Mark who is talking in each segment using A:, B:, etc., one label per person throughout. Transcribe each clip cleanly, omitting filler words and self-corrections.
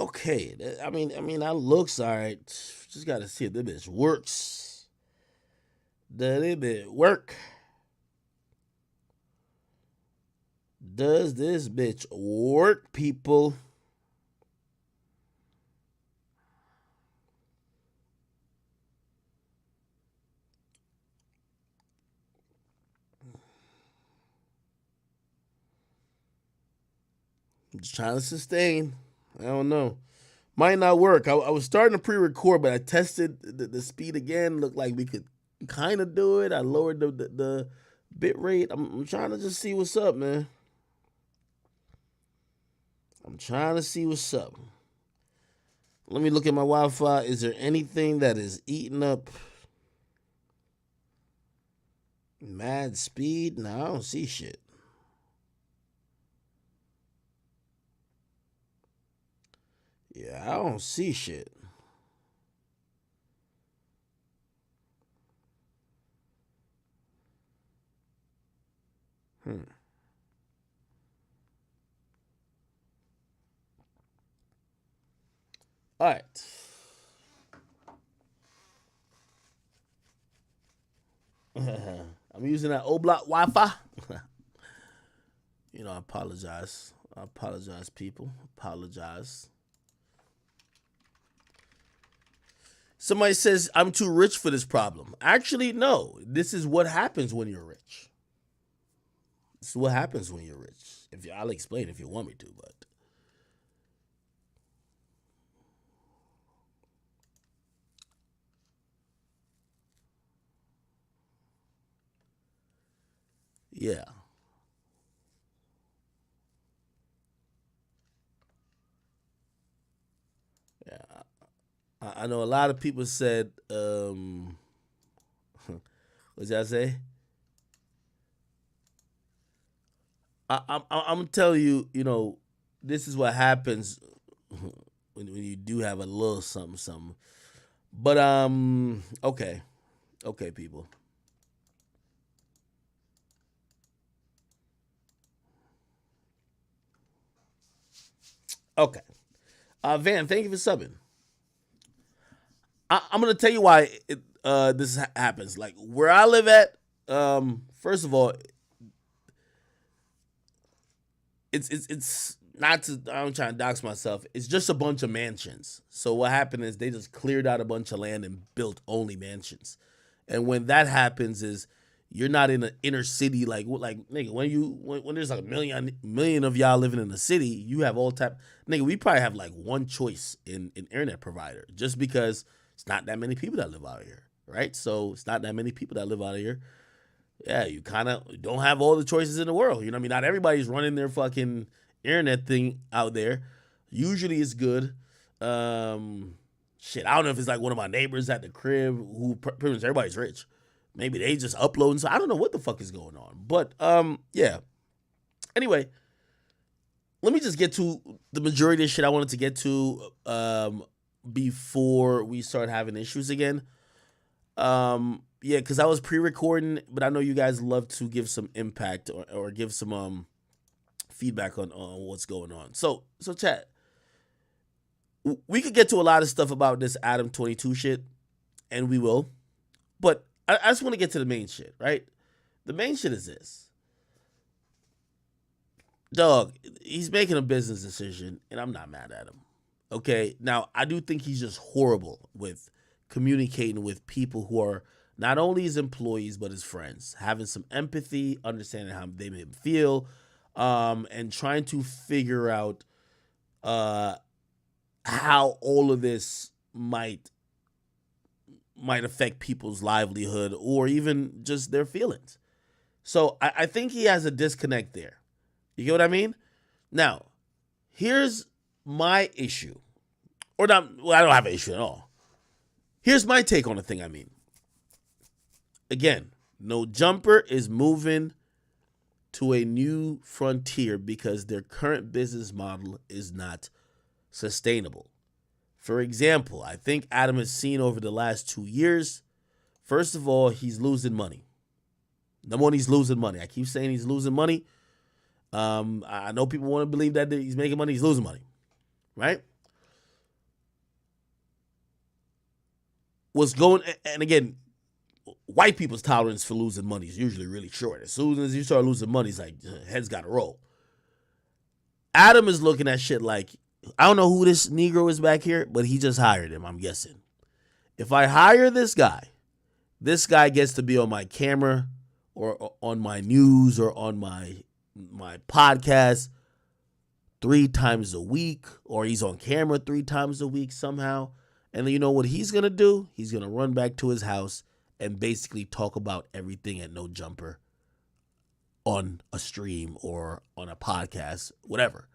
A: Okay, I mean, that looks all right. Just gotta see if this bitch works. Does it bitch work? Does this bitch work, people? I'm just trying to sustain. I don't know. Might not work. I was starting to pre-record, but I tested the speed again. Looked like we could kind of do it. I lowered the bit rate. I'm trying to just see what's up, man. I'm trying to see what's up. Let me look at my Wi-Fi. Is there anything that is eating up mad speed? No, I don't see shit. Yeah, I don't see shit. Hmm. All right. I'm using that O block Wi-Fi. I apologize. I apologize, people. Apologize. Somebody says I'm too rich for this problem. Actually, no. This is what happens when you're rich. This is what happens when you're rich. I'll explain if you want me to, but yeah. Yeah. I know a lot of people said, what did I say? I'm gonna tell you, this is what happens when you do have a little something, something. But okay, okay, people. Okay, Van, thank you for subbing. I'm gonna tell you why this happens. Like where I live at, first of all, it's not to. I'm trying to dox myself. It's just a bunch of mansions. So what happened is they just cleared out a bunch of land and built only mansions. And when that happens, is you're not in an inner city like nigga when there's like a million of y'all living in the city, you have all type nigga. We probably have like one choice in internet provider just because it's not that many people that live out here, right? So it's not that many people that live out here. Yeah, you kind of don't have all the choices in the world. You know what I mean? Not everybody's running their fucking internet thing out there. Usually it's good. Um, Shit, I don't know if it's like one of my neighbors at the crib who pretty much everybody's rich. Maybe they just uploading. So I don't know what the fuck is going on. But yeah. Anyway, let me just get to the majority of shit I wanted to get to before we start having issues again. Yeah, because I was pre-recording, but I know you guys love to give some impact or give some feedback on what's going on. So chat, we could get to a lot of stuff about this ADAM22 shit, and we will. But I just want to get to the main shit, right? The main shit is this. Dog, he's making a business decision, and I'm not mad at him. Okay, now I do think he's just horrible with communicating with people who are not only his employees but his friends, having some empathy, understanding how they may feel, and trying to figure out uh, how all of this might affect people's livelihood or even just their feelings. So I think he has a disconnect there. You get what I mean? Now, here's my issue. Or not, well, I don't have an issue at all. Here's my take on the thing I mean. Again, No Jumper is moving to a new frontier because their current business model is not sustainable. For example, I think Adam has seen over the last 2 years, first of all, he's losing money. Number one, he's losing money. I keep saying he's losing money. I know people want to believe that he's making money, he's losing money, right? was going, and again, white people's tolerance for losing money is usually really short. As soon as you start losing money, it's like heads got to roll. Adam is looking at shit like, I don't know who this Negro is back here, but he just hired him, I'm guessing. If I hire this guy gets to be on my camera or on my news or on my podcast 3 times a week, or he's on camera 3 times a week somehow. And then you know what he's going to do? He's going to run back to his house and basically talk about everything at No Jumper on a stream or on a podcast, whatever.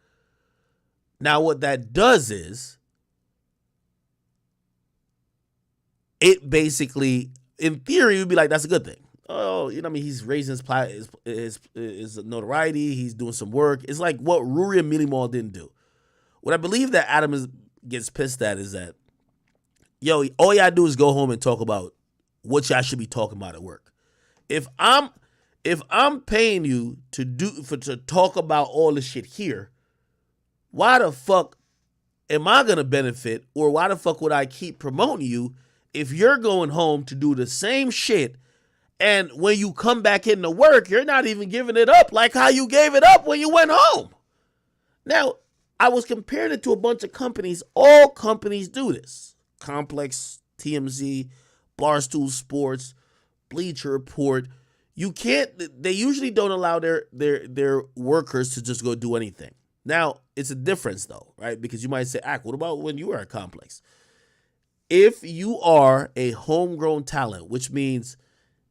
A: Now, what that does is it basically, in theory, would be like, that's a good thing. Oh, you know what I mean? He's raising his notoriety. He's doing some work. It's like what Ruri and Millie Mall didn't do. What I believe that Adam gets pissed at is that, yo, all y'all do is go home and talk about what y'all should be talking about at work. If I'm paying you to talk about all this shit here, why the fuck am I gonna benefit, or why the fuck would I keep promoting you if you're going home to do the same shit, and when you come back into work, you're not even giving it up like how you gave it up when you went home? Now, I was comparing it to a bunch of companies. All companies do this. Complex, TMZ, Barstool Sports, Bleacher Report. They usually don't allow their workers to just go do anything. Now, it's a difference though, right? Because you might say, what about when you were at Complex? If you are a homegrown talent, which means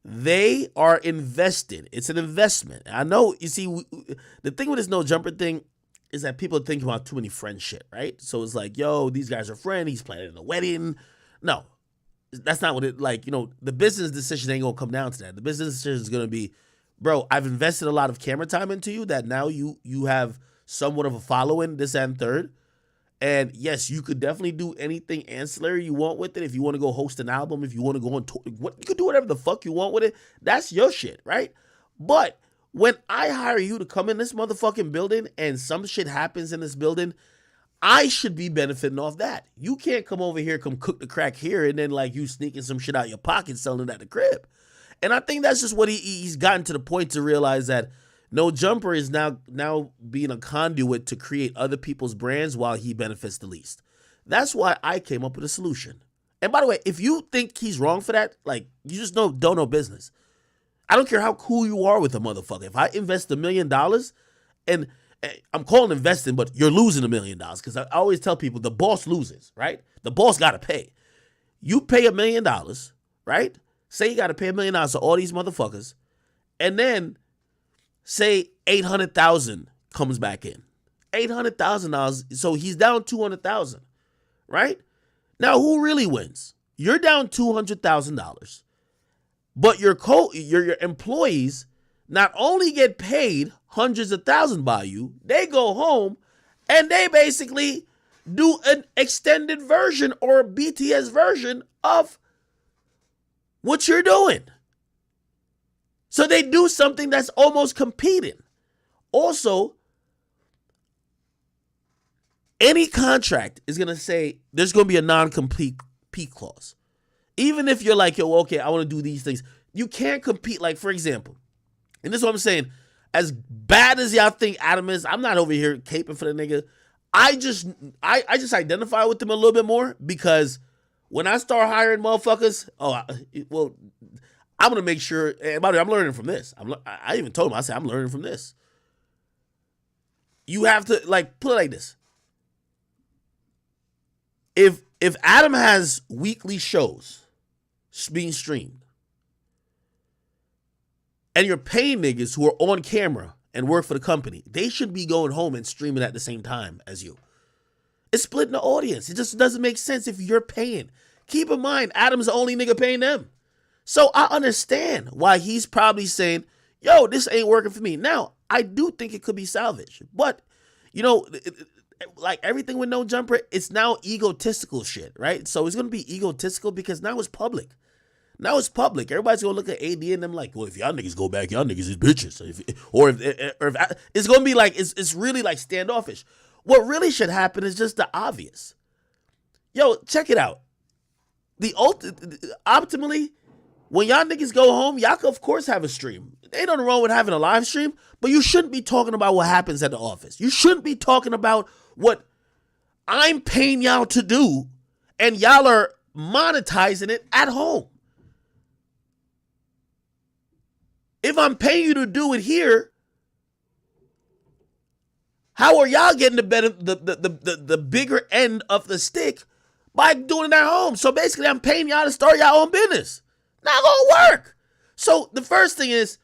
A: they are invested, it's an investment. I know, you see, the thing with this No Jumper thing is that people think about too many friend shit, right? So it's like, yo, these guys are friends, he's planning a wedding. No, that's not what it, like, the business decision ain't gonna come down to that. The business decision is gonna be, bro, I've invested a lot of camera time into you that now you have somewhat of a following, this and third. And yes, you could definitely do anything ancillary you want with it. If you want to go host an album, if you want to go on tour, you could do whatever the fuck you want with it. That's your shit, right? But when I hire you to come in this motherfucking building and some shit happens in this building, I should be benefiting off that. You can't come over here, come cook the crack here, and then like you sneaking some shit out your pocket selling it at the crib. And I think that's just what he's gotten to the point to realize that No Jumper is now being a conduit to create other people's brands while he benefits the least. That's why I came up with a solution. And by the way, if you think he's wrong for that, like, you just don't know business. I don't care how cool you are with a motherfucker. If I invest $1 million, and I'm calling investing, but you're losing $1 million, because I always tell people the boss loses, right? The boss got to pay. You pay $1 million, right? Say you got to pay $1 million to all these motherfuckers, and then say 800,000 comes back in. $800,000, so he's down 200,000, right? Now, who really wins? You're down $200,000, but your employees not only get paid hundreds of thousands by you, they go home and they basically do an extended version or a BTS version of what you're doing. So they do something that's almost competing. Also, any contract is going to say there's going to be a non-compete clause. Even if you're like, yo, okay, I want to do these things. You can't compete. Like, for example, and this is what I'm saying, as bad as y'all think Adam is, I'm not over here caping for the nigga. I just identify with him a little bit more, because when I start hiring motherfuckers, I'm going to make sure, and by the way, I'm learning from this. I even told him, I said, I'm learning from this. You have to, like, put it like this. If Adam has weekly shows being streamed, and you're paying niggas who are on camera and work for the company, they should be going home and streaming at the same time as you. It's splitting the audience. It just doesn't make sense if you're paying. Keep in mind, Adam's the only nigga paying them. So I understand why he's probably saying, yo, this ain't working for me. Now, I do think it could be salvaged. But, like everything with No Jumper, it's now egotistical shit, right? So it's going to be egotistical because now it's public. Everybody's going to look at AD and them like, well, if y'all niggas go back, y'all niggas is bitches. If it's going to be like, it's really like standoffish. What really should happen is just the obvious. Yo, check it out. Optimally, when y'all niggas go home, y'all could of course have a stream. Ain't nothing wrong with having a live stream, but you shouldn't be talking about what happens at the office. You shouldn't be talking about what I'm paying y'all to do, and y'all are monetizing it at home. If I'm paying you to do it here, how are y'all getting the bigger end of the stick by doing it at home? So basically, I'm paying y'all to start y'all own business. Not gonna work. So the first thing is,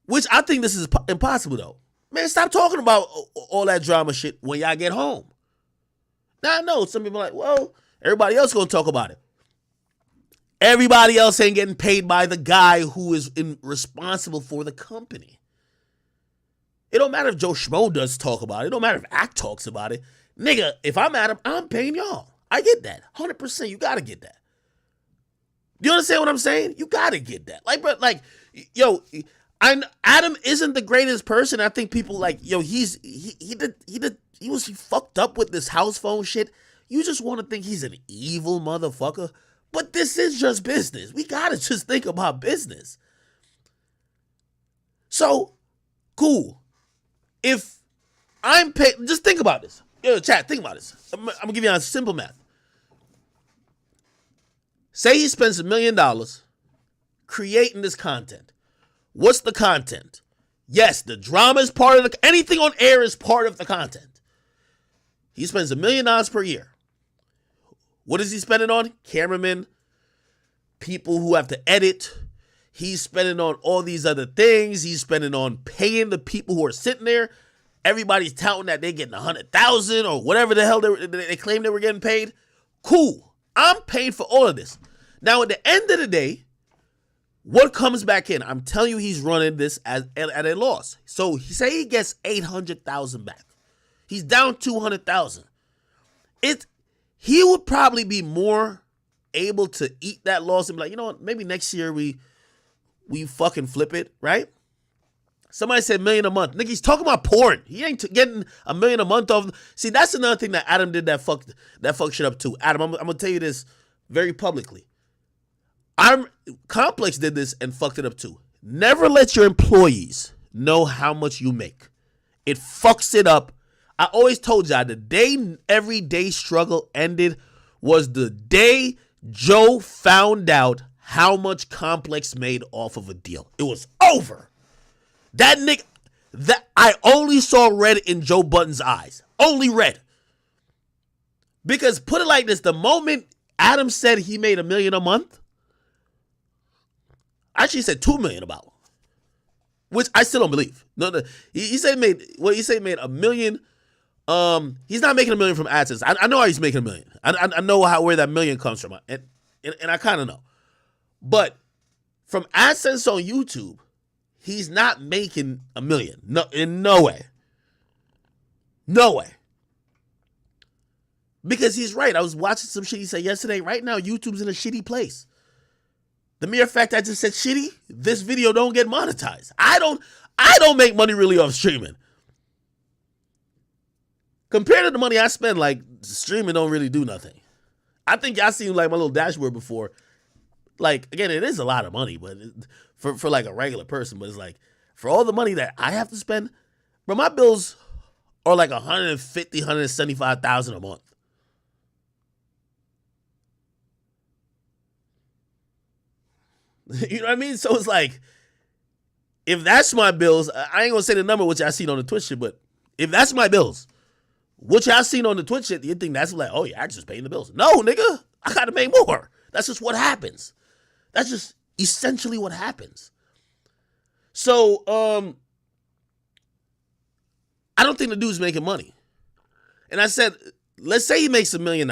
A: which I think this is impossible though. Man, stop talking about all that drama shit when y'all get home. Now I know some people are like, well, everybody else gonna talk about it. Everybody else ain't getting paid by the guy who is responsible for the company. It don't matter if Joe Schmo does talk about it. It don't matter if Act talks about it. Nigga, if I'm Adam, I'm paying y'all. I get that. 100%. You got to get that. You understand what I'm saying? You got to get that. Like, bro, like, yo, Adam isn't the greatest person. I think people like, yo, he was fucked up with this house phone shit. You just want to think he's an evil motherfucker. But this is just business. We got to just think about business. So, cool. If I'm paid, just think about this. Yo, chat, think about this. I'm going to give you a simple math. Say he spends $1 million creating this content. What's the content? Yes, the drama is part of anything on air is part of the content. He spends $1 million per year. What is he spending on? Cameramen, people who have to edit. He's spending on all these other things. He's spending on paying the people who are sitting there. Everybody's touting that they're getting $100,000 or whatever the hell they claim they were getting paid. Cool. I'm paid for all of this. Now, at the end of the day, what comes back in? I'm telling you, he's running this at a loss. So say he gets $800,000 back. He's down $200,000. He would probably be more able to eat that loss and be like, you know what? Maybe next year we fucking flip it, right? Somebody said $1 million a month. Nigga, he's talking about porn. He ain't getting $1 million a month off. See, that's another thing that Adam did that fuck shit up too. Adam, I'm gonna tell you this very publicly. Complex did this and fucked it up too. Never let your employees know how much you make. It fucks it up. I always told y'all the day everyday struggle ended was the day Joe found out how much Complex made off of a deal. It was over. That nigga, that I only saw red in Joe Budden's eyes. Only red. Because put it like this, the moment Adam said he made $1 million a month, actually he said $2 million about, which I still don't believe. No, he said he made $1 million. He's not making $1 million from AdSense. I know how he's making $1 million. I know where that $1 million comes from, and I kind of know. But from AdSense on YouTube, he's not making $1 million. No, in no way. No way. Because he's right. I was watching some shit he said yesterday. Right now, YouTube's in a shitty place. The mere fact I just said shitty, this video don't get monetized. I don't make money really off streaming. Compared to the money I spend, like, streaming don't really do nothing. I think y'all seen like my little dashboard before. Like, again, it is a lot of money, but for like a regular person, but it's like, for all the money that I have to spend, bro, my bills are like $150,000, $175,000 a month. You know what I mean? So it's like, if that's my bills, I ain't gonna say the number which I seen on the Twitch shit, but if that's my bills, which I seen on the Twitch shit, you think that's like, oh yeah, I just paying the bills. No, nigga, I gotta make more. That's just what happens. That's just essentially what happens. So, I don't think the dude's making money. And I said, let's say he makes $1 million.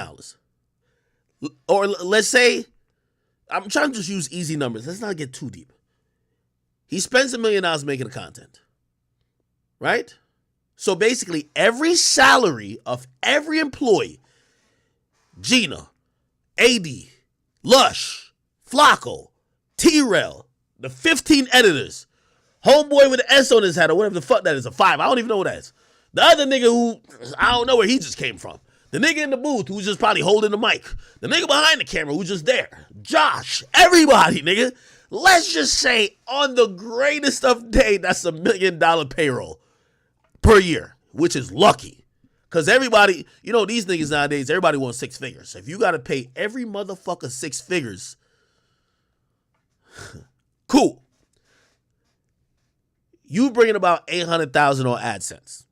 A: Or let's say, I'm trying to just use easy numbers. Let's not get too deep. He spends $1 million making the content. Right? So basically, every salary of every employee, Gina, AD, Lush, Flacco, T-Rel, the 15 editors, homeboy with an S on his head or whatever the fuck that is, a 5. I don't even know what that is. The other nigga who, I don't know where he just came from. The nigga in the booth who's just probably holding the mic. The nigga behind the camera who's just there. Josh. Everybody, nigga. Let's just say on the greatest of day, that's $1 million payroll per year, which is lucky. Because everybody, you know, these niggas nowadays, everybody wants 6 figures. If you got to pay every motherfucker 6 figures, cool. You bringing about $800,000 on AdSense.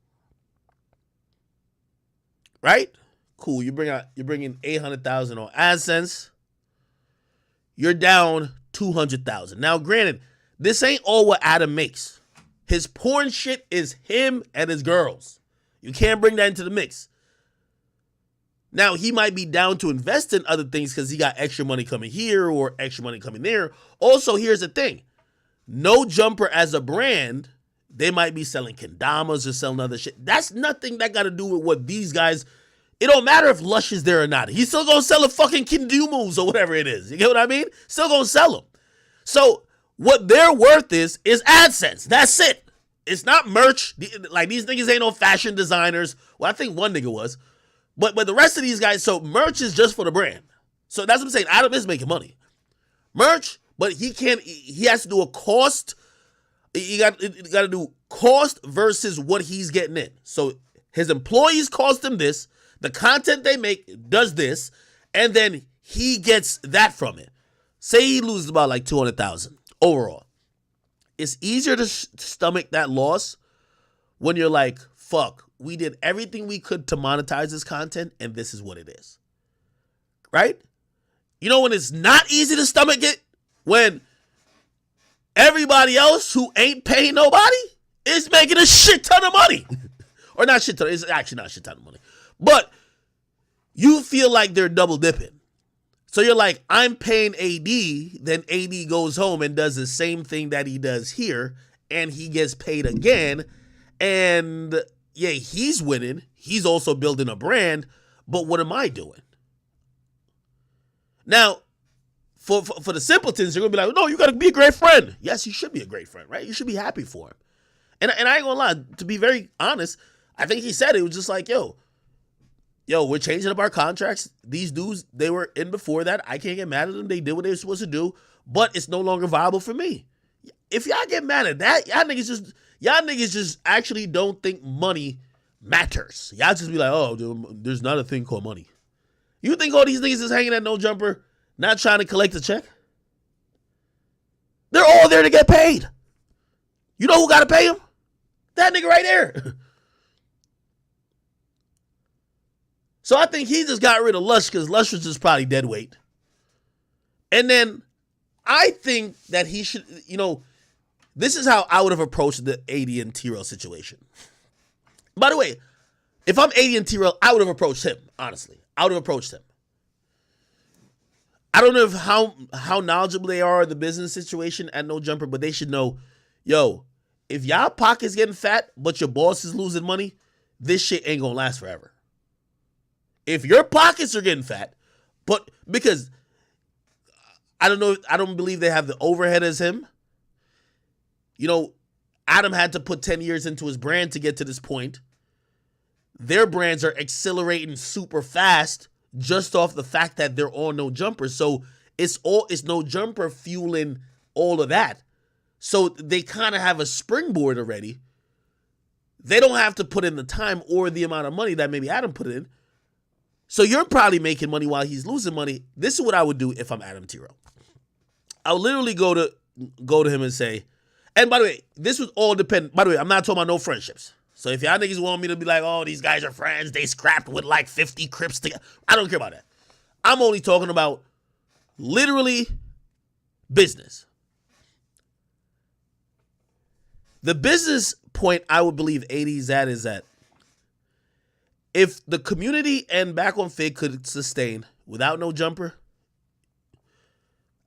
A: Right? Cool. You're bringing $800,000 on AdSense. You're down $200,000. Now, granted, this ain't all what Adam makes. His porn shit is him and his girls. You can't bring that into the mix. Now, he might be down to invest in other things because he got extra money coming here or extra money coming there. Also, here's the thing. No Jumper as a brand, they might be selling kendamas or selling other shit. That's nothing that got to do with what these guys. It don't matter if Lush is there or not. He's still going to sell a fucking Kendumus or whatever it is. You get what I mean? Still going to sell them. So what their worth is AdSense. That's it. It's not merch. Like, these niggas ain't no fashion designers. Well, I think one nigga was. But the rest of these guys, so merch is just for the brand. So that's what I'm saying. Adam is making money. Merch, but he has to do a cost. You got to do cost versus what he's getting in. So his employees cost him this. The content they make does this. And then he gets that from it. Say he loses about like $200,000 overall. It's easier to stomach that loss when you're like, fuck, we did everything we could to monetize this content, and this is what it is. Right? You know when it's not easy to stomach it? When everybody else who ain't paying nobody is making a shit ton of money. Or not shit ton, it's actually not a shit ton of money. But you feel like they're double dipping. So you're like, I'm paying AD, then AD goes home and does the same thing that he does here, and he gets paid again. And yeah, he's winning. He's also building a brand. But what am I doing? Now, for the simpletons, you're going to be like, no, you got to be a great friend. Yes, you should be a great friend, right? You should be happy for him. And I ain't going to lie, to be very honest, I think he said it was just like, yo, we're changing up our contracts. These dudes, they were in before that. I can't get mad at them. They did what they were supposed to do, but it's no longer viable for me. If y'all get mad at that, y'all niggas just actually don't think money matters. Y'all just be like, oh, dude, there's not a thing called money. You think all these niggas is hanging at No Jumper, not trying to collect a check? They're all there to get paid. You know who got to pay them? That nigga right there. So I think he just got rid of Lush because Lush was just probably dead weight. And then I think that he should, this is how I would have approached the AD and T-Rail situation. By the way, if I'm AD and T-Rail, I would have approached him, honestly. I would have approached him. I don't know how knowledgeable they are of the business situation at No Jumper, but they should know, if y'all pocket's getting fat, but your boss is losing money, this shit ain't gonna last forever. If your pockets are getting fat, but because I don't believe they have the overhead as him. Adam had to put 10 years into his brand to get to this point. Their brands are accelerating super fast just off the fact that they're all No Jumper. So it's No Jumper fueling all of that. So they kind of have a springboard already. They don't have to put in the time or the amount of money that maybe Adam put in. So you're probably making money while he's losing money. This is what I would do if I'm Adam T-Rail. I would literally go to him and say, and by the way, this would all depend. By the way, I'm not talking about no friendships. So if y'all niggas want me to be like, oh, these guys are friends, they scrapped with like 50 Crips together. I don't care about that. I'm only talking about literally business. The business point I would believe AD's at is that if the community and Back on Fig could sustain without No Jumper,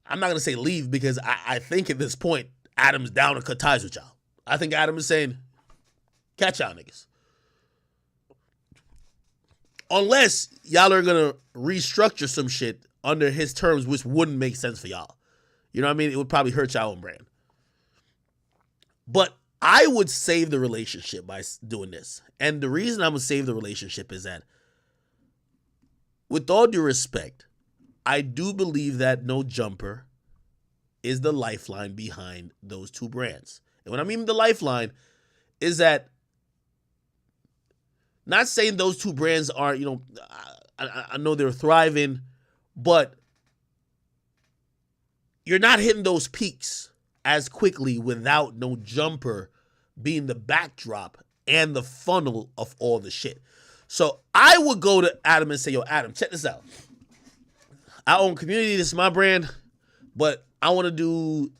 A: I'm not going to say leave because I think at this point, Adam's down to cut ties with y'all. I think Adam is saying, catch y'all niggas. Unless y'all are going to restructure some shit under his terms, which wouldn't make sense for y'all. You know what I mean? It would probably hurt y'all own brand. But I would save the relationship by doing this. And the reason I'm going to save the relationship is that with all due respect, I do believe that No Jumper is the lifeline behind those two brands. And what I mean the lifeline is that, not saying those two brands are, I know they're thriving, but you're not hitting those peaks as quickly without No Jumper being the backdrop and the funnel of all the shit. So I would go to Adam and say, yo, Adam, check this out. I own Community, this is my brand, but I want to do,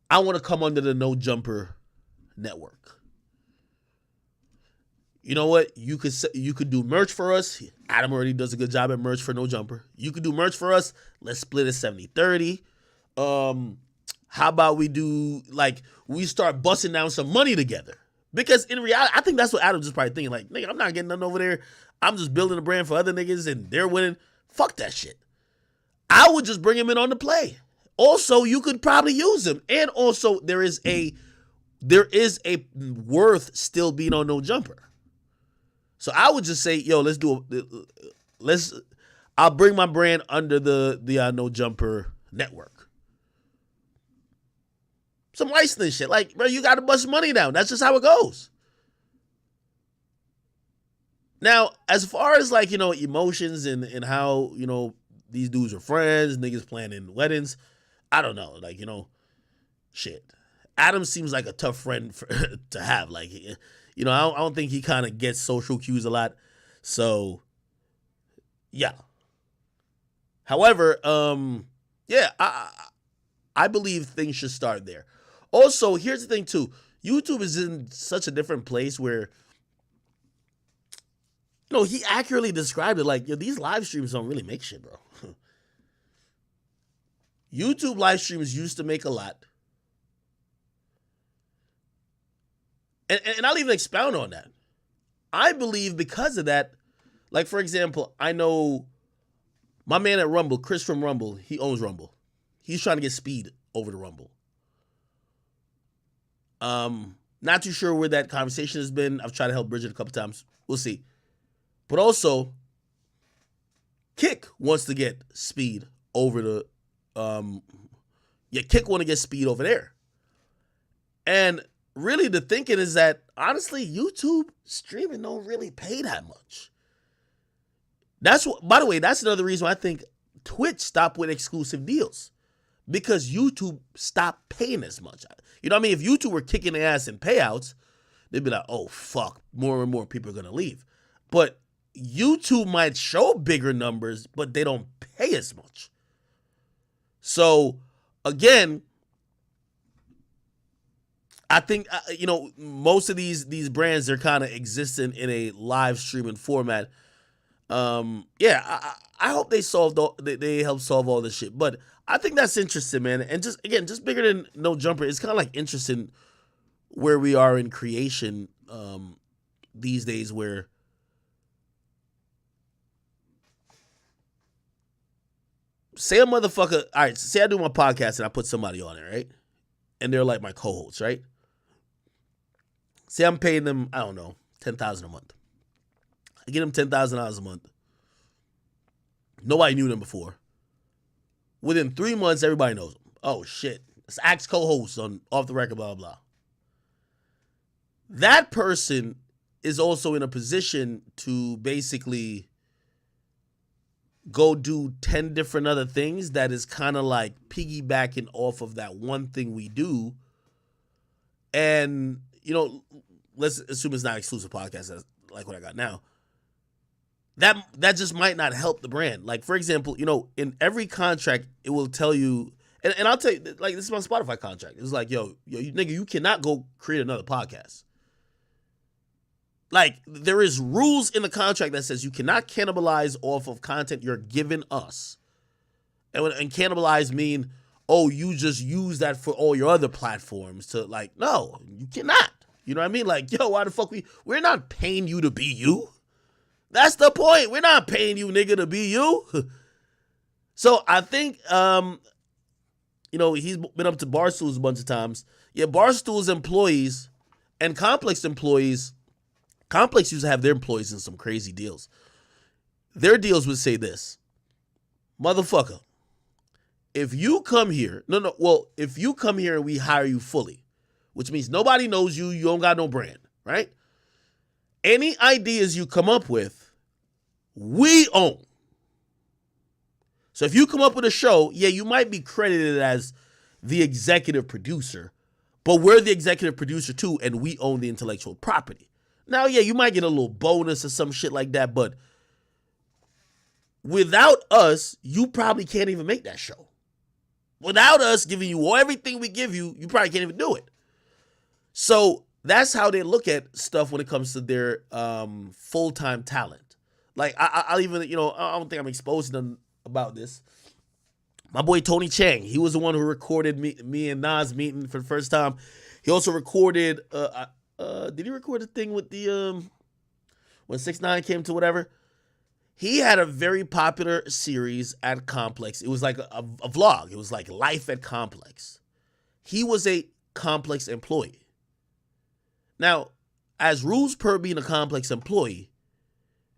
A: I want to come under the No Jumper network. You know what? You could do merch for us. Adam already does a good job at merch for No Jumper. You could do merch for us. Let's split it 70-30. How about we start busting down some money together? Because in reality, I think that's what Adam's just probably thinking. Like, nigga, I'm not getting nothing over there. I'm just building a brand for other niggas and they're winning. Fuck that shit. I would just bring him in on the play. Also, you could probably use him. And also, there is a worth still being on No Jumper. So I would just say, yo, I'll bring my brand under the No Jumper network. Some licensing shit. Like, bro, you got to bust money down. That's just how it goes. Now, as far as emotions and how, these dudes are friends, niggas planning weddings, I don't know. Shit. Adam seems like a tough friend to have. I don't think he kind of gets social cues a lot. So, yeah. However, I believe things should start there. Also, here's the thing, too. YouTube is in such a different place where, he accurately described it like, these live streams don't really make shit, bro. YouTube live streams used to make a lot. And I'll even expound on that. I believe because of that, like, for example, I know my man at Rumble, Chris from Rumble, he owns Rumble. He's trying to get speed over to Rumble. Not too sure where that conversation has been. I've tried to help bridge it a couple times. We'll see. But also, Kick wants to get speed over to, Kick want to get speed over there. And really the thinking is that, honestly, YouTube streaming don't really pay that much. By the way, that's another reason why I think Twitch stopped with exclusive deals. Because YouTube stopped paying as much. You know what I mean? If YouTube were kicking their ass in payouts, they'd be like, oh, fuck, more and more people are going to leave. But YouTube might show bigger numbers, but they don't pay as much. So, again, I think, most of these brands, they're kind of existing in a live streaming format. I hope they help solve all this shit. But I think that's interesting, man. And just bigger than No Jumper, it's kind of like interesting where we are in creation these days, where say a motherfucker, all right, say I do my podcast and I put somebody on it, right? And they're like my co-hosts, right? Say I'm paying them, I don't know, $10,000 a month. I get them $10,000 a month. Nobody knew them before. Within 3 months, everybody knows them. Oh, shit. It's Axe co-host on Off the Record, blah, blah, blah. That person is also in a position to basically go do 10 different other things that is kind of like piggybacking off of that one thing we do. And, let's assume it's not exclusive podcast like what I got now. That just might not help the brand. Like, for example, in every contract, it will tell you, and I'll tell you, like, this is my Spotify contract. It's like, yo, nigga, you cannot go create another podcast. Like, there is rules in the contract that says you cannot cannibalize off of content you're giving us. And cannibalize mean, oh, you just use that for all your other platforms to, like, no, you cannot. You know what I mean? Like, yo, why the fuck we're not paying you to be you. That's the point. We're not paying you, nigga, to be you. So I think, he's been up to Barstool's a bunch of times. Yeah, Barstool's employees and Complex employees, Complex used to have their employees in some crazy deals. their deals would say this, motherfucker, if you come here, if you come here and we hire you fully, which means nobody knows you, you don't got no brand, right? Any ideas you come up with, we own. So if you come up with a show, yeah, you might be credited as the executive producer, but we're the executive producer too, and we own the intellectual property. Now, yeah, you might get a little bonus or some shit like that, but without us, you probably can't even make that show. Without us giving you everything we give you, you probably can't even do it. So that's how they look at stuff when it comes to their full-time talent. Like, I'll even, I don't think I'm exposing them about this. My boy Tony Chang, he was the one who recorded me and Nas meeting for the first time. He also recorded, did he record the thing with the, when 6ix9ine came to whatever? He had a very popular series at Complex. It was like a vlog. It was like Life at Complex. He was a Complex employee. Now, as rules per being a Complex employee,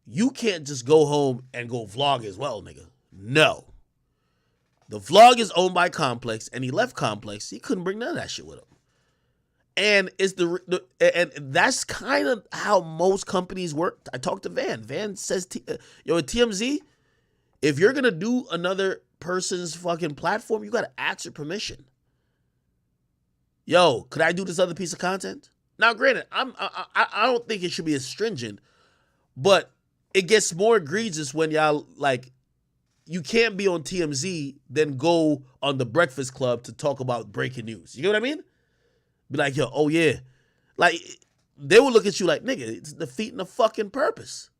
A: you can't just go home and go vlog as well, nigga. No. The vlog is owned by Complex, and he left Complex. He couldn't bring none of that shit with him. And it's and that's kind of how most companies work. I talked to Van. Van says, at TMZ, if you're gonna do another person's fucking platform, you gotta ask your permission. Yo, could I do this other piece of content? Now, granted, I don't think it should be as stringent, but it gets more egregious when y'all like, you can't be on TMZ, then go on the Breakfast Club to talk about breaking news. You know what I mean? Be like, yo, oh yeah. Like, they will look at you like, nigga, it's defeating the fucking purpose.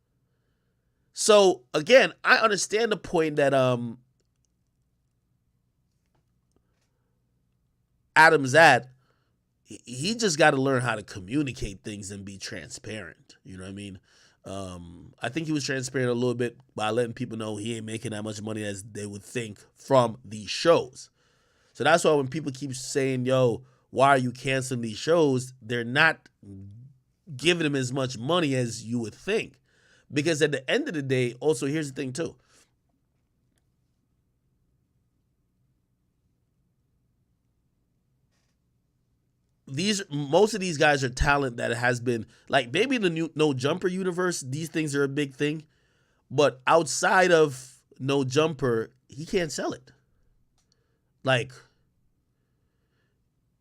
A: So, again, I understand the point that Adam's at. He just got to learn how to communicate things and be transparent. You know what I mean? I think he was transparent a little bit by letting people know he ain't making that much money as they would think from these shows. So that's why when people keep saying, yo, why are you canceling these shows? They're not giving him as much money as you would think. Because at the end of the day, also, here's the thing too. Most of these guys are talent that has been, like, maybe in the new No Jumper universe, these things are a big thing. But outside of No Jumper, he can't sell it. Like,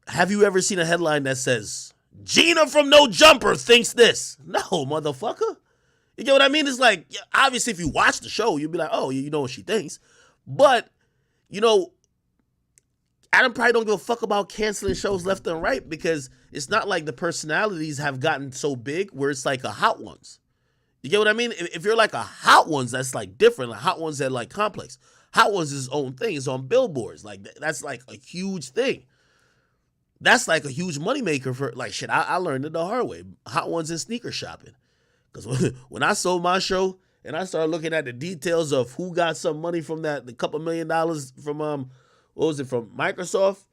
A: have you ever seen a headline that says, Gina from No Jumper thinks this? No, motherfucker. You get what I mean? It's like, obviously, if you watch the show, you'll be like, oh, you know what she thinks. But, Adam probably don't give a fuck about canceling shows left and right, because it's not like the personalities have gotten so big where it's like a Hot Ones. You get what I mean? If you're like a Hot Ones, that's like different. Like Hot Ones that like Complex. Hot Ones is his own thing. It's on billboards. Like, that's like a huge thing. That's like a huge moneymaker for, like, shit, I learned it the hard way. Hot Ones and sneaker shopping. Because when I sold my show and I started looking at the details of who got some money from that, the couple $1 million from, what was it, from Microsoft?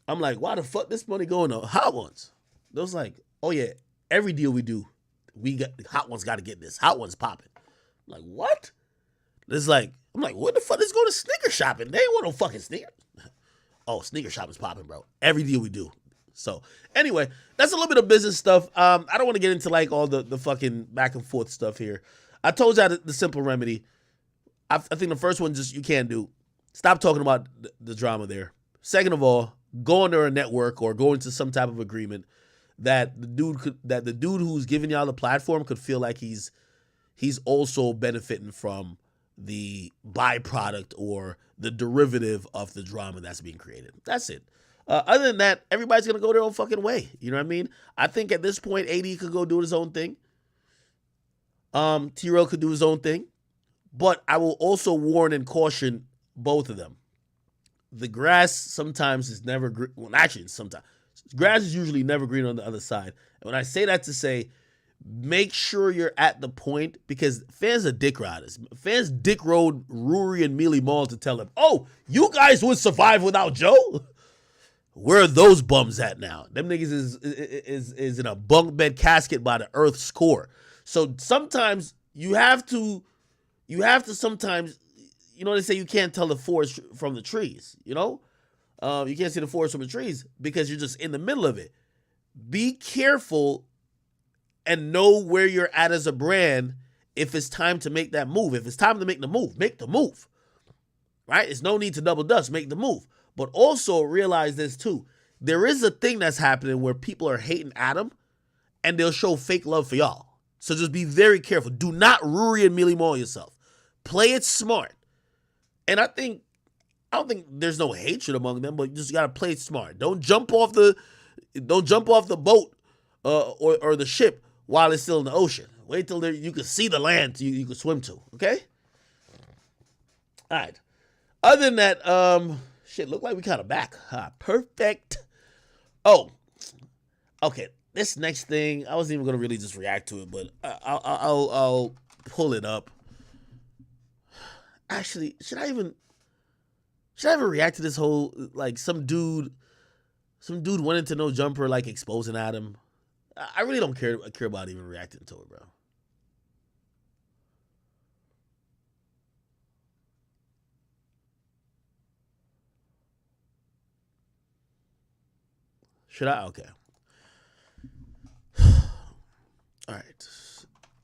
A: I'm like, why the fuck this money going to Hot Ones? They was like, oh yeah, every deal we do, Hot Ones got to get this. Hot Ones popping. I'm like, what? It's like, I'm like, what the fuck is going to sneaker shopping? They ain't want no fucking sneakers. Oh, sneaker shopping's popping, bro. Every deal we do. So anyway, that's a little bit of business stuff. I don't want to get into like all the fucking back and forth stuff here. I told you the simple remedy. I think the first one just you can't do. Stop talking about the drama there. Second of all, go under a network or go into some type of agreement that the dude who's giving y'all the platform could feel like he's also benefiting from the byproduct or the derivative of the drama that's being created. That's it. Other than that, everybody's going to go their own fucking way. You know what I mean? I think at this point, AD could go do his own thing. T-Rail could do his own thing. But I will also warn and caution both of them. The grass sometimes is never green. Well, actually, sometimes. Grass is usually never green on the other side. And when I say that to say, make sure you're at the point, because fans are dick riders. Fans dick rode Rory and Mealy Mall to tell them, oh, you guys would survive without Joe? Where are those bums at now? Them niggas is in a bunk bed casket by the Earth's core. So sometimes you have to sometimes, you know, they say you can't tell the forest from the trees, you know? You can't see the forest from the trees because you're just in the middle of it. Be careful and know where you're at as a brand if it's time to make that move. If it's time to make the move, right? There's no need to double dutch, make the move. But also realize this too. There is a thing that's happening where people are hating Adam and they'll show fake love for y'all. So just be very careful. Do not Ruri and Mealy Mall yourself. Play it smart. And I don't think there's no hatred among them, but you just gotta play it smart. Don't jump off the boat or the ship while it's still in the ocean. Wait till you can see the land you can swim to. Okay. All right. Other than that, shit, look like we kind of back. Perfect. Oh, okay. This next thing, I wasn't even gonna really just react to it, but I'll pull it up. Actually, should I even react to this whole, like, some dude went into No Jumper, like, exposing Adam? I really don't care about even reacting to it, bro. Should I? Okay. All right.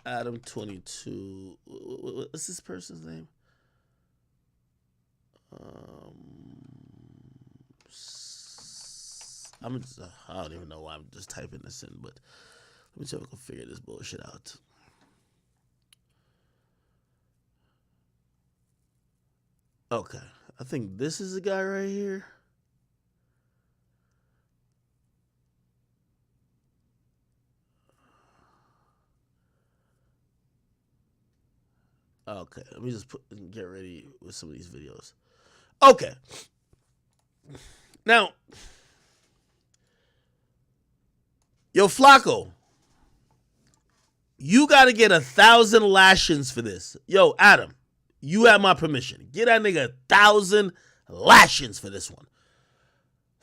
A: ADAM22. What's this person's name? I don't even know why I'm just typing this in, but let me see if I can figure this bullshit out. Okay. I think this is the guy right here. Okay, let me just get ready with some of these videos. Okay. Now, yo, Flacco, you got to get 1,000 lashings for this. Yo, Adam, you have my permission. Get that nigga 1,000 lashings for this one.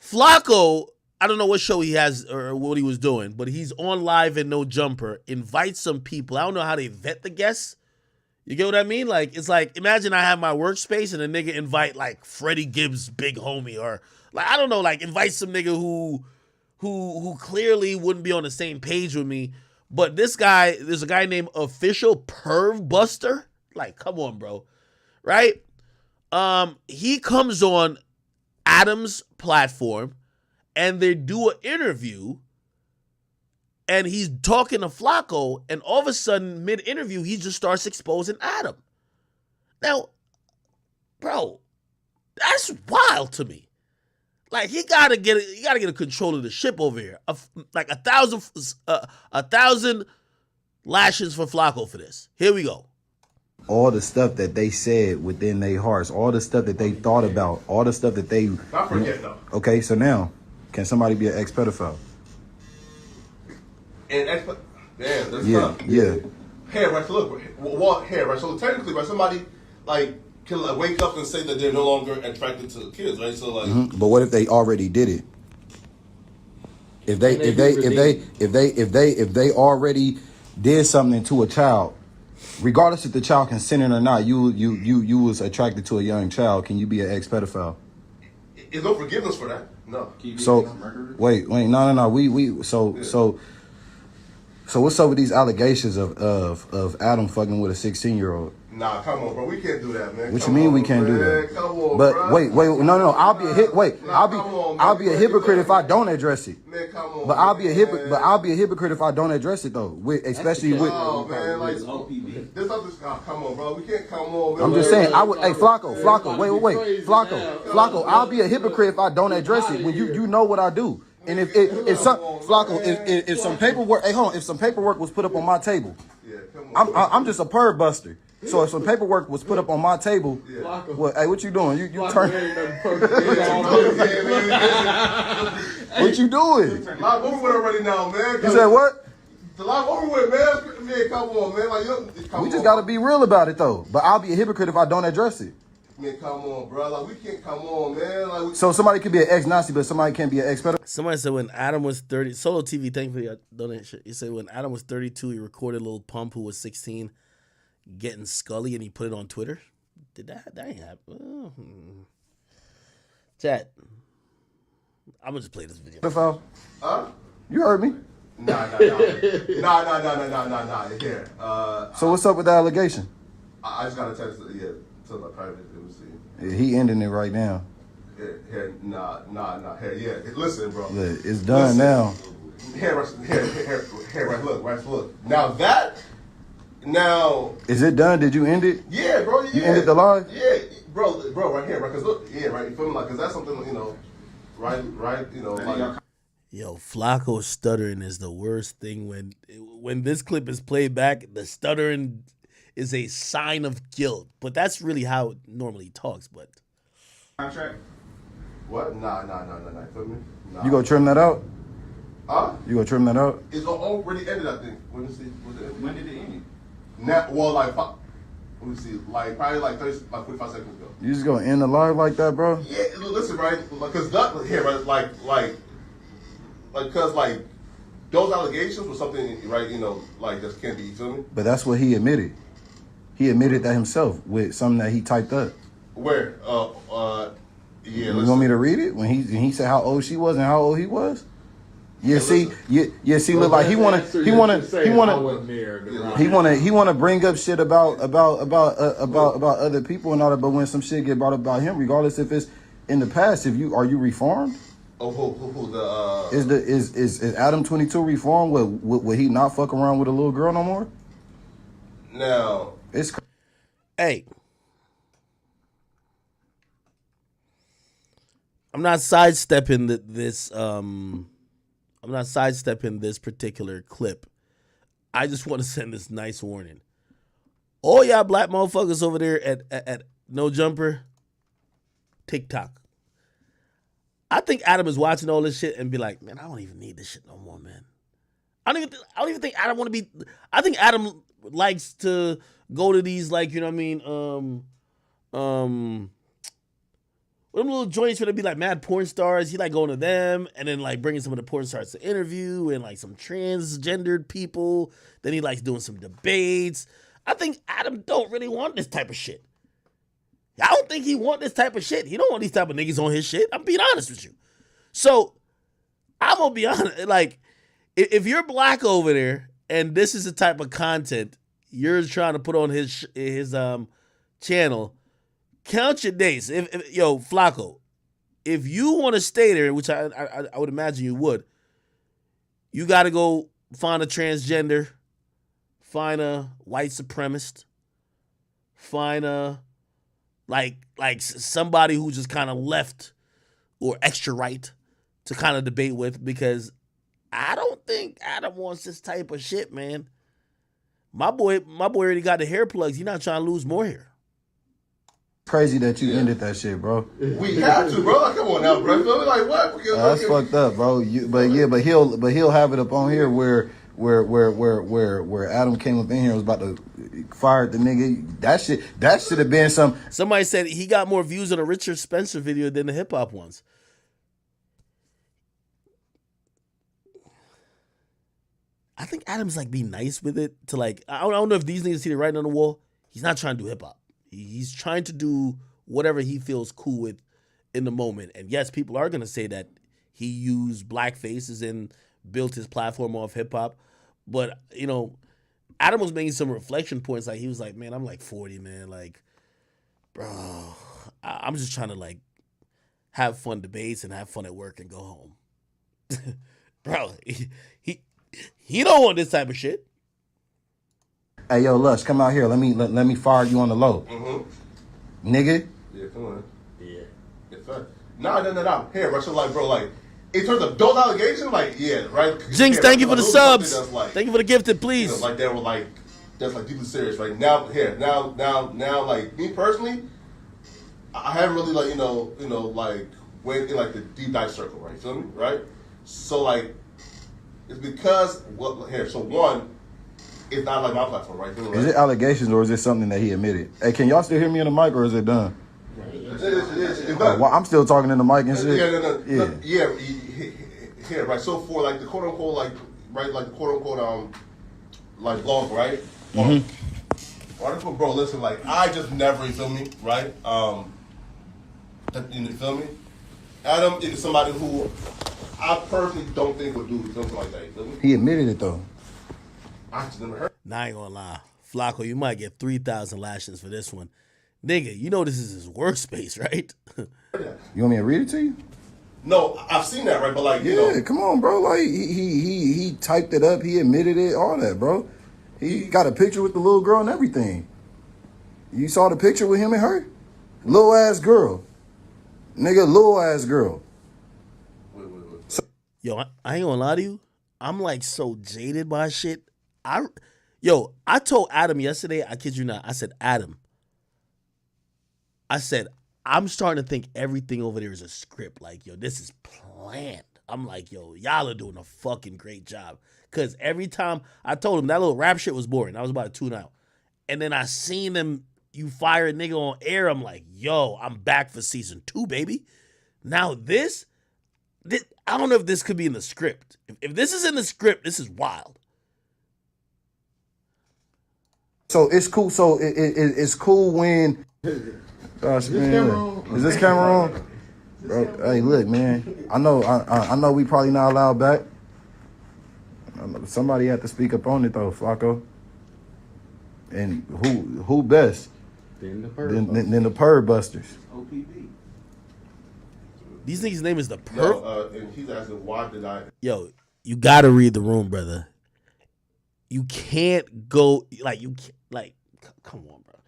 A: Flacco, I don't know what show he has or what he was doing, but he's on live in No Jumper. Invite some people. I don't know how they vet the guests. You get what I mean? Like, it's like, imagine I have my workspace and a nigga invite, like, Freddie Gibbs' big homie, or, like, I don't know, like, invite some nigga who clearly wouldn't be on the same page with me. But this guy, there's a guy named Official Perv Buster. Like, come on, bro. Right? He comes on Adam's platform and they do an interview. And he's talking to Flacco, and all of a sudden, mid-interview, he just starts exposing Adam. Now, bro, that's wild to me. Like, he gotta get a control of the ship over here. Like 1,000 lashings for Flacco for this. Here we go.
B: All the stuff that they said within their hearts, all the stuff that they thought about, all the stuff that they.
C: I forget though.
B: Okay, so now, can somebody be an ex-pedophile?
C: And damn, that's
B: tough. Yeah.
C: Hair, right? So look, what hair, right? So technically, right, somebody like can like wake up and say that they're no longer attracted to kids, right? So like,
B: But what if they already did it? If they already did something to a child, regardless if the child consented or not, you was attracted to a young child, can you be an ex-pedophile?
C: Is no forgiveness for that? No.
B: So wait, no. So what's up with these allegations of Adam fucking with a 16-year-old?
C: Nah, come on, bro. We can't do that, man.
B: What you mean we can't do that?
C: Come on,
B: but
C: bro.
B: wait, no. I'll be a I'll be a hypocrite if I don't address it.
C: Man, come on.
B: But I'll be a hypocrite if I don't address it though. Especially with.
C: Oh man, like this other come on, bro. We can't come on. Man.
B: I'm just saying. I would. Hey, Flacco. Wait. Flacco. I'll be a hypocrite if I don't address it. When you know what I do. And if some paperwork, if some paperwork was put up on my table, I'm just a perv buster. So if some paperwork was put up on my table, well, hey, what you doing? You turn. What you doing?
C: Live over with already now, man.
B: You said what?
C: The live over with, man. Man, come on, man. Like,
B: we just gotta be real about it though. But I'll be a hypocrite if I don't address it.
C: Man, come on, bro. Like, we can't come on, man. Like,
B: so somebody could be an ex-Nazi, but somebody can't be an ex-pedophile?
A: Somebody said when Adam was 30, Solo TV, thankfully I donate shit. He said when Adam was 32, he recorded Lil Pump, who was 16, getting Scully and he put it on Twitter? Did that ain't happen? Chat. I'm gonna just play this video.
C: Huh?
B: You heard me.
C: Nah. Here.
B: So what's up with the allegation?
C: I just got a text. To my private. Let me see.
B: Yeah, he ending it right now.
C: Here. Nah. Here. Yeah. Listen, bro.
B: Look, it's done now.
C: Here. Right. Look. Now.
B: Is it done? Did you end it?
C: Yeah, bro. Yeah.
B: You ended the live?
C: Yeah, bro. Right here, right? Cause look, yeah, right. You feel me? Like, cause that's something, right. Like.
A: Yo, Flacco stuttering is the worst thing. When this clip is played back, the stuttering is a sign of guilt. But that's really how it normally talks. But
D: contract.
C: What? Nah. Feel me? Nah.
B: You gonna trim that out?
C: Huh?
B: You gonna trim that out?
C: It's already ended, I think. Let me see.
D: When did it end?
C: Now, well, like, let me see. Like, probably like 45 seconds ago.
B: You just gonna end the live like that, bro?
C: Yeah, listen, right? Because here, right? Like, cause like those allegations was something, right? Like just can't be. You feel me?
B: But that's what he admitted. He admitted that himself with something that he typed up.
C: Where? Yeah.
B: You want me to read it when he said how old she was and how old he was? Yeah, see, look like he wanna bring up shit about other people and all that. But when some shit get brought up about him, regardless if it's in the past, are you reformed?
C: Oh, who
B: Is ADAM22 reformed? Would he not fuck around with a little girl no more?
C: No.
A: hey, I'm not sidestepping this. I'm not sidestepping this particular clip. I just want to send this nice warning. All y'all black motherfuckers over there at No Jumper, TikTok. I think Adam is watching all this shit and be like, man, I don't even need this shit no more, man. I don't even think Adam want to be. I think Adam likes to go to these, like, you know what I mean, them little joints where they be like mad porn stars. He like going to them and then like bringing some of the porn stars to interview and like some transgendered people. Then he likes doing some debates. I think Adam don't really want this type of shit. I don't think he want this type of shit. He don't want these type of niggas on his shit. I'm being honest with you. So I'm gonna be honest. Like, if you're black over there and this is the type of content you're trying to put on his channel, count your days. Yo, Flacco, if you want to stay there, which I would imagine you would, you got to go find a transgender, find a white supremacist, find a like somebody who just kind of left or extra right to kind of debate with, because I don't think Adam wants this type of shit, man. My boy already got the hair plugs. He's not trying to lose more hair.
B: Crazy that you ended that shit, bro.
C: We have to, bro. Like, come on now, bro. Feel me? Like, what?
B: That's fucked up, bro. But he'll have it up on here where Adam came up in here and was about to fire the nigga. That should have been some.
A: Somebody said he got more views on a Richard Spencer video than the hip hop ones. I think Adam's like be nice with it to like. I don't know if these niggas see the writing on the wall. He's not trying to do hip hop. He's trying to do whatever he feels cool with in the moment. And yes, people are gonna say that he used black faces and built his platform off hip hop. But Adam was making some reflection points. Like, he was like, man, I'm like 40, man. Like, bro, I'm just trying to like have fun debates and have fun at work and go home. Bro, he don't want this type of shit.
B: Hey, yo, Lush, come out here. Let me fire you on the low.
C: Mm-hmm.
B: Nigga.
C: Yeah, come on.
D: Yeah.
C: Yes, sir. No. Here, bro. So, like, bro, like, in terms of those allegations, like, yeah, right?
A: Jinx, thank you for the subs. Thank you for the gifted, please.
C: Like, they were like, that's like deeply serious, right? Now, like, me personally, I haven't really, like, like, went in, like, the deep dive circle, right? Feel me? Right? So, like, it's because, so one, it's not like my platform, right? Right?
B: Is it allegations or is it something that he admitted? Hey, can y'all still hear me in the mic or is it done?
C: It's done.
B: Well, I'm still talking in the mic and shit.
C: Yeah, right. So for like the quote unquote, like, right, like the quote unquote, like blog, right?
B: Mm-hmm.
C: Article, bro. Listen, like I just never, you feel me, right? You feel me? Adam is somebody who I personally don't think would do something like that. You feel me?
B: He admitted it though.
C: I just never heard.
A: Nah, I ain't gonna lie. Flacco, you might get 3,000 lashings for this one. Nigga, you know this is his workspace, right?
B: You want me to read it to you?
C: No, I've seen that, right? But like, you know,
B: Come on, bro. Like he typed it up. He admitted it. All that, bro. He got a picture with the little girl and everything. You saw the picture with him and her? Little ass girl. Nigga, little ass girl.
C: wait.
A: Yo, I ain't gonna lie to you. I'm like so jaded by shit. I told Adam yesterday, I kid you not, I said, Adam, I'm starting to think everything over there is a script. Like, yo, this is planned. I'm like, yo, y'all are doing a fucking great job. Because every time I told him that little rap shit was boring, I was about to tune out. And then I seen them, you fire a nigga on air. I'm like, yo, I'm back for season 2, baby. Now this I don't know if this could be in the script. If this is in the script, this is wild.
B: So it's cool. So it's cool when. Gosh, man, is this camera on? Bro, hey, look, man. I know we probably not allowed back. Somebody had to speak up on it though, Flacco. And who best? Than the Purr Busters.
D: OPB.
A: These niggas' name is the Perf.
C: And he's asking, why did I?
A: Yo, you gotta read the room, brother. You can't go come on, bro.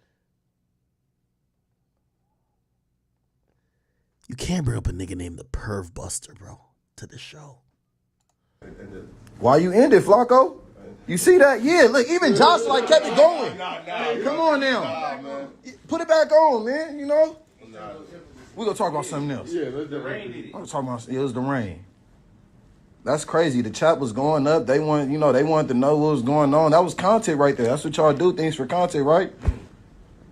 A: You can't bring up a nigga named the Perv Buster, bro, to the show.
B: Why you end it, Flacco? You see that? Yeah, look, even Josh like kept it going. Come on now.
C: Man.
B: Put it back on, man, you know?
C: Nah.
B: We're gonna talk about something else.
D: Yeah, the rain did it.
B: I'm talking about it was the rain. That's crazy. The chat was going up. They wanted to know what was going on. That was content right there. That's what y'all do, things for content, right?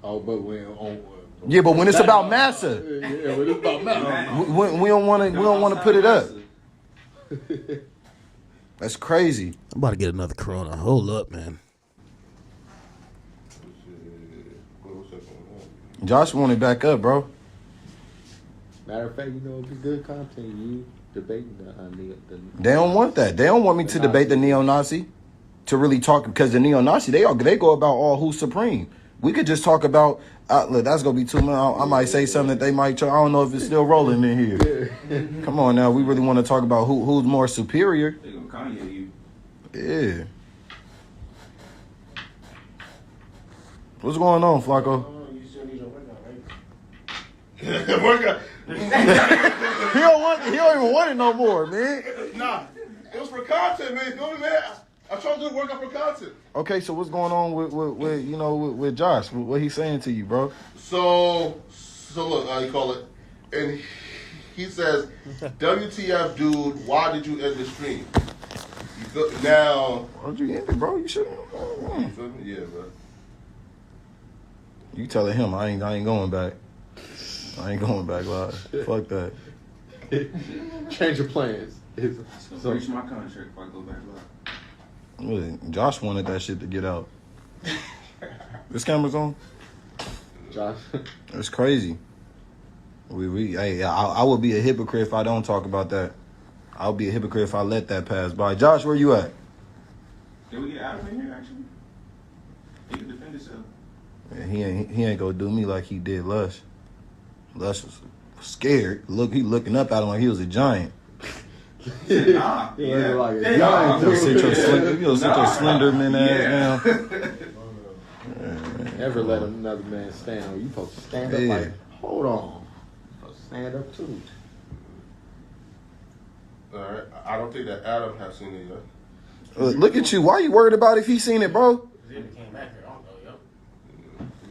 E: Oh, but when
B: Yeah, but when it's about massa,
E: yeah, when it's about massa.
B: we don't want to put it up. That's crazy.
A: I'm about to get another Corona. Hold up, man.
B: Josh wanted back up, bro.
E: Matter of fact, you know, it'd be good content. You debating the
B: They don't want that. They don't want me to debate the neo-Nazi. To really talk, because the neo-Nazi, they go about all who's supreme. We could just talk about, look, that's going to be too much. I might say something that they might try. I don't know if it's still rolling in here. Come on now. We really want to talk about who's more superior.
D: They gonna Kanye you.
B: Yeah. What's going on, Flacco?
F: You still need your workout, right?
C: Workout.
B: He don't even want it no more, man.
C: Nah, it was for content, man. You know what, man? I tried to do workout for content.
B: Okay, so what's going on with Josh? What he's saying to you, bro?
C: So look, you call it, and he says, "WTF, dude? Why did you end the stream?" You feel, now,
B: Why'd you end it, bro? You shouldn't.
C: you feel me? Yeah, bro.
B: You telling him I ain't going back. I ain't going back live. Fuck that.
E: change your plans.
D: So reach my contract before I go back live.
B: Really, Josh wanted that shit to get out. This camera's on?
E: Josh.
B: It's crazy. I would be a hypocrite if I don't talk about that. I'll be a hypocrite if I let that pass by. Josh, where you at?
D: Did we get Adam in here, actually? He can defend himself.
B: Man, he ain't gonna do me like he did Lush. Lush was scared. He looking up at him like he was a giant.
D: Nah,
E: Yeah, like a
D: Hey,
E: giant.
B: You'll sit your slender man ass down.
E: Never let another man stand on you. Supposed to stand up
B: Yeah.
E: like, hold on. Supposed to stand up too.
C: All right. I don't think that Adam has seen it yet.
B: Look at you. Why you worried about if he seen it, bro?
F: He came back here. I don't know,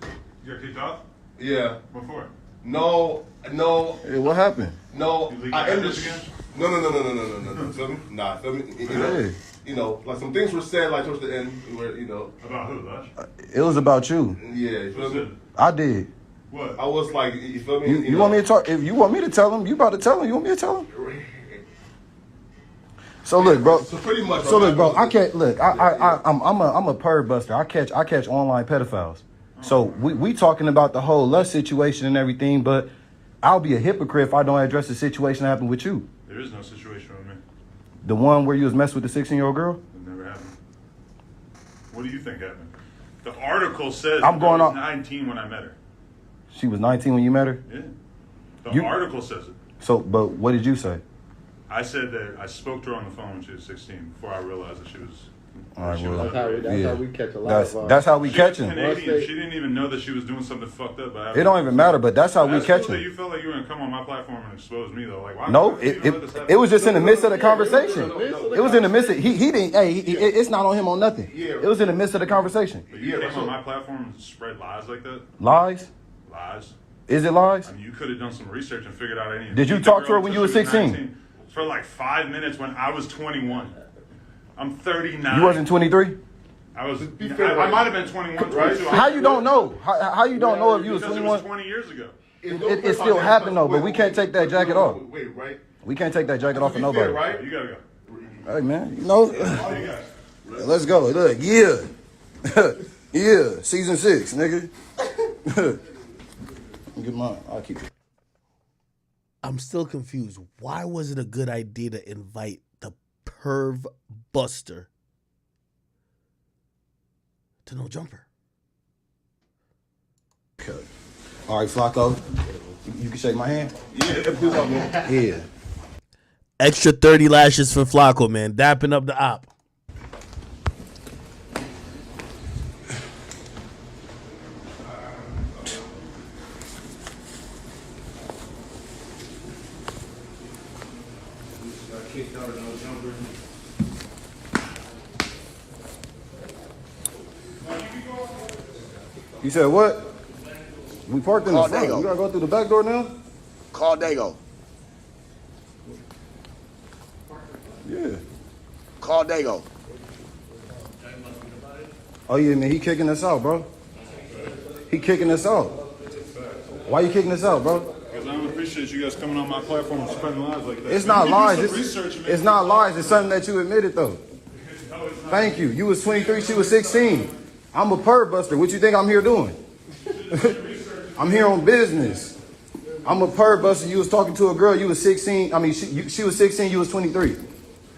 F: yo.
G: You got kicked off?
C: Yeah.
G: Before?
C: No.
B: Hey, what happened?
C: No.
G: You leaked
C: I
G: the
C: ended.
G: evidence again?
C: No. Feel me? Nah. Feel me?
B: Hey.
C: You know, like some things were said like towards the end where
G: About who, Lush?
B: It was about you.
C: yeah. You feel
G: Who
C: me?
G: said it?
B: I did.
G: What?
C: I was like, you feel me?
B: You want me to talk? If you want me to tell him, you about to tell him. You want me to tell him? So look, bro.
C: So pretty much.
B: So look, bro. I can't look. I'm a perv buster. I catch online pedophiles. So we talking about the whole lust situation and everything, but I'll be a hypocrite if I don't address the situation that happened with you.
G: There is no situation with me.
B: The one where you was messing with the 16-year-old girl?
G: It never happened. What do you think happened? The article says
B: I'm going
G: I
B: on-
G: was 19 when I met her.
B: She was 19 when you met her?
G: Yeah. The
B: You-
G: article says it.
B: So, but what did you say?
G: I said that I spoke to her on the phone when she was 16 before I realized that she was.
B: All right,
G: she
B: well,
G: was
E: That's how we catch a lot of.
B: That's how we catch him.
G: Canadian. She didn't even know that she was doing something fucked up. By
B: It don't even matter, but that's how we
G: That's
B: catch
G: cool that
B: him.
G: you felt like you were gonna come on my platform and expose me though. Like, why?
B: No,
G: why did you even let this happen?
B: it was just in the midst of the conversation. It was in the midst of, he didn't, hey, it's not on him on nothing. It was in the midst of the conversation.
G: But you came on my platform and spread lies like that.
B: Lies?
G: Lies.
B: Is it lies?
G: I mean, you could have done some research and figured out any.
B: Did you talk to her when you were 16?
G: For like 5 minutes when I was 21. I'm 39.
B: You wasn't 23?
G: I was.
C: fair,
G: I might have been 21, 22.
B: How you don't know? How you don't know if you was
G: Because it was
B: 21?
G: 20 years ago.
B: It still happened though, but we can't take that jacket off.
C: Wait, right?
B: We can't take that jacket off for
C: To be fair,
B: nobody.
C: right?
G: You gotta go.
B: Hey man, you know,
G: How you guys?
B: let's go. Look, yeah. Yeah, season 6, nigga. Get mine. I'll keep it.
A: I'm still confused. Why was it a good idea to invite the perv buster to No Jumper?
B: Okay. All right, Flacco. You can shake my hand? Yeah.
A: Extra 30 lashes for Flacco, man. Dapping up the op.
B: You said what? We parked in the
H: Call
B: front.
H: Dago.
B: We gotta go through the back door now?
H: Call Dago.
B: Yeah.
H: Call Dago.
B: Oh yeah, man, he kicking us out, bro. He kicking us out. Why you kicking us out, bro?
G: Because I don't appreciate you guys coming on my platform and spreading lies like that.
B: It's not
G: You do
B: lies.
G: some
B: It's,
G: research and
B: it's
G: make-
B: not lies. It's something that you admitted though. Thank you. You was 23, she was 16. I'm a perv buster. What you think I'm here doing? I'm here on business. I'm a perv buster. You was talking to a girl. You was 16. I mean, she was 16. You was 23.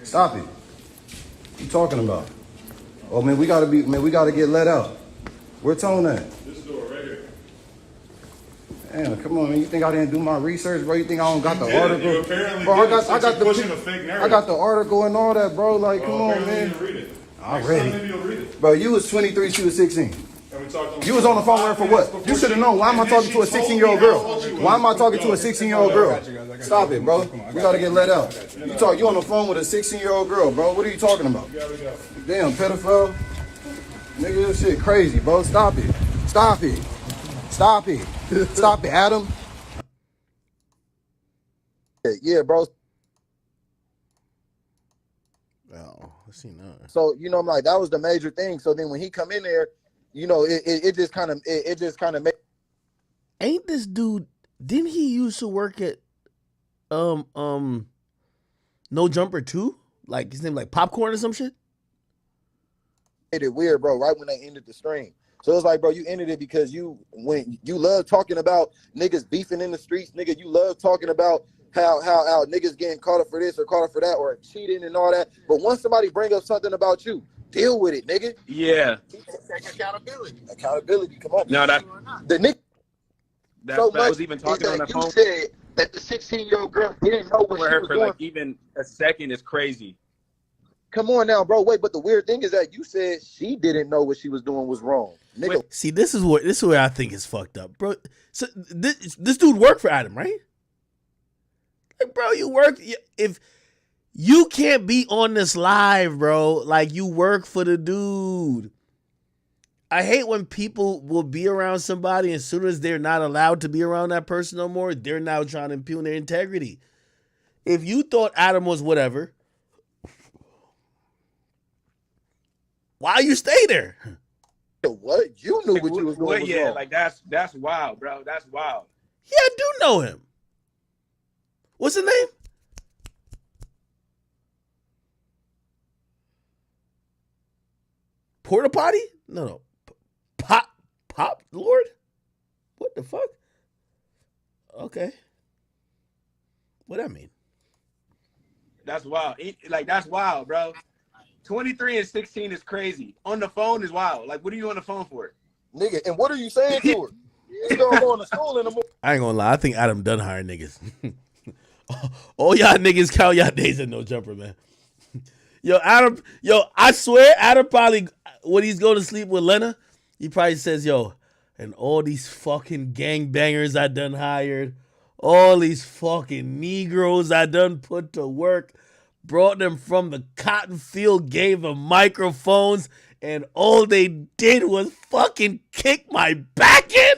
B: Stop it. What you talking about? Oh man, we gotta get let out. Where Tone at?
G: This door right here.
B: Damn, come on, man. You think I didn't do my research, bro? You think I don't got the
G: You did.
B: article?
G: You apparently
B: Bro,
G: did. It's like you're pushing a fake narrative.
B: I got the article and all that, bro. Like, come on,
G: Apparently
B: man.
G: you didn't read it.
B: I
G: Next
B: read
G: time
B: it.
G: maybe you'll read it.
B: Bro, you was 23, she was 16.
G: And we talked
B: You was on the phone with her for what? You should have known. Why am I talking to a 16-year-old girl? Why am I talking to a 16-year-old girl? Stop it, bro. We gotta get let out. You on the phone with a 16-year-old girl, bro. What are you talking about? Damn, pedophile. Nigga, this shit crazy, bro. Stop it. Stop it. Stop it. Stop it, Adam. Yeah, bro.
A: Oh, let's see now.
B: So, you know, I'm like, that was the major thing. So then when he come in there, you know, it just kind of made.
A: Ain't this dude? Didn't he used to work at No Jumper too? Like his name, like Popcorn or some shit.
B: It weird, bro, right when they ended the stream. So it's like, bro, you ended it because when you love talking about niggas beefing in the streets, nigga, you love talking about how niggas getting caught up for this or caught up for that or cheating and all that. But once somebody bring up something about you, deal with it, nigga.
H: Yeah.
B: Take accountability. Accountability, come on.
H: No,
B: The nigga so
H: that I
B: much
H: was even talking
B: is
H: on
B: that
H: the
B: you
H: phone
B: said that the 16-year-old girl didn't know what
H: with
B: she
H: her
B: was
H: for
B: doing.
H: like even a second is crazy.
B: Come on now, bro. Wait, but the weird thing is that you said she didn't know what she was doing was wrong. Nigga,
A: See, this is where I think is fucked up, bro. So this dude worked for Adam, right? Like, bro, you work. If you can't be on this live, bro, like you work for the dude. I hate when people will be around somebody and as soon as they're not allowed to be around that person no more, they're now trying to impugn their integrity. If you thought Adam was whatever, why you stay there?
B: what? You knew what you was doing was
H: Yeah,
B: wrong.
H: like that's wild, bro. That's wild.
A: Yeah, I do know him. What's his name? Porta potty? No. Pop. Lord? What the fuck? Okay. What that mean?
H: That's wild. Like, that's wild, bro. 23 and 16 is crazy. On the phone is wild. Like, what are you on the phone for?
B: Nigga, and what are you saying to her? This girl going to school in the morning.
A: I ain't gonna lie. I think Adam done hiring niggas. All y'all niggas count y'all days at no jumper, man. I swear, Adam probably, when he's going to sleep with Lena, he probably says, yo, and all these fucking gangbangers I done hired, all these fucking Negroes I done put to work, brought them from the cotton field, gave them microphones, and all they did was fucking kick my back in.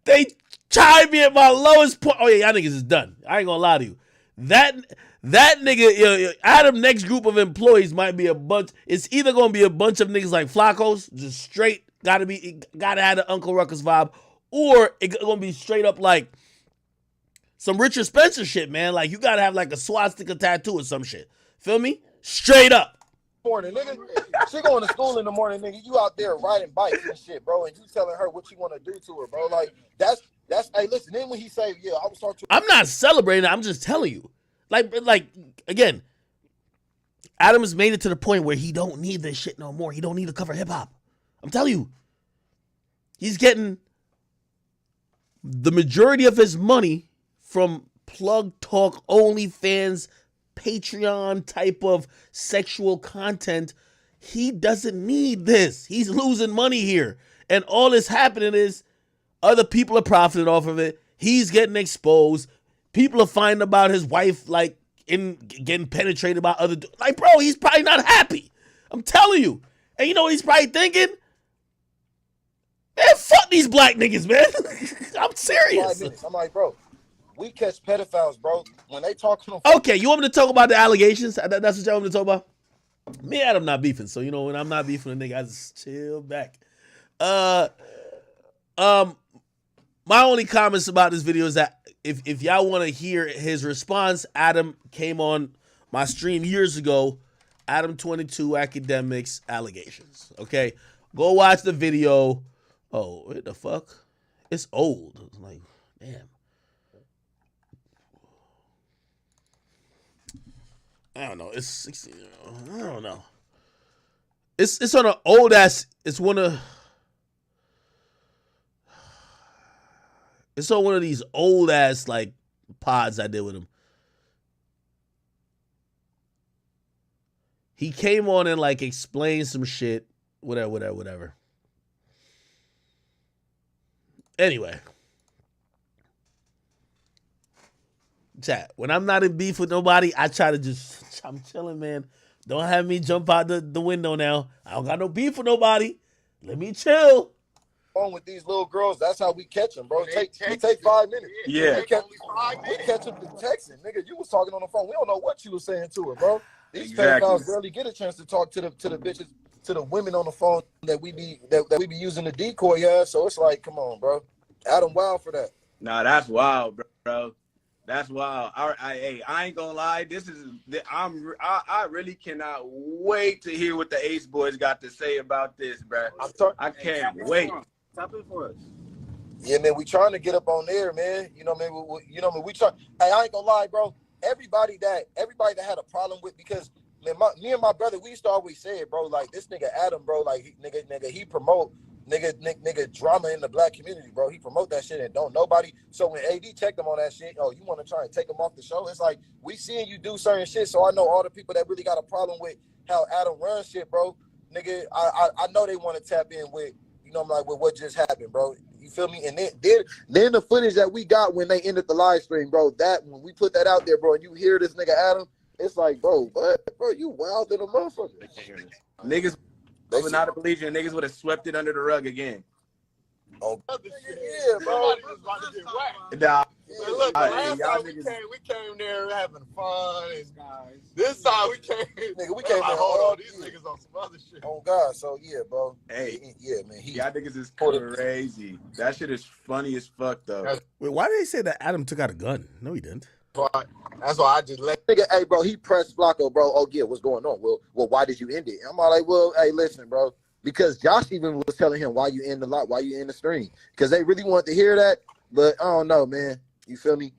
A: They tied me at my lowest point. Oh yeah, y'all niggas is done. I ain't gonna lie to you. That nigga, Adam's next group of employees might be a bunch. It's either gonna be a bunch of niggas like Flacco's, just straight gotta have the Uncle Ruckus vibe, or it's gonna be straight up like some Richard Spencer shit, man. Like you gotta have like a swastika tattoo or some shit. Feel me? Straight up.
B: Morning, nigga. She going to school in the morning, nigga. You out there riding bikes and shit, bro, and you telling her what you want to do to her, bro. Like that's hey, listen. Then when he say, yeah, I was talking to.
A: I'm not celebrating. I'm just telling you. Like again, Adam has made it to the point where he don't need this shit no more. He don't need to cover hip hop. I'm telling you, he's getting the majority of his money from Plug Talk, OnlyFans, Patreon type of sexual content. He doesn't need this. He's losing money here. And all that's happening is other people are profiting off of it. He's getting exposed. People are finding about his wife, like, getting penetrated by other dudes. Like, bro, he's probably not happy. I'm telling you. And you know what he's probably thinking? Man, fuck these black niggas, man. I'm serious.
B: 5 minutes. I'm like, bro, we catch pedophiles, bro. When they talk to them.
A: Okay, you want me to talk about the allegations? That's what y'all want me to talk about? Me and Adam not beefing, so you know when I'm not beefing a nigga, I just chill back. My only comments about this video is that if y'all want to hear his response, Adam came on my stream years ago, ADAM22 Akademiks allegations. Okay, go watch the video. Oh, what the fuck? It's old. It's like, damn. I don't know. It's 16. I don't know. It's on an old ass. It's on one of these old ass like pods I did with him. He came on and like explained some shit. Whatever. Anyway. Chat. When I'm not in beef with nobody, I try to just, I'm chilling, man. Don't have me jump out the window now. I don't got no beef with nobody. Let me chill.
B: On with these little girls, that's how we catch them, bro. It take 5 minutes.
H: Yeah.
B: We catch them through texting, nigga. You was talking on the phone. We don't know what you was saying to her, bro. These pedophiles barely get a chance to talk to the bitches, to the women on the phone that we be using the decoy. Yeah, so it's like, come on, bro. Adam wild for that.
H: Nah, that's wild, bro. That's wild. I ain't gonna lie. I really cannot wait to hear what the Ace Boys got to say about this, bro. I can't wait.
E: Top it for us.
B: Yeah, man, we trying to get up on there, man. You know what I mean? We try. Hey, I ain't gonna lie, bro. Everybody that had a problem with, because man, me and my brother, we used to always say it, bro. Like this nigga Adam, bro. Like nigga, he promote nigga drama in the black community, bro. He promote that shit and don't nobody. So when AD checked him on that shit, oh, you want to try and take him off the show? It's like we seeing you do certain shit. So I know all the people that really got a problem with how Adam runs shit, bro. Nigga, I know they want to tap in with, you know, like with what just happened, bro. You feel me? And then the footage that we got when they ended the live stream, bro. That when we put that out there, bro, and you hear this nigga Adam, it's like, bro, what? Bro, you wild than a motherfucker.
H: Niggas would not have believed you. Niggas would have swept it under the rug again.
B: Oh, yeah, bro.
H: Nah.
F: But look, the last time we came there having fun. This time we came
B: there
F: all these niggas on some other shit.
B: Oh God, so yeah, bro.
H: Hey,
B: yeah, man.
H: y'all niggas is crazy. That shit is funny as fuck though.
A: Wait, why did they say that Adam took out a gun? No, he didn't.
F: That's why I just let
B: nigga. Hey, bro, he pressed Flacco, bro. Oh yeah, what's going on? Well, why did you end it? I'm all like, well, hey, listen, bro. because Josh even was telling him why you in the stream, because they really wanted to hear that. But I don't know, man. You feel me?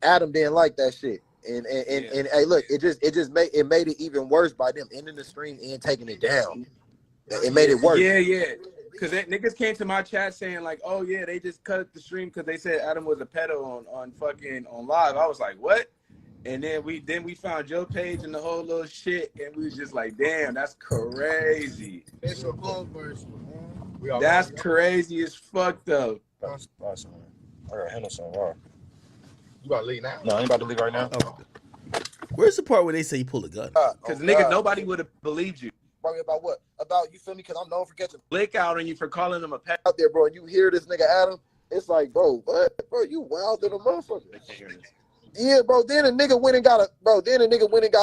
B: Adam didn't like that shit, and hey, look, it made it even worse by them ending the stream and taking it down. It made it worse.
H: Yeah. Because niggas came to my chat saying like, oh yeah, they just cut the stream because they said Adam was a pedo on live. I was like, what? And then we found Joe Page and the whole little shit, and we was just like, damn, that's crazy.
F: It's a full version.
H: That's crazy as fuck though.
F: I gotta handle something wrong. You about to leave now? No, I ain't about to leave right now.
A: Oh. Where's the part where they say you pull a gun?
H: Because niggas, nobody would have believed you.
B: About what? About, you feel me? Because I'm known for catching
H: Blick out on you for calling him a pet
B: out there, bro. And you hear this nigga Adam, it's like, bro, what? Bro, you wild than a motherfucker. Yeah, bro. Then a nigga went and got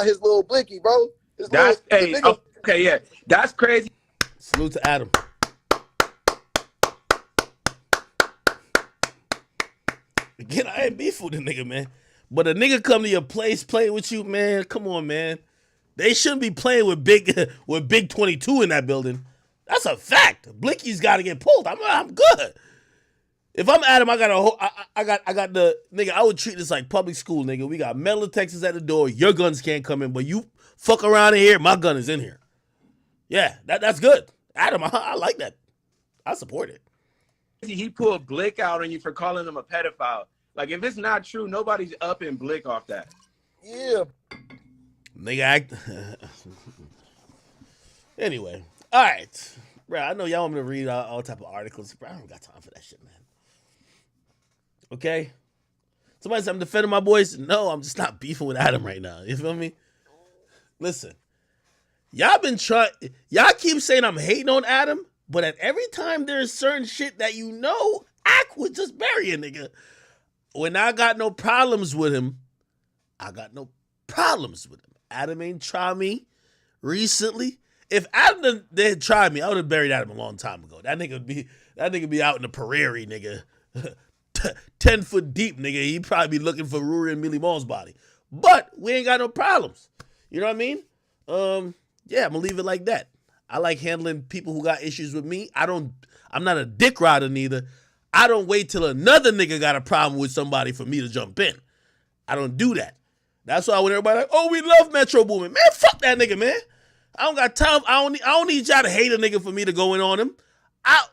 B: his little blicky, bro.
H: Okay, yeah. That's crazy.
A: Salute to Adam. Again, I ain't beef with the nigga, man. But a nigga come to your place playing with you, man. Come on, man. They shouldn't be playing with big 22 in that building. That's a fact. Blicky's got to get pulled. I'm good. If I'm Adam, I got the nigga. I would treat this like public school, nigga. We got metal detectors at the door. Your guns can't come in, but you fuck around in here. My gun is in here. Yeah, that's good. Adam, I like that. I support it.
H: He pulled Blick out on you for calling him a pedophile. Like, if it's not true, nobody's up in Blick off that.
B: Yeah.
A: Nigga act. Anyway, all right, bro. I know y'all want me to read all type of articles, but I don't got time for that shit, man. Okay. Somebody said I'm defending my boys. No, I'm just not beefing with Adam right now. You feel me? Listen, y'all keep saying I'm hating on Adam, but at every time there's certain shit that Ack would just bury a nigga. When I got no problems with him, I got no problems with him. Adam ain't tried me recently. If Adam did try me, I would have buried Adam a long time ago. That nigga be out in the prairie, nigga. 10 foot deep, nigga. He'd probably be looking for Rory and Millie Mall's body. But we ain't got no problems. You know what I mean? Yeah, I'm gonna leave it like that. I like handling people who got issues with me. I'm not a dick rider neither. I don't wait till another nigga got a problem with somebody for me to jump in. I don't do that. That's why when everybody like, oh, we love Metro Boomin. Man, fuck that nigga, man. I don't got time. I don't need y'all to hate a nigga for me to go in on him.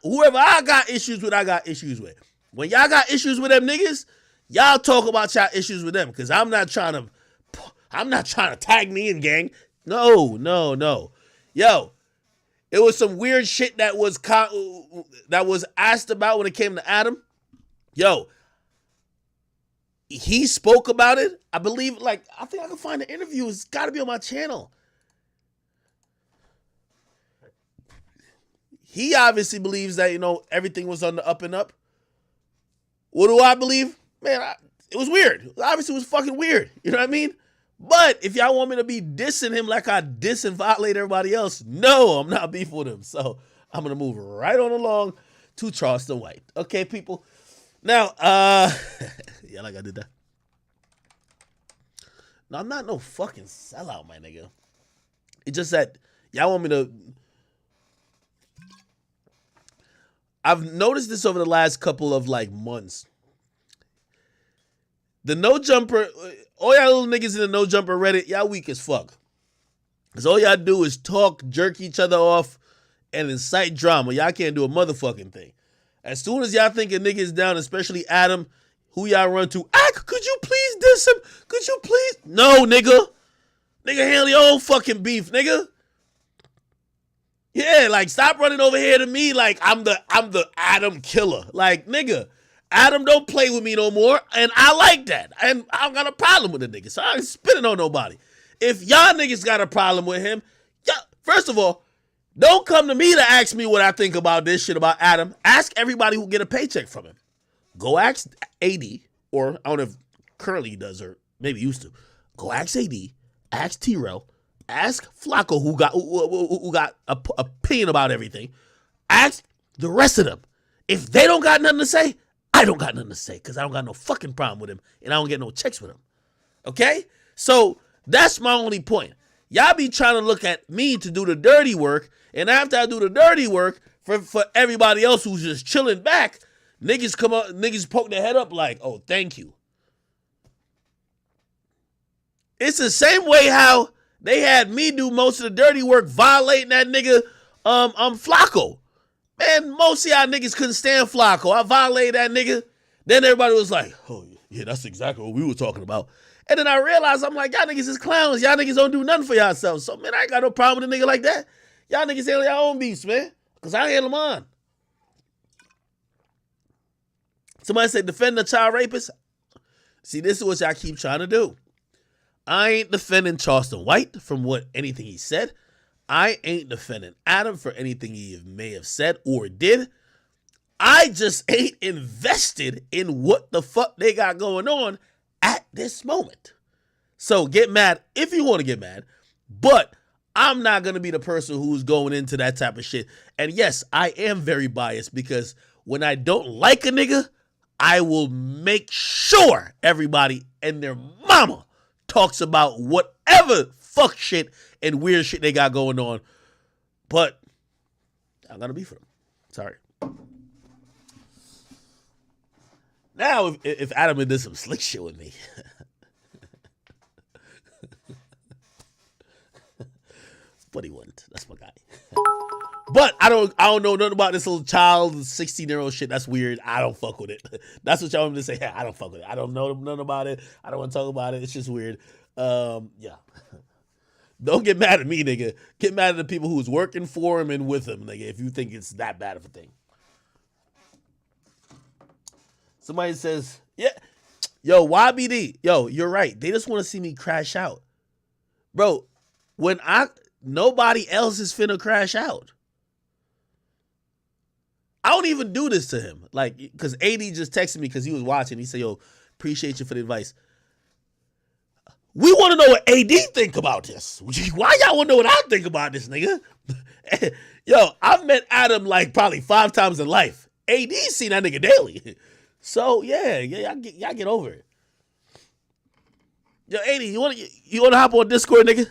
A: Whoever I got issues with, I got issues with. When y'all got issues with them niggas, y'all talk about y'all issues with them, because I'm not trying to tag me in, gang. No. Yo, it was some weird shit that was asked about when it came to Adam. Yo, he spoke about it. I believe, I think I can find the interview. It's got to be on my channel. He obviously believes that, everything was on the up and up. What do I believe? Man, it was weird. Obviously, it was fucking weird. You know what I mean? But if y'all want me to be dissing him like I diss and violate everybody else, no, I'm not beefing with him. So I'm going to move right on along to Charleston White. Okay, people? Now, yeah, like I did that. No, I'm not no fucking sellout, my nigga. It's just that y'all want me to... I've noticed this over the last couple of months. The no jumper, all y'all little niggas in the no jumper Reddit, y'all weak as fuck. Because all y'all do is talk, jerk each other off, and incite drama. Y'all can't do a motherfucking thing. As soon as y'all think a nigga is down, especially Adam, who y'all run to? Could you please diss him? Could you please? No, nigga. Nigga, handle your own fucking beef, nigga. Yeah, stop running over here to me like I'm the Adam killer. Nigga, Adam don't play with me no more, and I like that. And I don't got a problem with the nigga, so I ain't spitting on nobody. If y'all niggas got a problem with him, first of all, don't come to me to ask me what I think about this shit about Adam. Ask everybody who get a paycheck from him. Go ask AD, or I don't know if currently he does, or maybe used to. Go ask AD, ask T-Rail, ask Flacco, who got a opinion about everything. Ask the rest of them. If they don't got nothing to say, I don't got nothing to say, because I don't got no fucking problem with him, and I don't get no checks with him. Okay? So that's my only point. Y'all be trying to look at me to do the dirty work, and after I do the dirty work for everybody else who's just chilling back, niggas poke their head up like, oh, thank you. It's the same way how they had me do most of the dirty work violating that nigga Flacco. Man, most of y'all niggas couldn't stand Flacco. I violated that nigga. Then everybody was like, oh, yeah, that's exactly what we were talking about. And then I realized, I'm like, y'all niggas is clowns. Y'all niggas don't do nothing for yourselves. So, man, I ain't got no problem with a nigga like that. Y'all niggas handle your own beefs, man. Because I handle mine. Somebody said, defend the child rapist. See, this is what y'all keep trying to do. I ain't defending Charleston White from anything he said. I ain't defending Adam for anything he may have said or did. I just ain't invested in what the fuck they got going on at this moment. So get mad if you want to get mad, but I'm not going to be the person who's going into that type of shit. And yes, I am very biased because when I don't like a nigga, I will make sure everybody and their mama talks about whatever fuck shit and weird shit they got going on. But I'm going to be for them. Sorry. Now, if Adam did some slick shit with me. But he wouldn't. That's my guy. But I don't know nothing about this little child, 16-year-old shit. That's weird. I don't fuck with it. That's what y'all want me to say. Yeah, I don't fuck with it. I don't know nothing about it. I don't want to talk about it. It's just weird. Yeah. Don't get mad at me, nigga. Get mad at the people who's working for him and with him, nigga, if you think it's that bad of a thing. Somebody says, yeah, yo, YBD. Yo, you're right. They just want to see me crash out. Bro, nobody else is finna crash out. I don't even do this to him. Like, because AD just texted me because he was watching. He said, yo, appreciate you for the advice. We want to know what AD think about this. Why y'all want to know what I think about this, nigga? Yo, I've met Adam like probably 5 times in life. AD seen that nigga daily. So, yeah, y'all get over it. Yo, AD, you want to hop on Discord, nigga?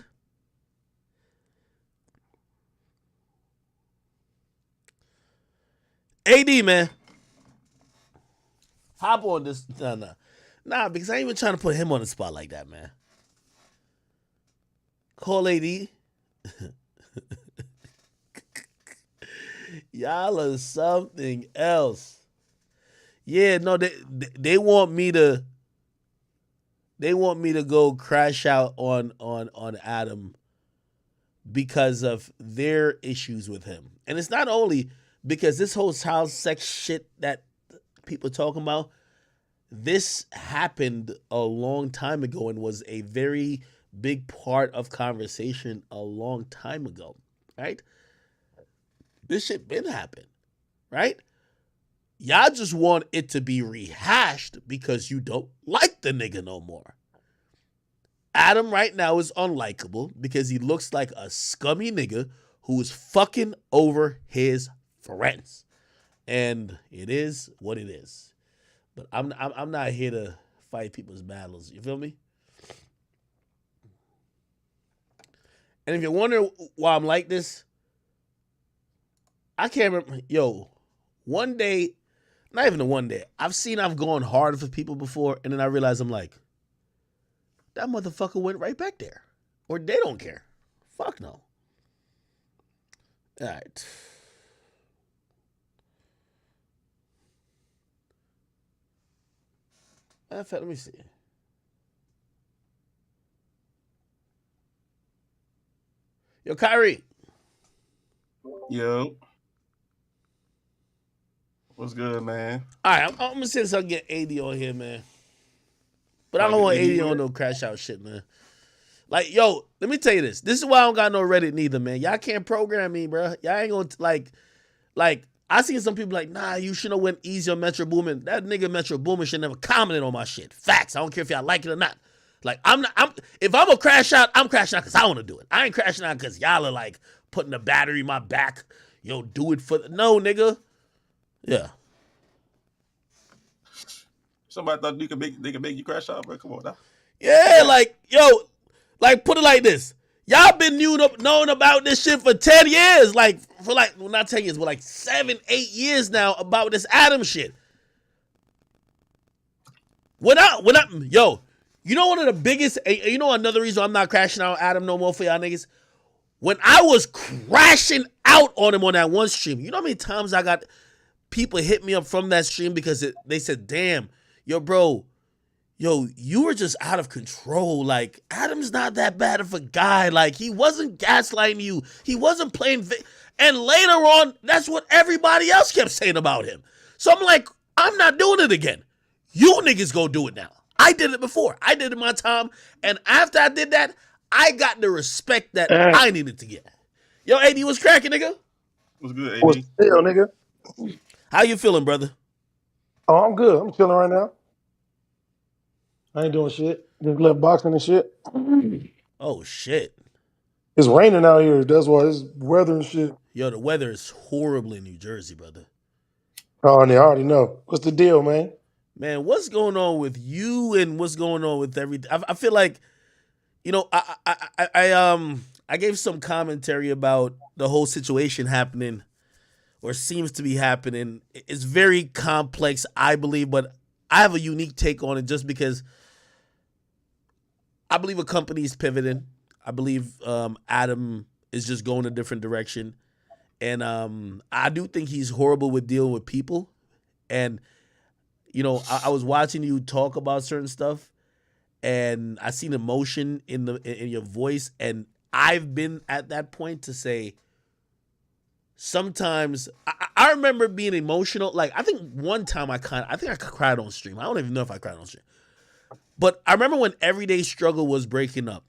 A: AD, man. Hop on this. Nah, because I ain't even trying to put him on the spot like that, man. Call AD. Y'all are something else. Yeah, no, they want me to go crash out on Adam because of their issues with him. And it's not only because this whole child sex shit that people talking about, this happened a long time ago and was a very big part of conversation a long time ago, right? This shit been happening, right? Y'all just want it to be rehashed because you don't like the nigga no more. Adam right now is unlikable because he looks like a scummy nigga who is fucking over his friends. And it is what it is. But I'm not here to fight people's battles. You feel me? And if you're wondering why I'm like this, I can't remember. Yo, one day, not even a one day, I've gone hard for people before, and then I realize I'm like, that motherfucker went right back there. Or they don't care. Fuck no. All right. Matter of fact, let me see. Yo, Kyrie.
I: Yo. What's good, man?
A: All right, I'm going to see if I can get AD on here, man. But I don't want AD on no crash out shit, man. Like, yo, let me tell you this. This is why I don't got no Reddit neither, man. Y'all can't program me, bro. Y'all ain't going to, like, I seen some people like, nah, you should have went easy on Metro Boomin. That nigga Metro Boomin should never commented on my shit. Facts. I don't care if y'all like it or not. Like, if I'm gonna crash out, I'm crashing out because I want to do it. I ain't crashing out because y'all are like putting the battery in my back. Yo, do it for no, nigga. Yeah.
I: Somebody thought they could make you crash out, bro. Come on now.
A: Yeah, like, yo, like, put it like this. Y'all been knowing about this shit for 10 years. Well, not 10 years, but like 7, 8 years now about this Adam shit. Yo, you know one of the biggest, you know another reason I'm not crashing out Adam no more for y'all niggas? When I was crashing out on him on that one stream, you know how many times I got people hit me up from that stream because they said, damn, yo, bro, you were just out of control. Like, Adam's not that bad of a guy. Like, he wasn't gaslighting you. He wasn't playing. And later on, that's what everybody else kept saying about him. So I'm like, I'm not doing it again. You niggas go do it now. I did it before. I did it my time. And after I did that, I got the respect that I needed to get. Yo, AD, what's cracking, nigga?
G: What's good, AD?
J: What's the deal, nigga?
A: How you feeling, brother?
J: Oh, I'm good. I'm chilling right now. I ain't doing shit. Just left boxing and shit.
A: Oh, shit.
J: It's raining out here. That's why it's weather and shit.
A: Yo, the weather is horrible in New Jersey, brother.
J: Oh, I already know. What's the deal, man?
A: Man, what's going on with you and what's going on with everything? I feel like, you know, I gave some commentary about the whole situation happening or seems to be happening. It's very complex, I believe, but I have a unique take on it just because I believe a company is pivoting. I believe Adam is just going a different direction. And I do think he's horrible with dealing with people. And, you know, I was watching you talk about certain stuff and I seen emotion in your voice. And I've been at that point to say, sometimes I remember being emotional. Like, I think one time I cried on stream. I don't even know if I cried on stream. But I remember when Everyday Struggle was breaking up,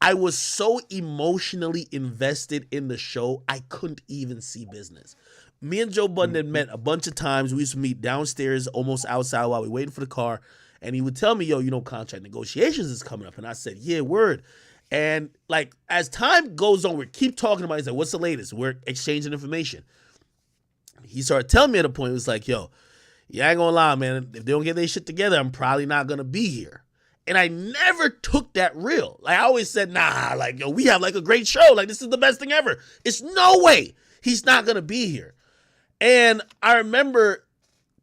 A: I was so emotionally invested in the show, I couldn't even see business. Me and Joe Budden had met a bunch of times. We used to meet downstairs, almost outside while we were waiting for the car. And he would tell me, yo, you know, contract negotiations is coming up. And I said, yeah, word. And like, as time goes on, we keep talking about it. He's like, what's the latest? We're exchanging information. He started telling me at a point, it was like, yo, yeah, I ain't gonna lie, man. If they don't get their shit together, I'm probably not gonna be here. And I never took that real. Like, I always said, nah, like, yo, we have like a great show. Like, this is the best thing ever. It's no way he's not gonna be here. And I remember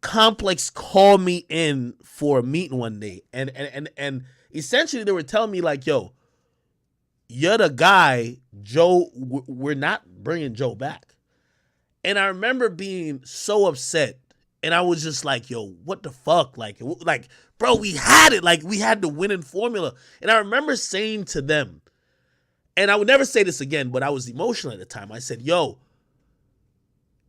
A: Complex called me in for a meeting one day. And essentially they were telling me like, yo, you're the guy, Joe, we're not bringing Joe back. And I remember being so upset. And I was just like, yo, what the fuck? Like, bro, we had it. Like, we had the winning formula. And I remember saying to them, and I would never say this again, but I was emotional at the time. I said, yo,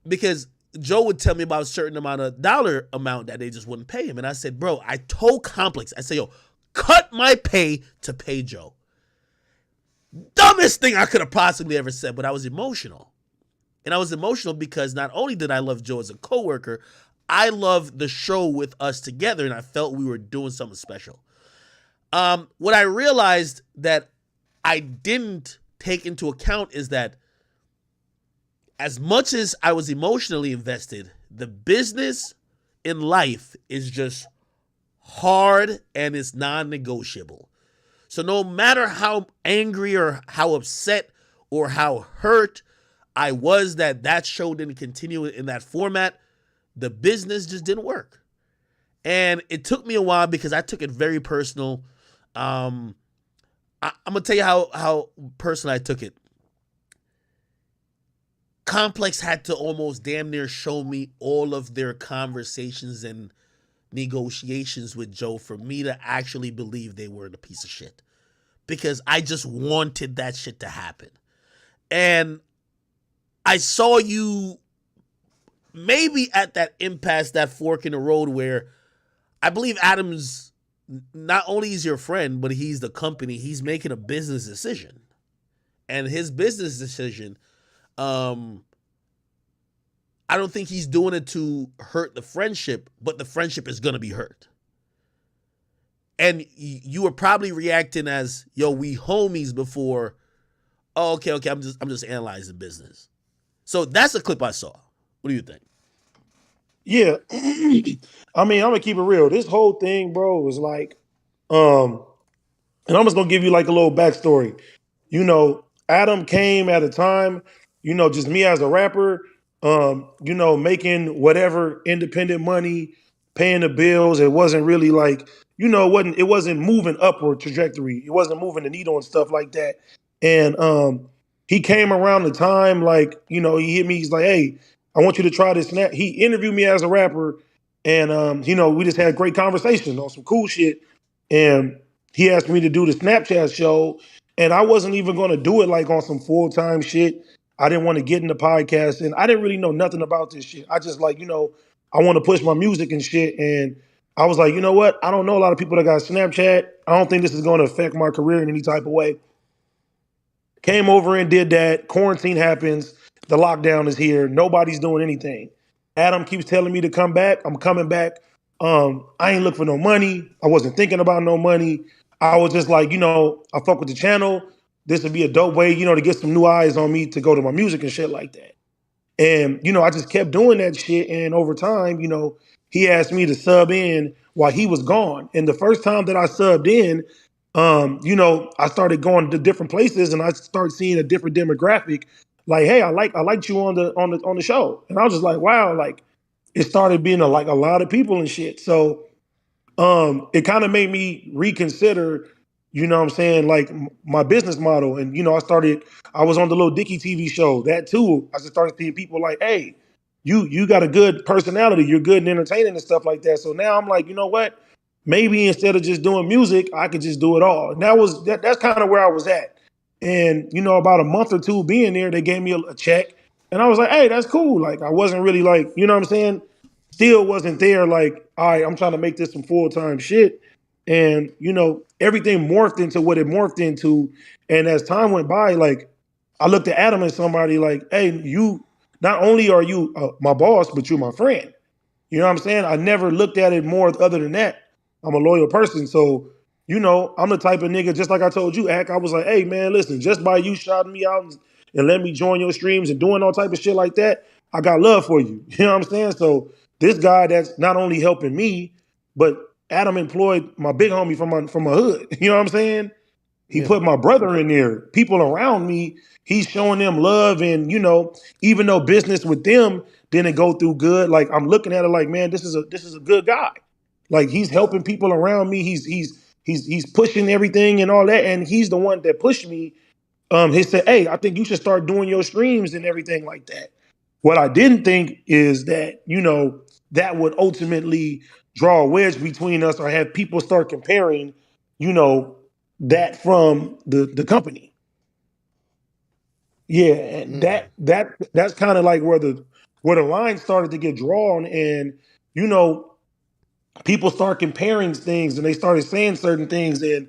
A: because Joe would tell me about a certain amount of dollar amount that they just wouldn't pay him. And I said, bro, I told Complex, I said, yo, cut my pay to pay Joe. Dumbest thing I could have possibly ever said, but I was emotional. And I was emotional because not only did I love Joe as a coworker, I loved the show with us together, and I felt we were doing something special. What I realized that I didn't take into account is that as much as I was emotionally invested, the business in life is just hard and it's non-negotiable. So no matter how angry or how upset or how hurt I was that show didn't continue in that format, the business just didn't work. And it took me a while because I took it very personal. I'm going to tell you how personal I took it. Complex had to almost damn near show me all of their conversations and negotiations with Joe for me to actually believe they were a piece of shit. Because I just wanted that shit to happen. And I saw you maybe at that impasse, that fork in the road where I believe Adam's not only is your friend, but he's the company. He's making a business decision. And his business decision, I don't think he's doing it to hurt the friendship, but the friendship is going to be hurt. And you were probably reacting as, yo, we homies before, oh, okay, I'm just analyzing business. So that's a clip I saw. What do you think?
J: Yeah. I mean, I'm going to keep it real. This whole thing, bro, was like, and I'm just going to give you like a little backstory. You know, Adam came at a time, just me as a rapper, making whatever independent money, paying the bills. It wasn't really like, it wasn't moving upward trajectory. It wasn't moving the needle and stuff like that. And he came around the time like, he hit me. He's like, hey, I want you to try this. He interviewed me as a rapper, and we just had great conversations on some cool shit. And he asked me to do the Snapchat show, and I wasn't even going to do it like on some full time shit. I didn't want to get into podcasting. I didn't really know nothing about this shit. I just like, I want to push my music and shit. And I was like, you know what? I don't know a lot of people that got Snapchat. I don't think this is going to affect my career in any type of way. Came over and did that. Quarantine happens. The lockdown is here. Nobody's doing anything. Adam keeps telling me to come back. I'm coming back. I ain't looking for no money. I wasn't thinking about no money. I was just like, I fuck with the channel. This would be a dope way, to get some new eyes on me to go to my music and shit like that. And, I just kept doing that shit. And over time, he asked me to sub in while he was gone. And the first time that I subbed in, I started going to different places and I started seeing a different demographic. Like, hey, I liked you on the show. And I was just like, wow, like it started being a lot of people and shit. So it kind of made me reconsider, what I'm saying, like my business model. And, I was on the Lil Dicky TV show. That too, I just started seeing people like, hey, you got a good personality. You're good and entertaining and stuff like that. So now I'm like, you know what? Maybe instead of just doing music, I could just do it all. And that's kind of where I was at. And, about a month or two being there, they gave me a check. And I was like, hey, that's cool. Like, I wasn't really like, what I'm saying? Still wasn't there like, all right, I'm trying to make this some full-time shit. And, everything morphed into what it morphed into. And as time went by, like, I looked at Adam as somebody like, hey, you, not only are you my boss, but you're my friend. You know what I'm saying? I never looked at it more other than that. I'm a loyal person. So, I'm the type of nigga, just like I told you, Ak, I was like, hey, man, listen, just by you shouting me out and letting me join your streams and doing all type of shit like that, I got love for you. You know what I'm saying? So this guy that's not only helping me, but Adam employed my big homie from my hood. You know what I'm saying? He put my brother in there, people around me. He's showing them love, and even though business with them didn't go through good, like I'm looking at it like, man, this is a good guy. Like he's helping people around me. He's pushing everything and all that, and he's the one that pushed me. He said, hey, I think you should start doing your streams and everything like that. What I didn't think is that, that would ultimately draw a wedge between us or have people start comparing, that from the company. Yeah, and that's kind of like where the line started to get drawn, and people start comparing things and they started saying certain things. And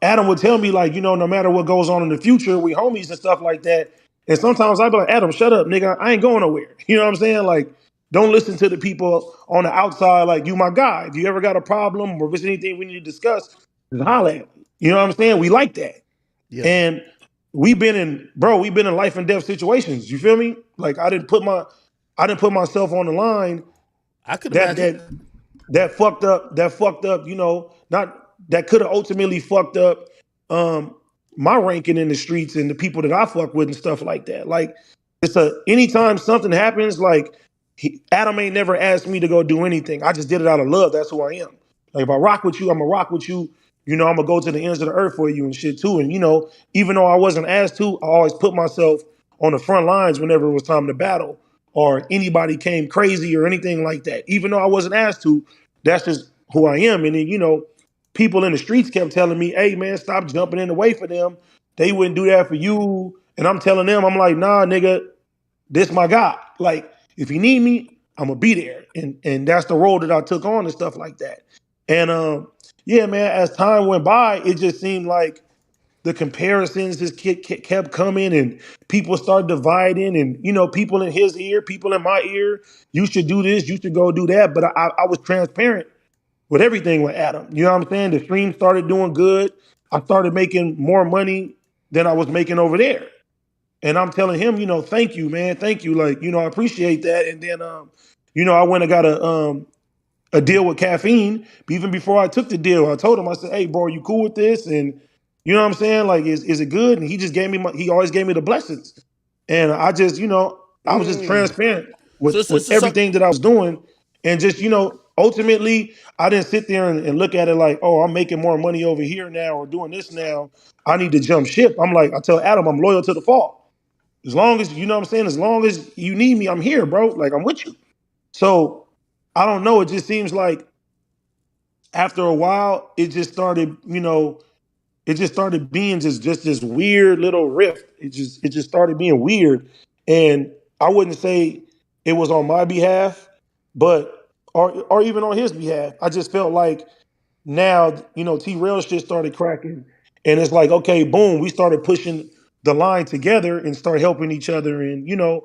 J: Adam would tell me like, no matter what goes on in the future, we homies and stuff like that. And sometimes I'd be like, Adam, shut up, nigga. I ain't going nowhere. You know what I'm saying? Like, don't listen to the people on the outside. Like, you my guy. If you ever got a problem or if there's anything we need to discuss, just holler at me. You know what I'm saying? We like that. Yeah. And we've been in life and death situations. You feel me? Like I didn't put myself on the line.
A: I could imagine.
J: That fucked up, not that could have ultimately fucked up my ranking in the streets and the people that I fuck with and stuff like that. Like anytime something happens, like Adam ain't never asked me to go do anything. I just did it out of love. That's who I am. Like if I rock with you, I'm gonna rock with you. I'm gonna go to the ends of the earth for you and shit too. And even though I wasn't asked to, I always put myself on the front lines whenever it was time to battle or anybody came crazy or anything like that. Even though I wasn't asked to, that's just who I am. And then, people in the streets kept telling me, hey man, stop jumping in the way for them. They wouldn't do that for you. And I'm telling them, I'm like, nah, nigga, this my guy. Like, if you need me, I'm gonna be there. And that's the role that I took on and stuff like that. And yeah, man, as time went by, it just seemed like the comparisons just kept coming and people started dividing and, people in his ear, people in my ear, you should do this, you should go do that. But I was transparent with everything with Adam. You know what I'm saying? The stream started doing good. I started making more money than I was making over there. And I'm telling him, thank you, man. Thank you. Like, I appreciate that. And then, I went and got a deal with Caffeine. Even before I took the deal, I told him, I said, hey, bro, you cool with this? And, You know what I'm saying? Like, is it good? And he just gave me he always gave me the blessings. And I just, I was just transparent
A: So,
J: with
A: some
J: everything that I was doing. And just, ultimately, I didn't sit there and look at it like, oh, I'm making more money over here now or doing this now. I need to jump ship. I'm like, I tell Adam, I'm loyal to the fall. As long as, you know what I'm saying? As long as you need me, I'm here, bro. Like, I'm with you. So I don't know. It just seems like after a while, it just started being just this weird little rift. It just started being weird. And I wouldn't say it was on my behalf, but or even on his behalf. I just felt like now, T-Rail shit started cracking. And it's like, okay, boom, we started pushing the line together and start helping each other and, doing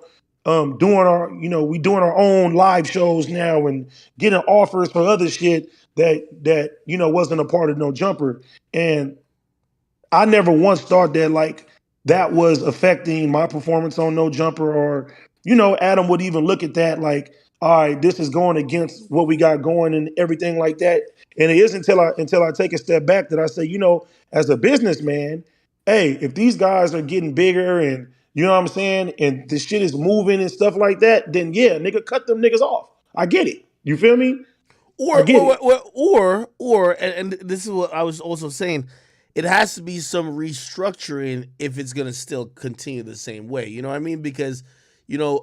J: we doing our own live shows now and getting offers for other shit that wasn't a part of No Jumper. And I never once thought that like that was affecting my performance on No Jumper or, Adam would even look at that like, all right, this is going against what we got going and everything like that. And it is until I take a step back that I say, as a businessman, hey, if these guys are getting bigger and you know what I'm saying, and the shit is moving and stuff like that, then yeah, nigga, cut them niggas off. I get it. You feel me? I
A: or
J: get it.
A: and this is what I was also saying. It has to be some restructuring if it's gonna still continue the same way. You know what I mean? Because you know,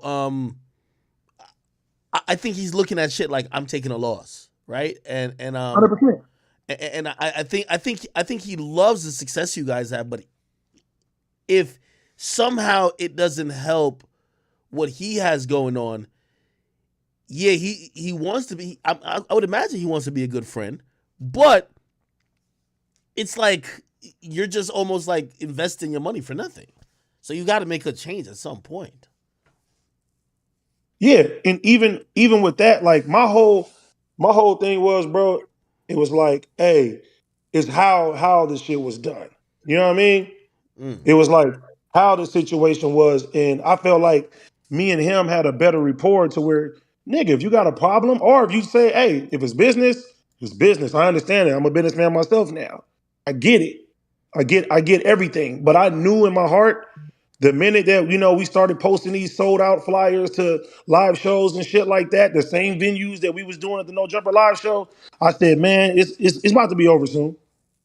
A: I think he's looking at shit like I'm taking a loss, right? And
J: 100%.
A: and I think he loves the success you guys have, but if somehow it doesn't help what he has going on, yeah, he wants to be. I would imagine he wants to be a good friend, but it's like you're just almost like investing your money for nothing. So you got to make a change at some point.
J: Yeah, and even with that, like my whole thing was, bro, it was like, hey, it's how the shit was done. You know what I mean?
A: Mm.
J: It was like how the situation was, and I felt like me and him had a better rapport to where, nigga, if you got a problem, or if you say, hey, if it's business. I understand it. I'm a businessman myself now. I get it. I get everything. But I knew in my heart the minute that we started posting these sold out flyers to live shows and shit like that, the same venues that we was doing at the No Jumper live show, I said, man, it's about to be over soon.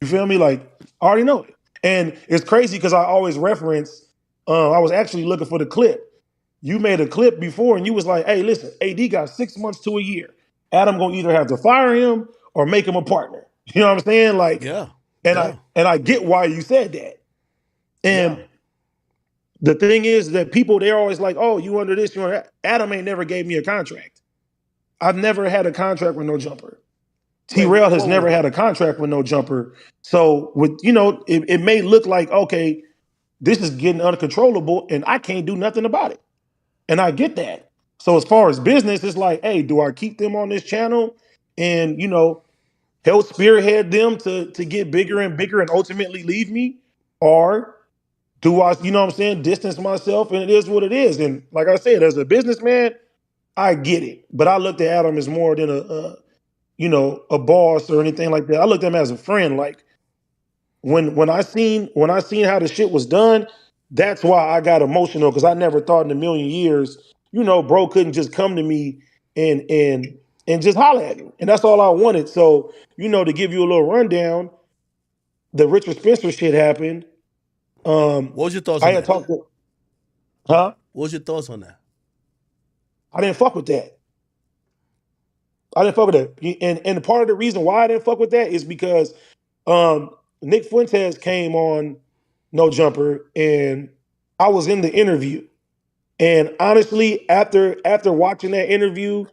J: You feel me? Like I already know it, and it's crazy because I always reference. I was actually looking for the clip. You made a clip before, and you was like, "Hey, listen, AD got 6 months to a year. Adam gonna either have to fire him or make him a partner." You know what I'm saying? Like,
A: Yeah,
J: and
A: yeah,
J: I get why you said that.
A: yeah.
J: And the thing is that people they're always like, "Oh, you under this, you under that." Adam ain't never gave me a contract. I've never had a contract with No Jumper.
A: Wait,
J: T-Rail has never
A: whoa.
J: had a contract with No Jumper. So it may look like, okay, this is getting uncontrollable and I can't do nothing about it. And I get that. So as far as business, it's like, hey, do I keep them on this channel and help spearhead them to get bigger and bigger and ultimately leave me? Or do I, what I'm saying, distance myself and it is what it is. And like I said, as a businessman, I get it. But I looked at Adam as more than a boss or anything like that. I looked at him as a friend. Like when I seen how the shit was done, that's why I got emotional because I never thought in a million years, bro couldn't just come to me and just holler at me. And that's all I wanted. So, to give you a little rundown, the Richard Spencer shit happened.
A: What was your thoughts
J: I
A: on
J: had
A: that?
J: talked to huh?
A: What was your thoughts on that?
J: I didn't fuck with that. I didn't fuck with that. And part of the reason why I didn't fuck with that is because Nick Fuentes came on No Jumper and I was in the interview. And honestly, after watching that interview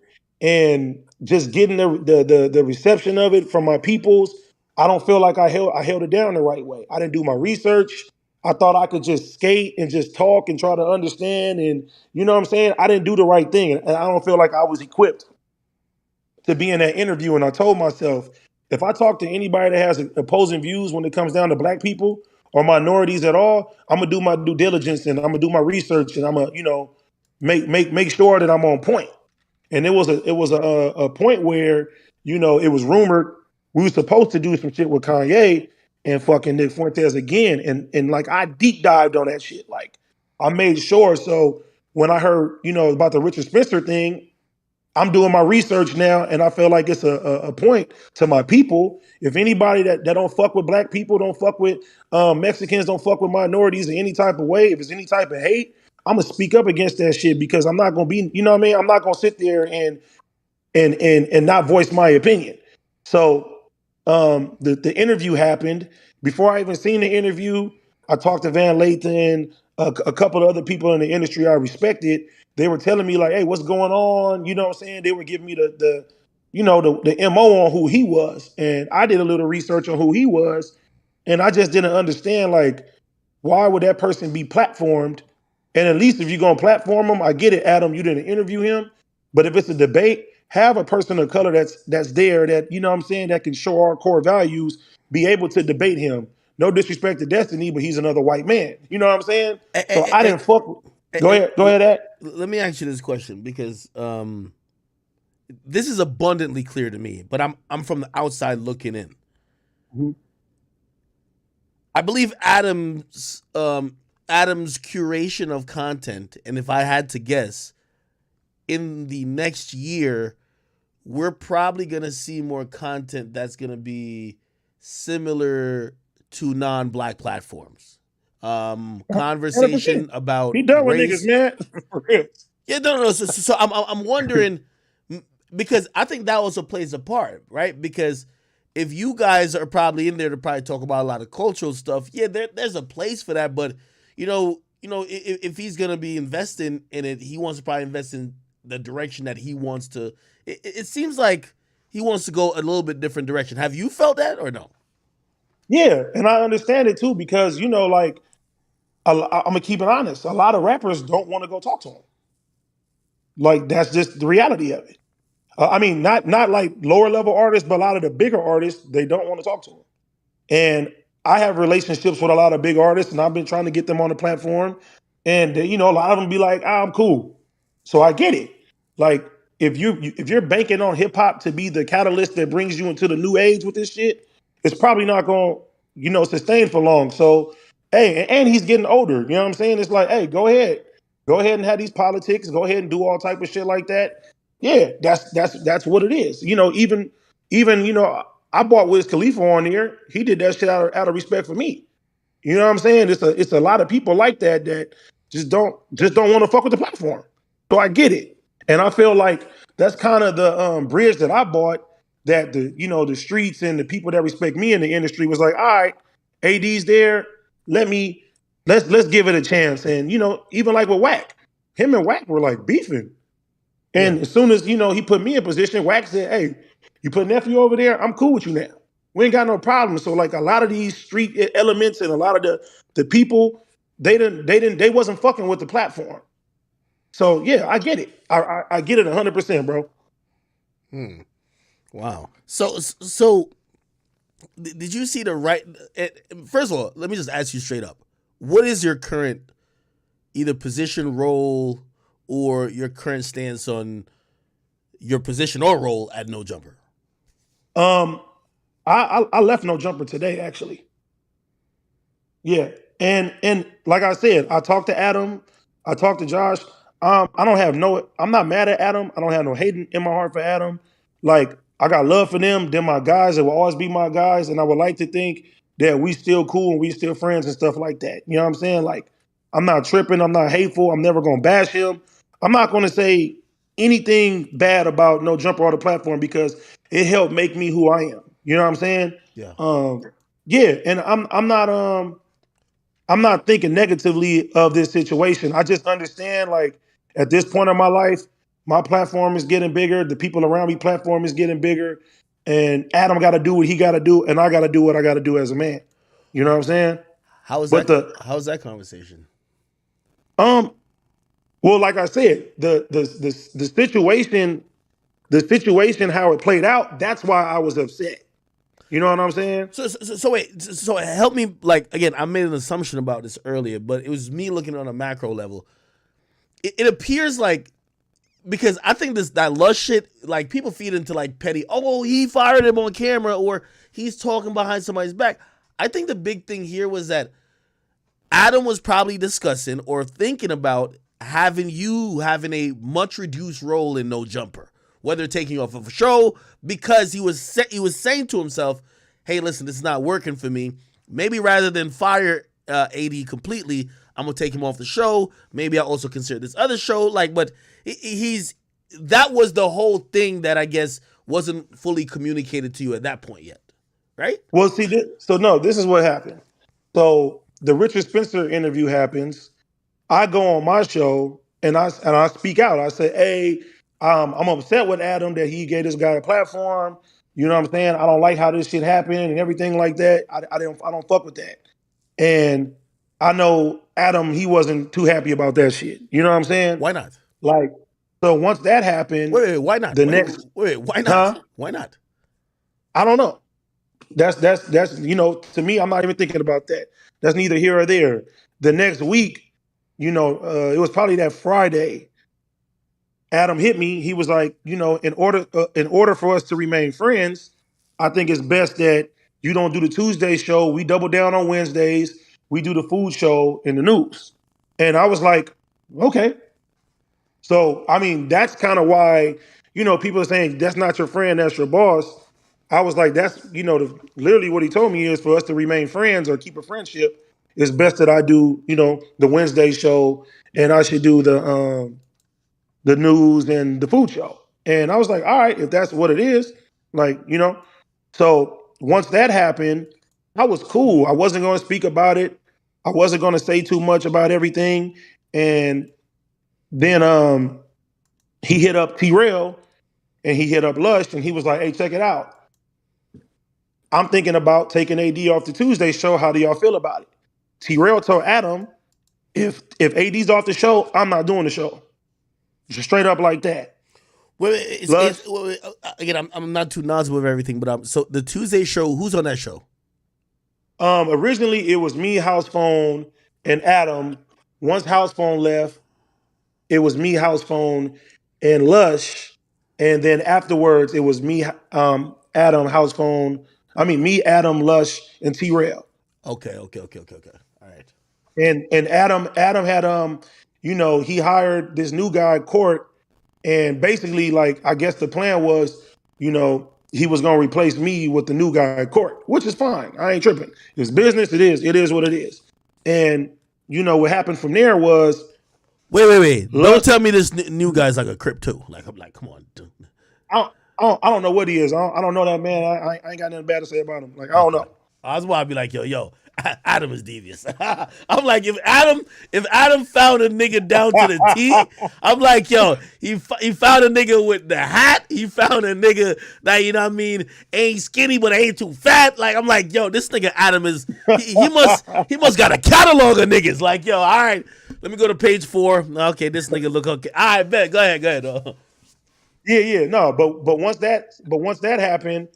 J: and just getting the reception of it from my peoples, I don't feel like I held it down the right way. I didn't do my research. I thought I could just skate and just talk and try to understand and you know what I'm saying? I didn't do the right thing and I don't feel like I was equipped to be in that interview. And I told myself, if I talk to anybody that has opposing views when it comes down to black people or minorities at all, I'm gonna do my due diligence and I'm gonna do my research and I'm gonna, make sure that I'm on point. And it was a point where, it was rumored we were supposed to do some shit with Kanye. and fucking Nick Fuentes again. And like I deep dived on that shit. Like I made sure. So when I heard, about the Richard Spencer thing, I'm doing my research now, and I feel like it's a point to my people. If anybody that don't fuck with black people, don't fuck with Mexicans, don't fuck with minorities in any type of way, if it's any type of hate, I'm gonna speak up against that shit because I'm not gonna be, you know what I mean? I'm not gonna sit there and not voice my opinion. So the interview happened. Before I even seen the interview, I talked to Van Lathan, a couple of other people in the industry I respected. They were telling me like, "Hey, what's going on?" You know what I'm saying? They were giving me the MO on who he was, and I did a little research on who he was, and I just didn't understand like why would that person be platformed? And at least if you're gonna platform him, I get it, Adam. You didn't interview him, but if it's a debate, have a person of color that's there that you know what I'm saying that can show our core values, be able to debate him. No disrespect to Destiny, but he's another white man. You know what I'm saying? So I didn't fuck. Go ahead, Ed.
A: Let me ask you this question because this is abundantly clear to me, but I'm from the outside looking in.
J: Mm-hmm.
A: I believe Adam's curation of content, and if I had to guess, in the next year, we're probably gonna see more content that's gonna be similar to non-black platforms. Conversation
J: 100%.
A: about
J: He done with
A: race.
J: niggas, man. For real.
A: Yeah, no. So I'm wondering because I think that also plays a part, right? Because if you guys are probably in there to probably talk about a lot of cultural stuff, yeah, there's a place for that. But if he's gonna be investing in it, he wants to probably invest in the direction that he wants to. It seems like he wants to go a little bit different direction. Have you felt that or no?
J: Yeah, and I understand it too because like I'm gonna keep it honest. A lot of rappers don't want to go talk to him. Like that's just the reality of it. I mean, not like lower level artists, but a lot of the bigger artists they don't want to talk to him. And I have relationships with a lot of big artists, and I've been trying to get them on the platform. And a lot of them be like, I'm cool. So I get it. Like if you're banking on hip hop to be the catalyst that brings you into the new age with this shit, it's probably not going to sustain for long. So hey, and he's getting older. You know what I'm saying? It's like, hey, go ahead and have these politics. Go ahead and do all type of shit like that. Yeah, that's what it is. Even I bought Wiz Khalifa on here. He did that shit out of respect for me. You know what I'm saying? It's a lot of people like that just don't want to fuck with the platform. So I get it, and I feel like that's kind of the bridge that I bought. That the streets and the people that respect me in the industry was like, all right, AD's there. Let's give it a chance. And even like with Wack, him and Wack were like beefing. And as soon as he put me in position, Wack said, "Hey, you put nephew over there. I'm cool with you now. We ain't got no problem." So like a lot of these street elements and a lot of the people, they wasn't fucking with the platform. So yeah, I get it. I get it 100%, bro.
A: Wow. So did you see the right? First of all, let me just ask you straight up: what is your current either position, role, or your current stance on your position or role at No Jumper?
J: I left No Jumper today, actually. Yeah, and like I said, I talked to Adam, I talked to Josh. I'm not mad at Adam. I don't have no hate in my heart for Adam. Like I got love for them. They're my guys. They will always be my guys, and I would like to think that we still cool and we still friends and stuff like that. You know what I'm saying? Like I'm not tripping. I'm not hateful. I'm never gonna bash him. I'm not gonna say anything bad about No Jumper or the platform because it helped make me who I am. You know what I'm saying?
A: Yeah.
J: Yeah, and I'm not thinking negatively of this situation. I just understand, like, at this point in my life, my platform is getting bigger. The people around me platform is getting bigger. And Adam got to do what he got to do, and I got to do what I got to do as a man. You know what I'm saying?
A: How's that conversation?
J: Well, like I said, the situation, how it played out, that's why I was upset. You know what I'm saying?
A: So wait. So help me. Like again, I made an assumption about this earlier, but it was me looking on a macro level. It appears like because I think that lush shit, like people feed into like petty. Oh, he fired him on camera, or he's talking behind somebody's back. I think the big thing here was that Adam was probably discussing or thinking about having a much reduced role in No Jumper, whether taking off of a show, because he was saying to himself, "Hey, listen, this is not working for me. Maybe rather than fire AD completely, I'm gonna take him off the show. Maybe I'll also consider this other show." Like, but that was the whole thing that I guess wasn't fully communicated to you at that point yet, right?
J: Well, see, this is what happened. So the Richard Spencer interview happens. I go on my show and I speak out. I say, "Hey, I'm upset with Adam that he gave this guy a platform. You know what I'm saying? I don't like how this shit happened and everything like that. I don't fuck with that." And I know Adam, he wasn't too happy about that shit. You know what I'm saying?
A: Why not?
J: Like, so once that happened,
A: Wait, why not? Why not?
J: Huh?
A: Why not?
J: I don't know. That's to me, I'm not even thinking about that. That's neither here or there. The next week, it was probably that Friday. Adam hit me. He was like, in order for us to remain friends, I think it's best that you don't do the Tuesday show. We double down on Wednesdays. We do the food show in the news. And I was like, okay. So, I mean, that's kind of why, people are saying that's not your friend, that's your boss. I was like, that's, literally what he told me is for us to remain friends or keep a friendship, it's best that I do, the Wednesday show and I should do the news and the food show. And I was like, all right, if that's what it is, like, So once that happened, I was cool. I wasn't going to speak about it. I wasn't going to say too much about everything. And then he hit up T-Rail and he hit up Lush and he was like, "Hey, check it out. I'm thinking about taking AD off the Tuesday show. How do y'all feel about it?" T-Rail told Adam, if AD's off the show, I'm not doing the show. Just straight up like that.
A: Again, I'm not too knowledgeable of everything, but so the Tuesday show, who's on that show?
J: Originally it was me, House Phone, and Adam. Once House Phone left, it was me, House Phone, and Lush. And then afterwards, it was me, Adam, House Phone. Me, Adam, Lush, and T-Rail.
A: Okay. All right.
J: And Adam had he hired this new guy, Court, and basically, like, I guess the plan was, he was gonna replace me with the new guy, Court, which is fine. I ain't tripping. It's business. It is what it is. And what happened from there was,
A: wait. Don't tell me this new guy's like a Crip too. Like, I'm like, come on, dude.
J: I don't know what he is. I don't know that man. I ain't got nothing bad to say about him. Like, I don't know.
A: I was about to be like, yo, Adam is devious. I'm like, if Adam found a nigga down to the T, I'm like, yo, he found a nigga with the hat. He found a nigga that, ain't skinny but ain't too fat. Like, I'm like, yo, this nigga Adam is, he must got a catalog of niggas. Like, yo, all right, let me go to page 4. Okay, this nigga look okay. All right, bet. Go ahead.
J: Yeah, no, but once that happened,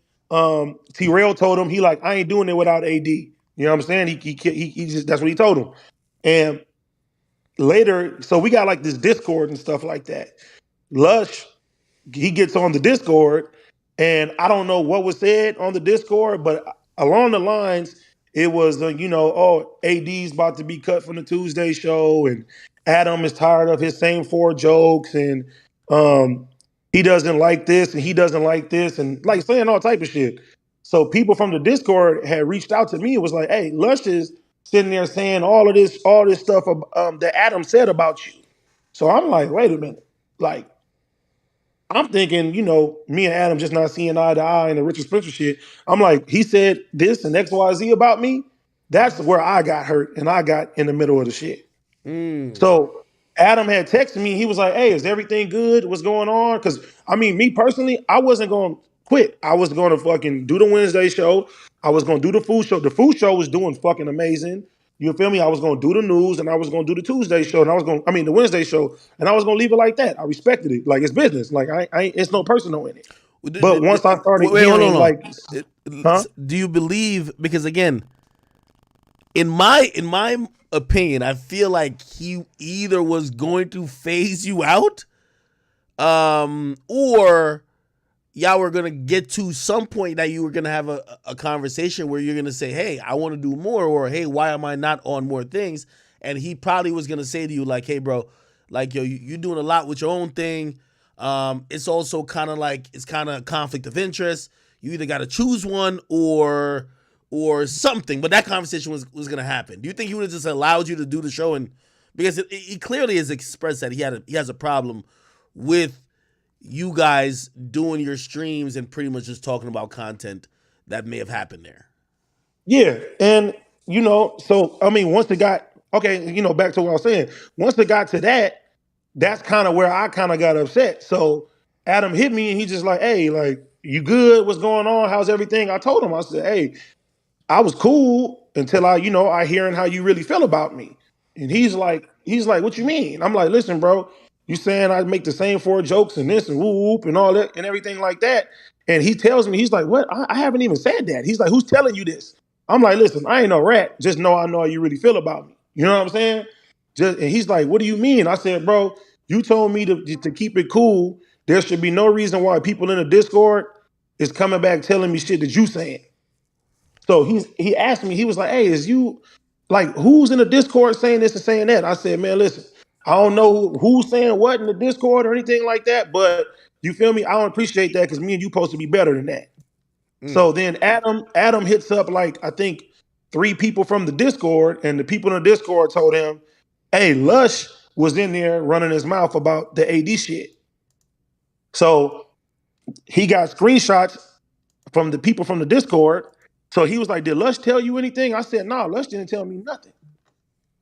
J: T-Rail told him I ain't doing it without AD. You know what I'm saying? He just, that's what he told him. And later, so we got like this Discord and stuff like that. Lush, he gets on the Discord, and I don't know what was said on the Discord, but along the lines, it was AD's about to be cut from the Tuesday show, and Adam is tired of his same 4 jokes, and he doesn't like this, and he doesn't like this, and like saying all type of shit. So people from the Discord had reached out to me. It was like, "Hey, Lush is sitting there saying all this stuff that Adam said about you." So I'm like, wait a minute. Like, I'm thinking, me and Adam just not seeing eye to eye in the Richard Spencer shit. I'm like, he said this and XYZ about me. That's where I got hurt and I got in the middle of the shit. So Adam had texted me. He was like, "Hey, is everything good? What's going on?" Because, me personally, I wasn't going to quit. I was going to fucking do the Wednesday show. I was going to do the food show. The food show was doing fucking amazing. You feel me? I was going to do the news and I was going to do the Tuesday show and the Wednesday show, and I was going to leave it like that. I respected it. Like, it's business. Like, it's no personal in it. But once I started hearing, like,
A: do you believe, because again, in my opinion, I feel like he either was going to phase you out, or y'all were gonna get to some point that you were gonna have a conversation where you're gonna say, "Hey, I want to do more," or "Hey, why am I not on more things?" And he probably was gonna say to you like, "Hey, bro, like yo, you're doing a lot with your own thing. It's also kind of like it's kind of conflict of interest. You either got to choose one or something." But that conversation was gonna happen. Do you think he would have just allowed you to do the show? And because he clearly has expressed that he has a problem with you guys doing your streams and pretty much just talking about content that may have happened there.
J: Yeah, and so I mean, once it got okay, back to what I was saying. Once it got to that, that's kind of where I kind of got upset. So Adam hit me, and he just like, "Hey, like, you good? What's going on? How's everything?" I told him, I said, "Hey, I was cool until I hearing how you really feel about me." And he's like, "What you mean?" I'm like, "Listen, bro, you saying I make the same 4 jokes and this and whoop whoop and all that and everything like that." And he tells me, he's like, "What? I haven't even said that." He's like, "Who's telling you this?" I'm like, "Listen, I ain't no rat. Just know I know how you really feel about me." You know what I'm saying? And he's like, "What do you mean?" I said, "Bro, you told me to keep it cool. There should be no reason why people in the Discord is coming back telling me shit that you saying." So he asked me, he was like, "Hey, is you like who's in the Discord saying this and saying that?" I said, "Man, listen, I don't know who's saying what in the Discord or anything like that, but you feel me? I don't appreciate that because me and you supposed to be better than that." So then Adam hits up like I think 3 people from the Discord, and the people in the Discord told him, "Hey, Lush was in there running his mouth about the AD shit." So he got screenshots from the people from the Discord. So he was like, "Did Lush tell you anything?" I said, "Nah, Lush didn't tell me nothing."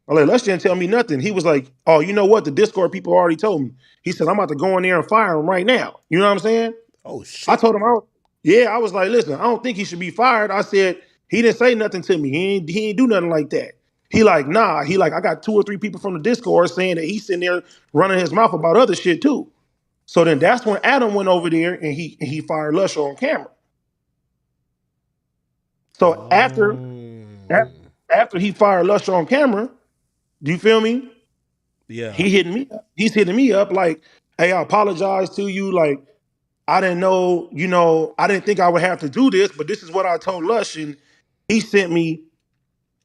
J: I'm like, "Lush didn't tell me nothing." He was like, "Oh, you know what? The Discord people already told me." He said, "I'm about to go in there and fire him right now." You know what I'm saying?
A: Oh
J: I
A: shit.
J: told him, I was like, "Listen, I don't think he should be fired." I said, "He didn't say nothing to me. He ain't do nothing like that." He like, "Nah." He like, "I got 2 or 3 people from the Discord saying that he's sitting there running his mouth about other shit too." So then that's when Adam went over there and he fired Lush on camera. So
A: Oh.
J: after he fired Lush on camera, do you feel me?
A: Yeah.
J: He hitting me up. He's hitting me up like, "Hey, I apologize to you. Like, I didn't know, I didn't think I would have to do this, but this is what I told Lush." And he sent me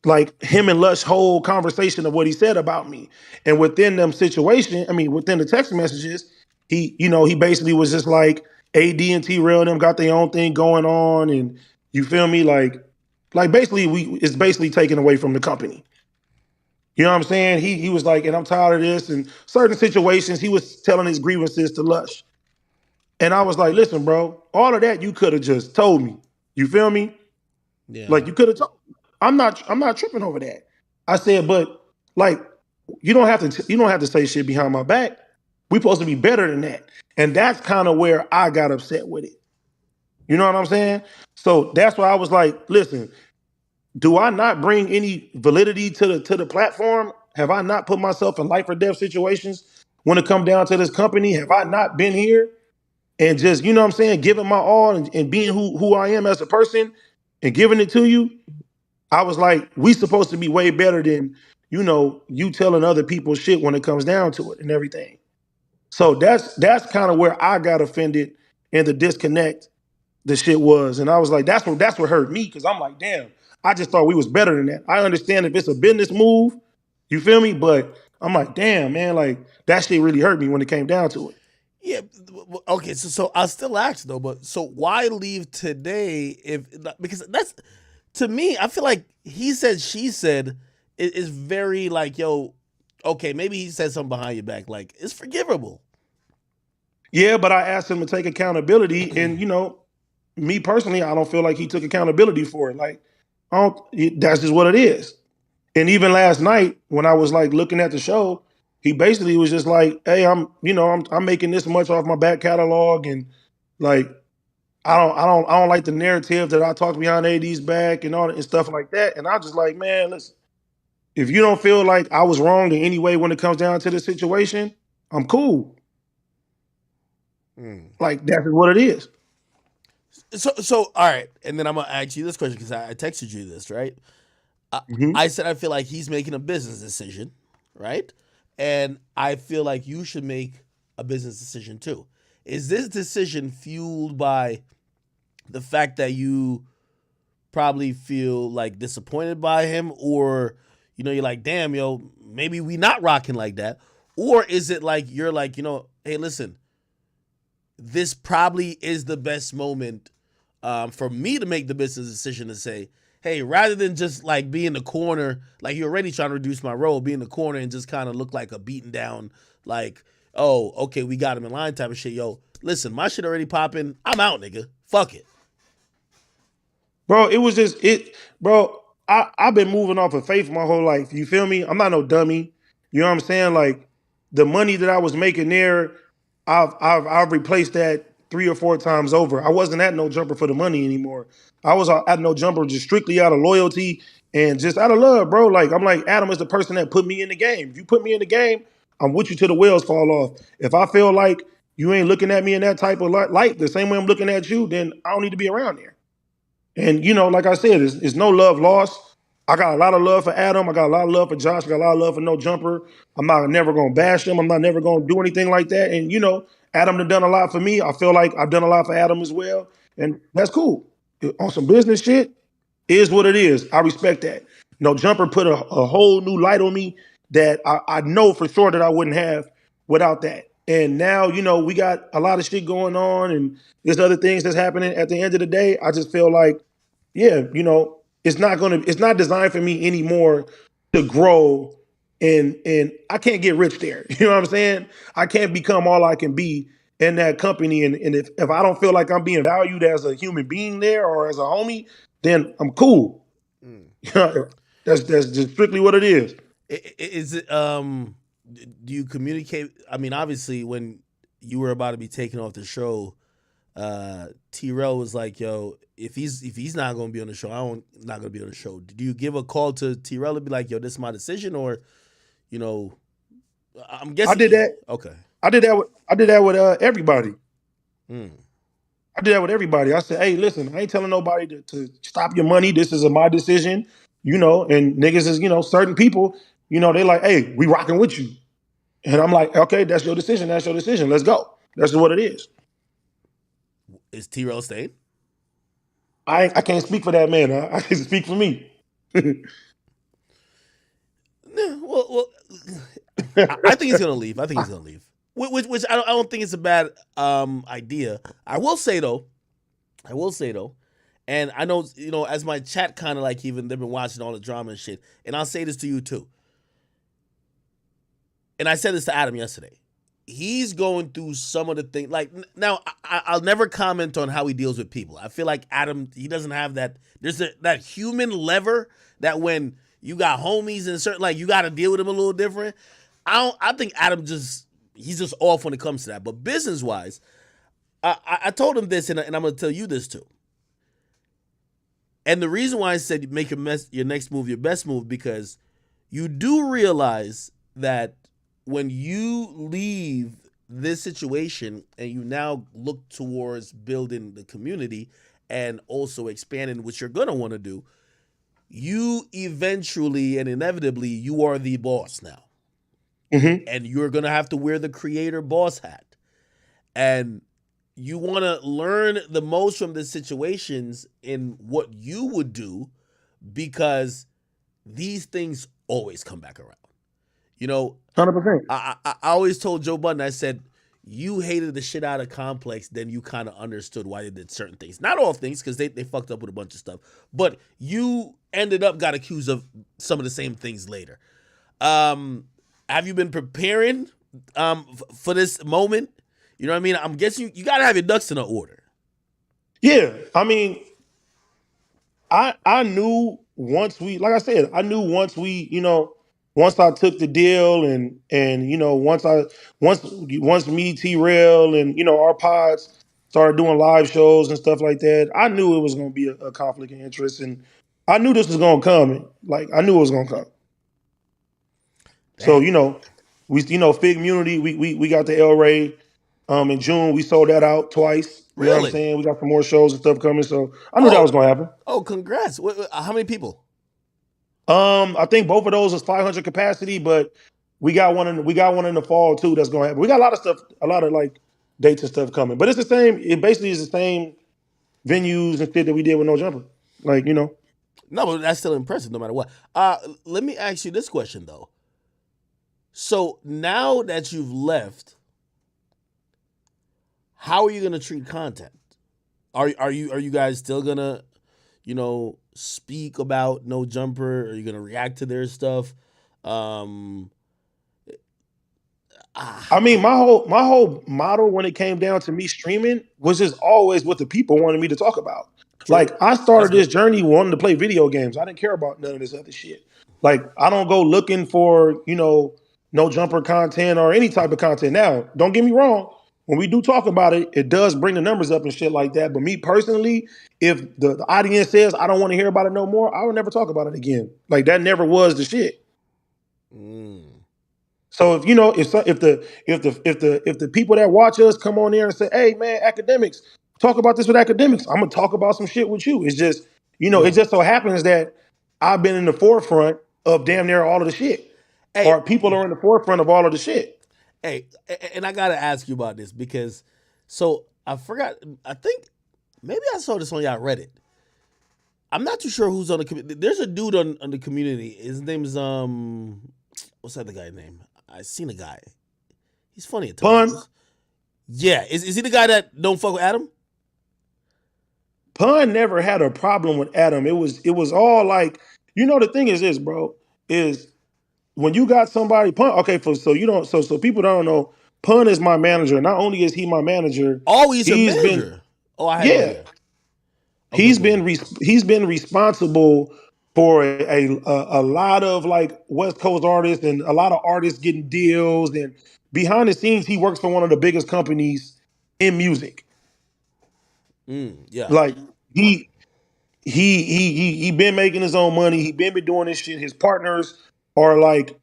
J: like him and Lush whole conversation of what he said about me. And within them situation, I mean, within the text messages, he basically was just like AD&T Rail them got their own thing going on. And you feel me? Like basically it's basically taken away from the company. You know what I'm saying? He was like, "And I'm tired of this." And certain situations, he was telling his grievances to Lush. And I was like, "Listen, bro, all of that you could have just told me." You feel me?
A: Yeah.
J: Like you could have told me. I'm not tripping over that. I said, "But like you don't have to say shit behind my back. We supposed to be better than that." And that's kind of where I got upset with it. You know what I'm saying? So that's why I was like, "Listen, do I not bring any validity to the platform? Have I not put myself in life or death situations when it come down to this company? Have I not been here and just, you know what I'm saying, giving my all and being who I am as a person and giving it to you?" I was like, we supposed to be way better than, you telling other people shit when it comes down to it and everything. So that's kind of where I got offended and the disconnect the shit was. And I was like, that's what hurt me, because I'm like, damn, I just thought we was better than that. I understand if it's a business move, you feel me? But I'm like, damn, man, like that shit really hurt me when it came down to it.
A: Yeah. Okay. So I'll still ask though, but so why leave today if because that's to me, I feel like he said she said is very like, yo, okay, maybe he said something behind your back. Like it's forgivable.
J: Yeah, but I asked him to take accountability, and me personally, I don't feel like he took accountability for it. Like, that's just what it is. And even last night when I was like looking at the show, he basically was just like, "Hey, I'm making this much off my back catalog, and like I don't like the narrative that I talk behind AD's back and all that and stuff like that." And I just like, man, listen, if you don't feel like I was wrong in any way when it comes down to the situation, I'm cool. Like that's what it is.
A: So all right, and then I'm gonna ask you this question because I texted you this, right? I,
J: Mhm.
A: I said I feel like he's making a business decision, right? And I feel like you should make a business decision too. is this decision fueled by the fact that you probably feel like disappointed by him, or you're like, damn, yo, maybe we not rocking like that, or is it like you're like, hey, listen, this probably is the best moment for me to make the business decision to say, hey, rather than just like be in the corner, like you're already trying to reduce my role, be in the corner and just kind of look like a beaten down, like, oh, okay, we got him in line type of shit. Yo, listen, my shit already popping. I'm out, nigga. Fuck it.
J: Bro, it was just bro. I've been moving off of faith my whole life. You feel me? I'm not no dummy. You know what I'm saying? Like the money that I was making there, I've replaced that 3 or 4 times over. I wasn't at no jumper for the money anymore. I was at no jumper just strictly out of loyalty and just out of love, bro. Like I'm like Adam is the person that put me in the game. If you put me in the game, I'm with you till the wheels fall off. If I feel like you ain't looking at me in that type of light, the same way I'm looking at you, then I don't need to be around there. And like I said, it's no love lost. I got a lot of love for Adam. I got a lot of love for Josh. I got a lot of love for No Jumper. I'm not never gonna bash them. I'm not never gonna do anything like that. And Adam done a lot for me. I feel like I've done a lot for Adam as well, and that's cool. On some business shit, is what it is. I respect that. No Jumper put a whole new light on me that I know for sure that I wouldn't have without that. And now, we got a lot of shit going on and there's other things that's happening. At the end of the day, I just feel like, yeah, it's not designed for me anymore to grow and I can't get rich there. You know what I'm saying? I can't become all I can be in that company. And if I don't feel like I'm being valued as a human being there or as a homie, then I'm cool. That's just strictly what it is.
A: Is it do you communicate? I mean, obviously when you were about to be taken off the show, T-Rail was like, yo, if he's not gonna be on the show, I'm not gonna be on the show. Do you give a call to T-Rail to be like, yo, this is my decision, or I'm guessing
J: I did that.
A: Okay.
J: I did that with everybody.
A: Mm.
J: I did that with everybody. I said, hey, listen, I ain't telling nobody to stop your money. This is my decision, and niggas is, certain people, they like, hey, we rocking with you. And I'm like, okay, that's your decision. That's your decision. Let's go. That's what it is.
A: Is T-Rail staying?
J: I can't speak for that man. I can speak for me.
A: Well, I think he's gonna leave. Which I don't think it's a bad idea. I will say though, and I know as my chat kind of like even they've been watching all the drama and shit, and I'll say this to you too. And I said this to Adam yesterday. He's going through some of the things. Like now, I'll never comment on how he deals with people. I feel like Adam, he doesn't have that. There's that human lever that when you got homies and certain, like you got to deal with them a little different. I think Adam he's just off when it comes to that. But business wise, I told him this, and I'm going to tell you this too. And the reason why I said make your next move your best move, because you do realize that when you leave this situation and you now look towards building the community and also expanding what you're going to want to do, you eventually and inevitably, you are the boss now.
J: Mm-hmm.
A: And you're going to have to wear the creator boss hat. And you want to learn the most from the situations in what you would do, because these things always come back around.
J: 100%.
A: I always told Joe Budden, I said, you hated the shit out of Complex, then you kind of understood why they did certain things. Not all things, because they fucked up with a bunch of stuff. But you ended up got accused of some of the same things later. Have you been preparing for this moment? You know what I mean? I'm guessing you got to have your ducks in order.
J: Yeah. I mean, I knew once like I said, once I took the deal and once me, T-Rail and our pods started doing live shows and stuff like that, I knew it was going to be a conflict of interest, and I knew this was going to come. Like I knew it was going to come. Damn. So we Fig Immunity, we got the El Rey in June. We sold that out twice. You know what I'm saying? We got some more shows and stuff coming, so I knew that was going to happen.
A: Oh, congrats! How many people?
J: I think both of those is 500 capacity, but we got one in the fall too that's going to happen. We got a lot of stuff, a lot of like dates and stuff coming. But it's the same. It basically is the same venues and shit that we did with No Jumper. Like, you know.
A: No, but that's still impressive no matter what. Let me ask you this question though. So now that you've left, how are you gonna treat content? Are you guys still gonna, speak about No Jumper? Are you gonna react to their stuff?
J: I mean, my whole model when it came down to me streaming was just always what the people wanted me to talk about.
A: True.
J: Like, I started this journey wanting to play video games. I didn't care about none of this other shit. Like, I don't go looking for, No Jumper content or any type of content. Now, don't get me wrong. When we do talk about it, it does bring the numbers up and shit like that. But me personally, if the audience says I don't want to hear about it no more, I will never talk about it again. Like, that never was the shit. So if the people that watch us come on there and say, "Hey man, Akademiks, talk about this with Akademiks," I'm gonna talk about some shit with you. It's just, it just so happens that I've been in the forefront of damn near all of the shit, or people are in the forefront of all of the shit.
A: Hey, and I gotta ask you about this because, so I forgot. I think maybe I saw this on y'all Reddit. I'm not too sure who's on the community. There's a dude on the community. His name is what's that the guy's name? I seen a guy. He's funny at times.
J: Pun.
A: Yeah, is he the guy that don't fuck with Adam?
J: Pun never had a problem with Adam. It was all like, the thing is this, bro, is when you got somebody Pun. Okay, so people don't know. Pun is my manager. Not only is he my manager,
A: he's a manager. I had no idea.
J: He's been responsible for a lot of like West Coast artists and a lot of artists getting deals, and behind the scenes he works for one of the biggest companies in music.
A: Yeah.
J: Like he been making his own money. He been doing this shit. His partners are like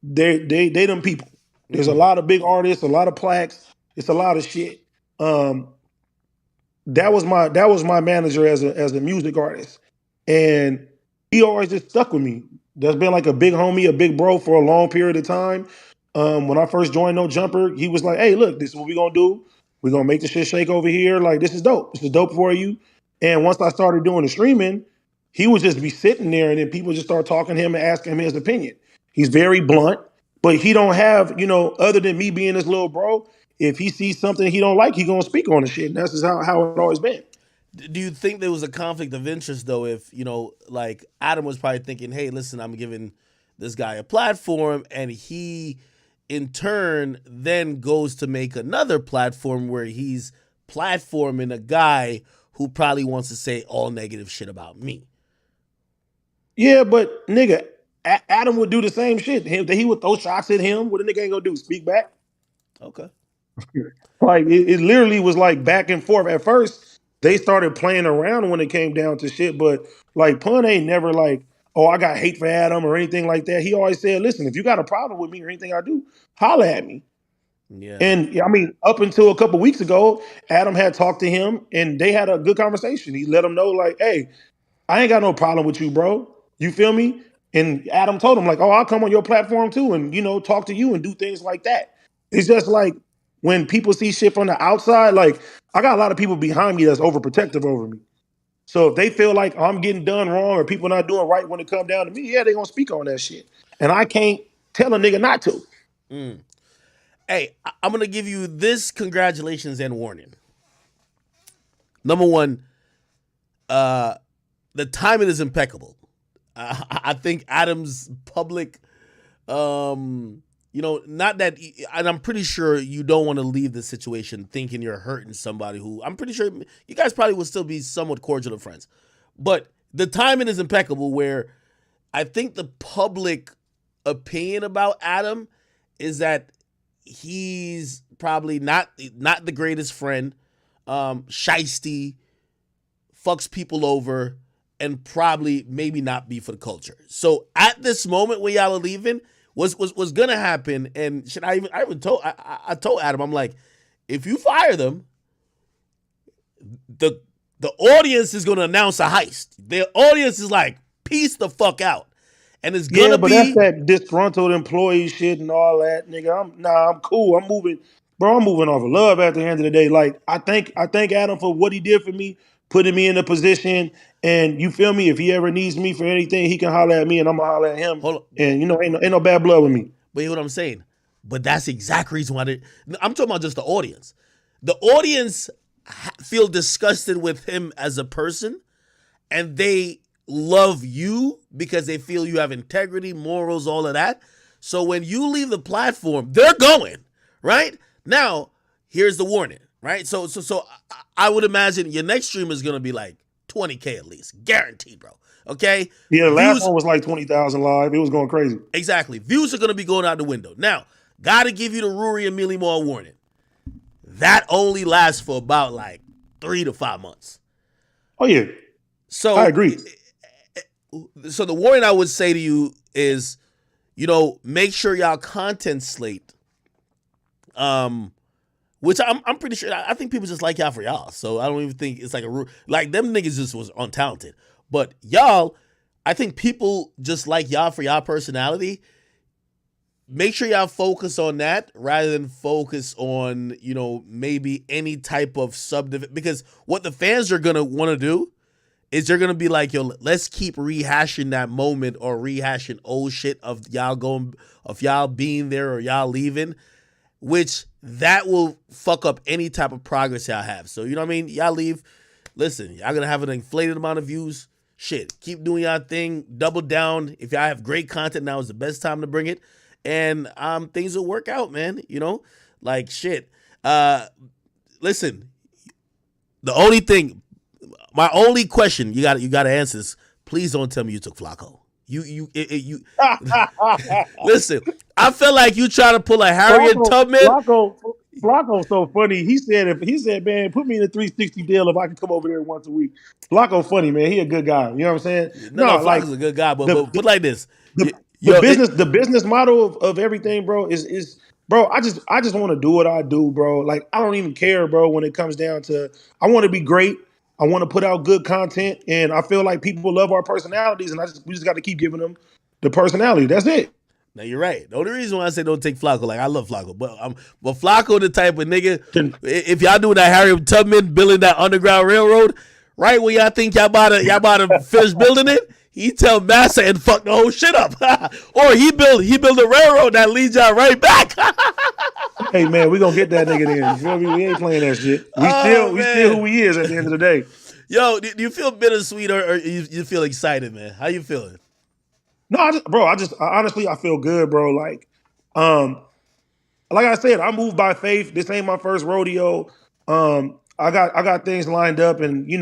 J: they them people. There's a lot of big artists, a lot of plaques. It's a lot of shit. That was my manager as a music artist, and he always just stuck with me. That's been like a big homie, a big bro for a long period of time. When I first joined No Jumper, he was like, "Hey, look, this is what we gonna do. We're gonna make the shit shake over here. Like, this is dope. This is dope for you." And once I started doing the streaming, he would just be sitting there, and then people just start talking to him and asking him his opinion. He's very blunt, but he don't have, other than me being his little bro, if he sees something he don't like, he gonna speak on the shit. And that's just how it always been.
A: Do you think there was a conflict of interest though? If like Adam was probably thinking, "Hey, listen, I'm giving this guy a platform," and he, in turn, then goes to make another platform where he's platforming a guy who probably wants to say all negative shit about me.
J: Yeah, but nigga, Adam would do the same shit. He would throw shots at him. What a nigga ain't gonna do? Speak back?
A: Okay.
J: Like it literally was like back and forth. At first, they started playing around when it came down to shit, but like Pun ain't never like, "Oh, I got hate for Adam" or anything like that. He always said, "Listen, if you got a problem with me or anything I do, holla at me."
A: Yeah.
J: And I mean, up until a couple weeks ago, Adam had talked to him and they had a good conversation. He let him know, like, "Hey, I ain't got no problem with you, bro. You feel me?" And Adam told him, like, "Oh, I'll come on your platform too and, talk to you and do things like that." It's just like when people see shit from the outside, like, I got a lot of people behind me that's overprotective over me. So if they feel like I'm getting done wrong or people not doing right when it come down to me, yeah, they gonna speak on that shit. And I can't tell a nigga not to.
A: Hey, I'm going to give you this congratulations and warning. Number one, the timing is impeccable. I think Adam's public, not that, and I'm pretty sure you don't want to leave the situation thinking you're hurting somebody who I'm pretty sure you guys probably will still be somewhat cordial of friends. But the timing is impeccable where I think the public opinion about Adam is that he's probably not the greatest friend, shisty, fucks people over, and probably maybe not be for the culture. So at this moment when y'all are leaving, was gonna happen, and shit, I told Adam, I'm like, if you fire them, the audience is gonna announce a heist. The audience is like, peace the fuck out. And it's gonna
J: but that's that disgruntled employee shit and all that, nigga. I'm cool. I'm moving bro, I'm moving off of love at the end of the day. Like I thank Adam for what he did for me, putting me in a position. And you feel me? If he ever needs me for anything, he can holler at me, and I'm gonna holler at him.
A: Hold on.
J: And ain't no bad blood with me.
A: But you know what I'm saying? But that's the exact reason why I'm talking about just the audience. The audience feel disgusted with him as a person, and they love you because they feel you have integrity, morals, all of that. So when you leave the platform, they're going, right? Now, here's the warning, right? So I would imagine your next stream is going to be like 20K at least, guaranteed, bro. Okay?
J: Yeah, the last one was like 20,000 live. It was going crazy.
A: Exactly. Views are going to be going out the window. Now, got to give you the Rory and Millie Moore warning. That only lasts for about like 3 to 5 months.
J: Oh, yeah.
A: So
J: I agree.
A: So the warning I would say to you is, make sure y'all content slate, which I'm pretty sure, I think people just like y'all for y'all. So I don't even think it's like them niggas just was untalented. But y'all, I think people just like y'all for y'all personality. Make sure y'all focus on that rather than focus on, maybe any type of subdivision. Because what the fans are going to want to do is they're going to be like, yo, let's keep rehashing that moment or rehashing old shit of y'all being there or y'all leaving, which that will fuck up any type of progress y'all have. So, you know what I mean? Y'all leave. Listen, y'all going to have an inflated amount of views. Shit, keep doing y'all thing. Double down. If y'all have great content, now is the best time to bring it. And things will work out, man. Like shit. Listen, my only question you got to answer is, please don't tell me you took Flacco. You listen. I felt like you trying to pull a Harriet Tubman.
J: Flacco's so funny. He said, man, put me in a 360 deal if I can come over there once a week. Flacco funny, man. He a good guy. You know what I'm saying?
A: No, Flacco's a good guy, but put like this.
J: The business model of everything, bro, is bro, I just want to do what I do, bro. Like I don't even care, bro, when it comes down to I want to be great. I want to put out good content, and I feel like people love our personalities, and we just got to keep giving them the personality. That's it.
A: Now you're right. The only reason why I say don't take Flacco, like I love Flacco, but Flacco the type of nigga. If y'all doing that Harriet Tubman building that Underground Railroad, right when y'all think y'all about to finish building it, he tell Massa and fuck the whole shit up, or he build a railroad that leads y'all right back.
J: Hey man, we gonna get that nigga in. You feel me? We ain't playing that shit. We still who he is at the end of the day.
A: Yo, do you feel bittersweet or you feel excited, man? How you feeling?
J: No, I honestly I feel good, bro. Like I said, I move by faith. This ain't my first rodeo. I got things lined up, and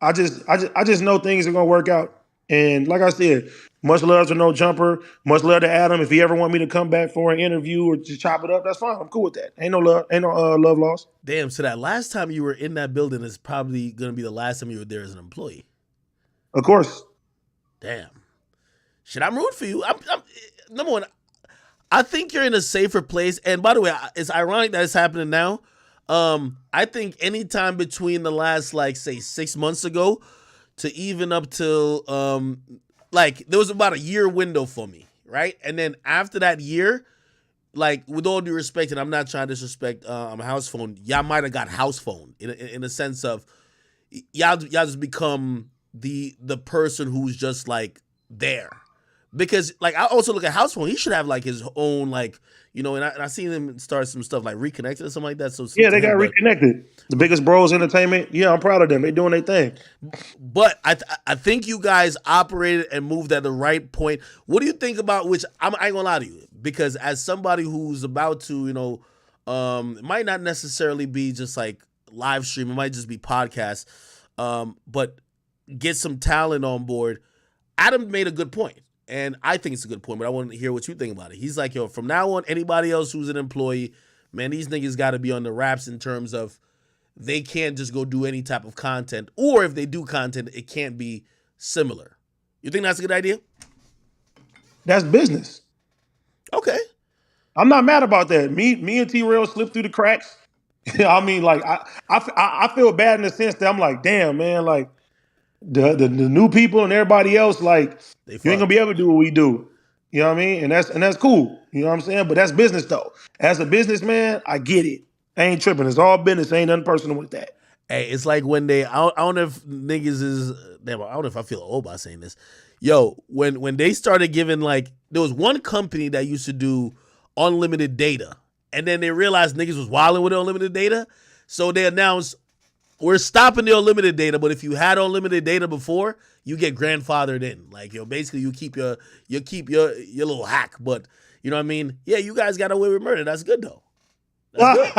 J: I just know things are gonna work out. And like I said, much love to No Jumper. Much love to Adam. If he ever want me to come back for an interview or just chop it up, that's fine. I'm cool with that. Ain't no love lost.
A: Damn. So that last time you were in that building is probably gonna be the last time you were there as an employee.
J: Of course.
A: Damn. Shit, I'm rooting for you. I'm number one. I think you're in a safer place. And by the way, it's ironic that it's happening now. I think anytime between the last, like, say 6 months ago to even up till there was about a year window for me, right? And then after that year, like, with all due respect, and I'm not trying to disrespect house phone, y'all might have got house phone in a sense of y'all just become the person who's just like there. Because, like, I also look at house phone. He should have, like, his own, like, and I seen him start some stuff like Reconnected or something like that. So
J: yeah, they got Reconnected. The biggest bros entertainment. Yeah, I'm proud of them. They doing their thing.
A: But I think you guys operated and moved at the right point. What do you think about, which I ain't gonna lie to you, because as somebody who's about to, it might not necessarily be just like live stream. It might just be podcast. But get some talent on board. Adam made a good point. And I think it's a good point, but I want to hear what you think about it. He's like, yo, from now on, anybody else who's an employee, man, these niggas got to be on the wraps in terms of they can't just go do any type of content. Or if they do content, it can't be similar. You think that's a good idea?
J: That's business.
A: Okay.
J: I'm not mad about that. Me and T-Rail slipped through the cracks. I mean, like, I feel bad in the sense that I'm like, damn, man, like, the new people and everybody else, like, you ain't gonna be able to do what we do. You know what I mean? And that's cool. You know what I'm saying? But that's business though. As a businessman, I get it. I ain't tripping. It's all business. Ain't nothing personal with that.
A: Hey, it's like when I don't know if niggas is damn. I don't know if I feel old by saying this. Yo, when they started giving like there was one company that used to do unlimited data, and then they realized niggas was wilding with unlimited data, so they announced we're stopping the unlimited data. But if you had unlimited data before, you get grandfathered in. Like yo, basically you keep your little hack. But you know what I mean? Yeah, you guys got away with murder. That's good though. That's good.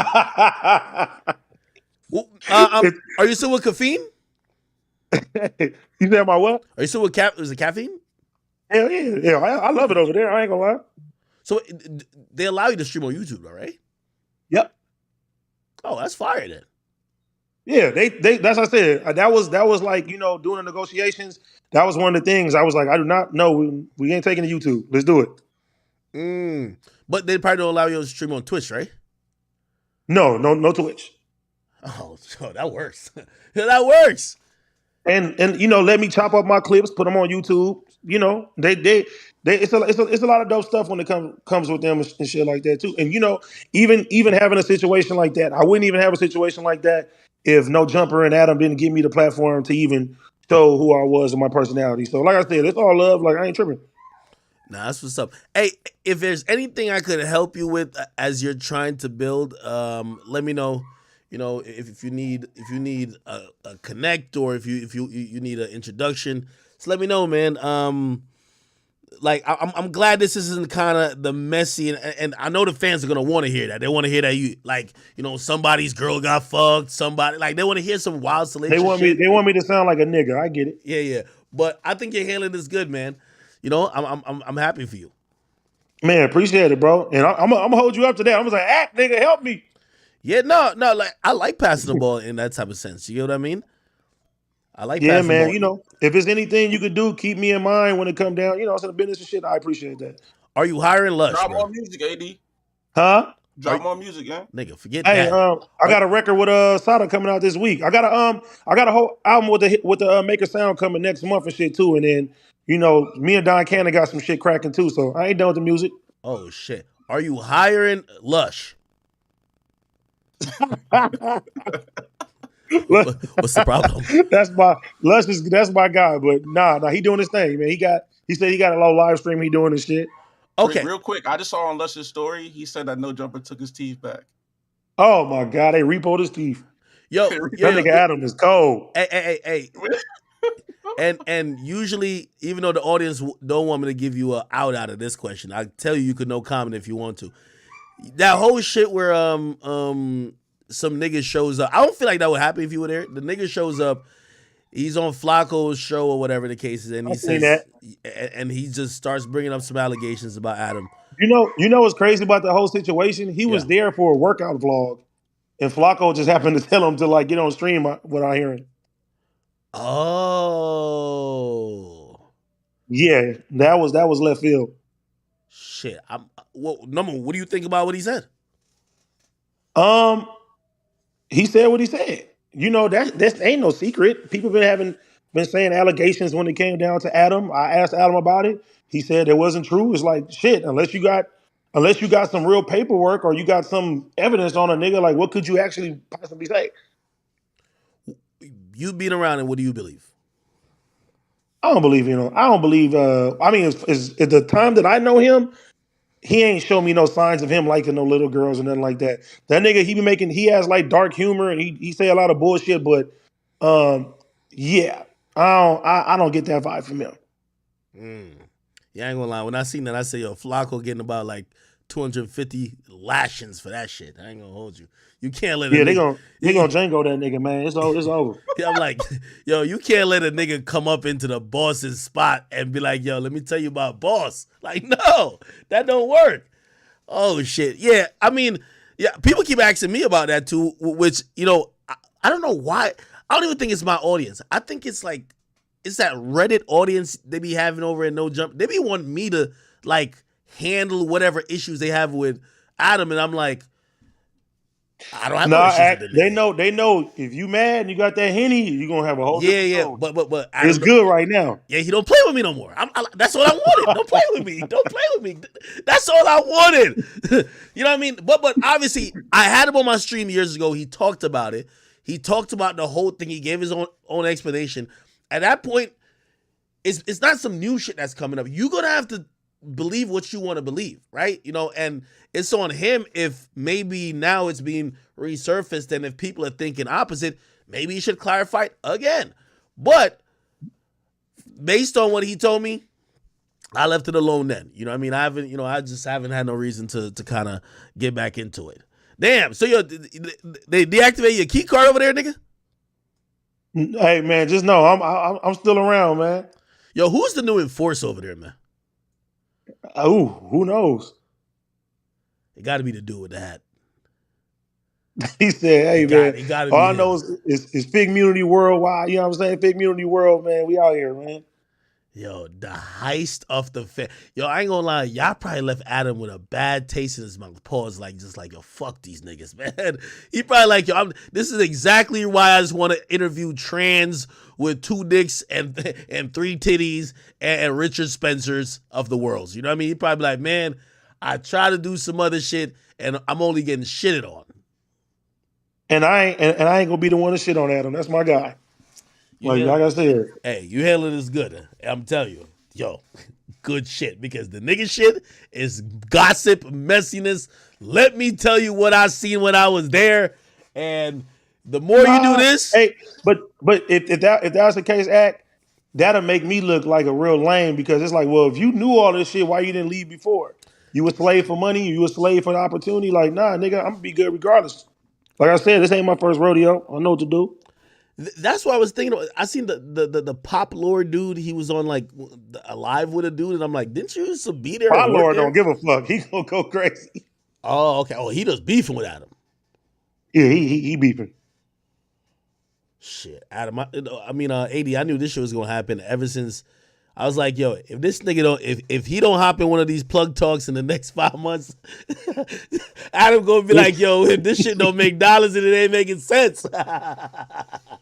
A: Well, are you still with caffeine?
J: You said my what?
A: Are you still with is it caffeine?
J: Hell yeah, yeah. I love it over there. I ain't gonna lie.
A: So they allow you to stream on YouTube, though, right?
J: Yep.
A: Oh, that's fire then.
J: Yeah, they that's what I said. That was like, you know, doing the negotiations. That was one of the things I was like, I do not know. We ain't taking to YouTube. Let's do it.
A: But they probably don't allow you to stream on Twitch, right?
J: No Twitch.
A: Oh, so that works. That works.
J: And you know, let me chop up my clips, put them on YouTube. You know, they it's a lot of dope stuff when it comes with them and shit like that too. And you know, even having a situation like that, I wouldn't even have a situation like that if No Jumper and Adam didn't give me the platform to even show who I was and my personality. So like I said, it's all love. Like I ain't tripping.
A: Nah, that's what's up. Hey, if there's anything I could help you with as you're trying to build, let me know. You know, if you need a connect or if you need an introduction, just let me know, man. Like I'm glad this isn't kind of the messy and I know the fans are gonna want to hear that. They want to hear that you like, you know, somebody's girl got fucked, somebody like they want to hear some wild salacious shit.
J: They want me to sound like a nigga. I get it.
A: Yeah. But I think you're handling this good, man. You know, I'm happy for you.
J: Man, appreciate it, bro. And I'm gonna hold you up to that. I'm gonna say, act, nigga, help me.
A: Yeah, no, like I like passing the ball in that type of sense. You know what I mean? I like
J: yeah,
A: passing
J: man.
A: the ball.
J: You know, if there's anything you could do, keep me in mind when it come down. You know, to the business and shit. I appreciate that.
A: Are you hiring Lush?
G: Drop
A: bro?
G: more music, AD.
J: Huh?
G: Drop more music, yeah.
A: Nigga, forget
J: Hey,
A: that.
J: I got a record with Sada coming out this week. I got a whole album with the Maker Sound coming next month and shit too. And then, you know, me and Don Cannon got some shit cracking too. So I ain't done with the music.
A: Oh shit. Are you hiring Lush? What's the problem?
J: That's my guy, but nah, he doing his thing, man. He said he got a little live stream he doing his shit.
A: Okay.
G: Real quick, I just saw on Lush's story, he said that No Jumper took his teeth back.
J: Oh my God, they repoed his teeth.
A: Yo,
J: that nigga Adam is cold.
A: Hey. and usually, even though the audience don't want me to give you a out of this question, I tell you could no comment if you want to. That whole shit where some nigga shows up. I don't feel like that would happen if you were there. The nigga shows up. He's on Flacco's show or whatever the case is, and he says that. And he just starts bringing up some allegations about Adam.
J: You know what's crazy about the whole situation? He was there for a workout vlog, and Flacco just happened to tell him to like get on stream without hearing.
A: Oh,
J: yeah, that was left field.
A: Shit, what do you think about what he said?
J: He said what he said. You know, that ain't no secret. People been saying allegations when it came down to Adam. I asked Adam about it. He said it wasn't true. It's like shit, unless you got some real paperwork or you got some evidence on a nigga, like what could you actually possibly say?
A: You been around and what do you believe?
J: I don't believe, I mean, is the time that I know him, he ain't show me no signs of him liking no little girls or nothing like that. That nigga, he has like dark humor and he say a lot of bullshit, but yeah, I don't get that vibe from him.
A: Yeah, I ain't gonna lie. When I seen that, I say, yo, Flacco getting about like 250 lashings for that shit. I ain't gonna hold you. You can't let
J: they gonna Django that nigga, man. It's over.
A: Yeah, I'm like, yo, you can't let a nigga come up into the boss's spot and be like, yo, let me tell you about boss. Like, no, that don't work. Oh shit. Yeah, I mean, yeah, people keep asking me about that too, which, you know, I don't know why. I don't even think it's my audience. I think it's like, it's that Reddit audience they be having over at No Jump. They be wanting me to like handle whatever issues they have with Adam, and I'm like, I don't have no issues with the nigga.
J: They know if if you mad and you got that Henny, you're gonna have a whole different tone.
A: But
J: It's good right now.
A: Yeah, he don't play with me no more. That's all I wanted. Don't play with me. Don't play with me. That's all I wanted. You know what I mean? But obviously, I had him on my stream years ago. He talked about it. He talked about the whole thing. He gave his own explanation. At that point, it's not some new shit that's coming up. You're gonna have to believe what you want to believe, right? You know, and it's on him if maybe now it's being resurfaced, and if people are thinking opposite, maybe he should clarify it again. But based on what he told me, I left it alone then. You know what I mean? I just haven't had no reason to kind of get back into it. Damn, so they deactivate your key card over there, nigga?
J: Hey man, just know I'm still around, man.
A: Yo, who's the new enforcer over there, man?
J: Who knows?
A: It got to be the dude with the hat.
J: He said, "Hey man, all I know is Fig Community Worldwide. You know what I'm saying? Fig Community World, man. We out here, man."
A: Yo, the heist of the Yo, I ain't gonna lie, y'all probably left Adam with a bad taste in his mouth. Pause, just like, yo, fuck these niggas, man. He probably like, yo, this is exactly why I just want to interview trans with 2 dicks and 3 titties and Richard Spencers of the world. You know what I mean? He probably like, man, I try to do some other shit and I'm only getting shitted on.
J: And I ain't gonna be the one to shit on Adam. That's my guy. Like I said.
A: Hey, you handling this good. I'm telling you, yo, good shit. Because the nigga shit is gossip, messiness. Let me tell you what I seen when I was there. And the more you do this.
J: Hey, but if that's the case, Act, that'll make me look like a real lame, because it's like, well, if you knew all this shit, why you didn't leave before? You a slave for money? You a slave for the opportunity? Like, nah, nigga, I'm gonna be good regardless. Like I said, this ain't my first rodeo. I know what to do.
A: That's what I was thinking of. I seen the Pop Lord dude. He was on like Alive with a dude, and I'm like, didn't you used to be there?
J: Pop Lord don't give a fuck. He gonna go crazy.
A: Oh, okay. Oh, he does beefing with Adam.
J: Yeah, he beefing.
A: Shit, Adam. I mean, AD. I knew this shit was gonna happen ever since. I was like, yo, if this nigga don't, if he don't hop in one of these plug talks in the next 5 months, Adam gonna be like, yo, if this shit don't make dollars and it ain't making sense.
J: Hey,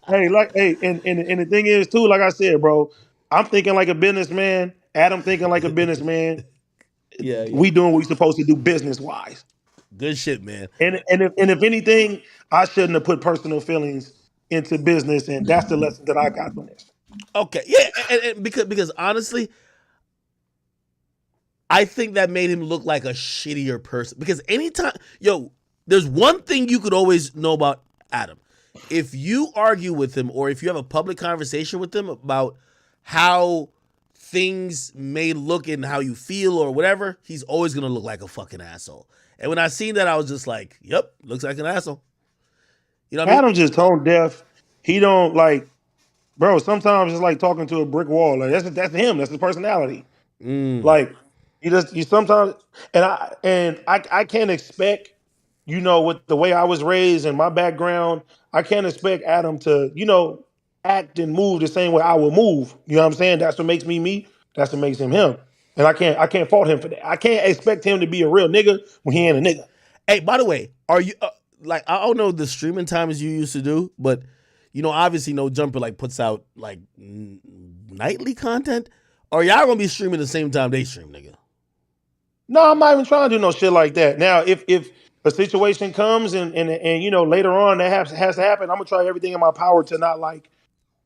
J: and the thing is too, like I said, bro, I'm thinking like a businessman. Adam thinking like a businessman.
A: Yeah.
J: We doing what we supposed to do business wise.
A: Good shit, man.
J: And if anything, I shouldn't have put personal feelings into business, and that's the lesson that I got from this.
A: Okay, yeah, and because honestly, I think that made him look like a shittier person. Because anytime, there's one thing you could always know about Adam. If you argue with him, or if you have a public conversation with him about how things may look and how you feel or whatever, he's always gonna look like a fucking asshole. And when I seen that, I was just like, yep, looks like an asshole. You know what I mean?
J: Adam just tone deaf. He don't like. Bro, sometimes it's like talking to a brick wall. Like that's him. That's his personality. Like you sometimes, and I can't expect, with the way I was raised and my background, I can't expect Adam to, act and move the same way I would move. You know what I'm saying? That's what makes me me. That's what makes him him. And I can't fault him for that. I can't expect him to be a real nigga when he ain't a nigga.
A: Hey, by the way, are you I don't know the streaming times you used to do, but obviously No Jumper puts out nightly content. Are y'all gonna be streaming the same time they stream, nigga?
J: No, I'm not even trying to do no shit like that. Now, if a situation comes and later on that has to happen, I'm gonna try everything in my power to not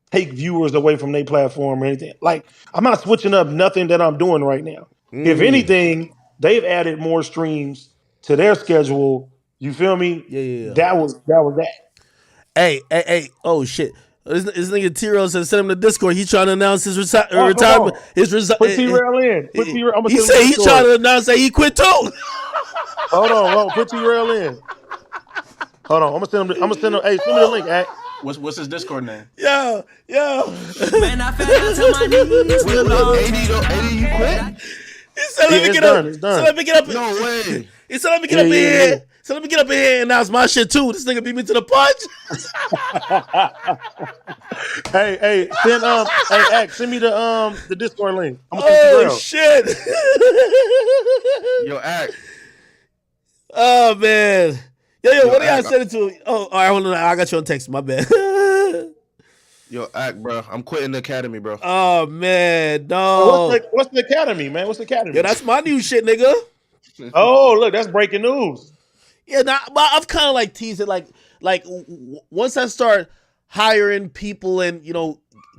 J: take viewers away from their platform or anything. I'm not switching up nothing that I'm doing right now. If anything, they've added more streams to their schedule. You feel me?
A: Yeah.
J: That was that.
A: Hey, oh shit. This nigga Tiro said send him to Discord. He's trying to announce his retirement.
J: Put T-Rail in.
A: He said he's trying to announce that he quit too.
J: Hold on. Put T-Rail in. Hold on. I'm gonna send him. Hey, send me the link, Act.
I: What's his Discord name?
A: Yo.
K: Man, I fell to my knees. AD, you quit?
A: He said, let me get up.
J: It's done.
A: So let me get up.
I: No way.
A: He said, let me get up in here. So let me get up in here and announce my shit too. This nigga beat me to the punch.
J: Hey, send me the Discord link. I'm gonna
A: oh shit.
I: Yo, Act.
A: Oh man. Yo, what do y'all send it to? Oh, all right, hold on. I got you on text. My bad.
I: Yo, act, bro. I'm quitting the academy, bro.
A: Oh man, no.
J: What's the academy, man? What's the academy?
A: Yo, that's my new shit, nigga.
J: Oh, look, that's breaking news.
A: Yeah, but I've kind of like teased it, like once I start hiring people and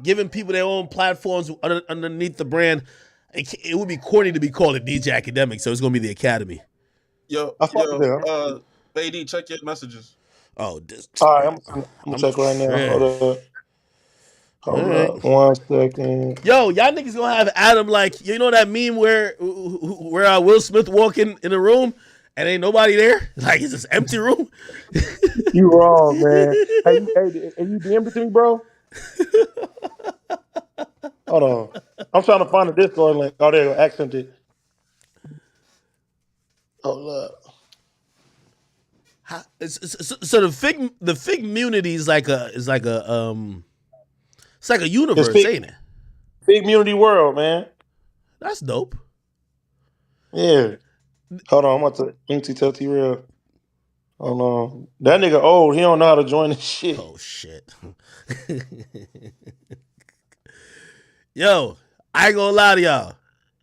A: giving people their own platforms underneath the brand, it would be corny to be called a DJ Akademiks, so it's gonna be the Academy.
I: AD, check your messages.
A: Oh,
J: all right, I'm gonna check right now. Hold up, 1 second.
A: Yo, y'all niggas gonna have Adam like that meme where Will Smith walk in the room and ain't nobody there, like it's this empty room.
J: You wrong, man. Hey, you DM'd it to me, bro? Hold on, I'm trying to find the Discord link. Oh, there you go. Accented. Hold up.
A: So the fig community is like a it's like a universe, ain't it?
J: Fig community world, man.
A: That's dope.
J: Yeah. Hold on, I'm about to tell T-Real. Hold on. That nigga old. He don't know how to join this shit.
A: Oh shit. Yo, I ain't gonna lie to y'all.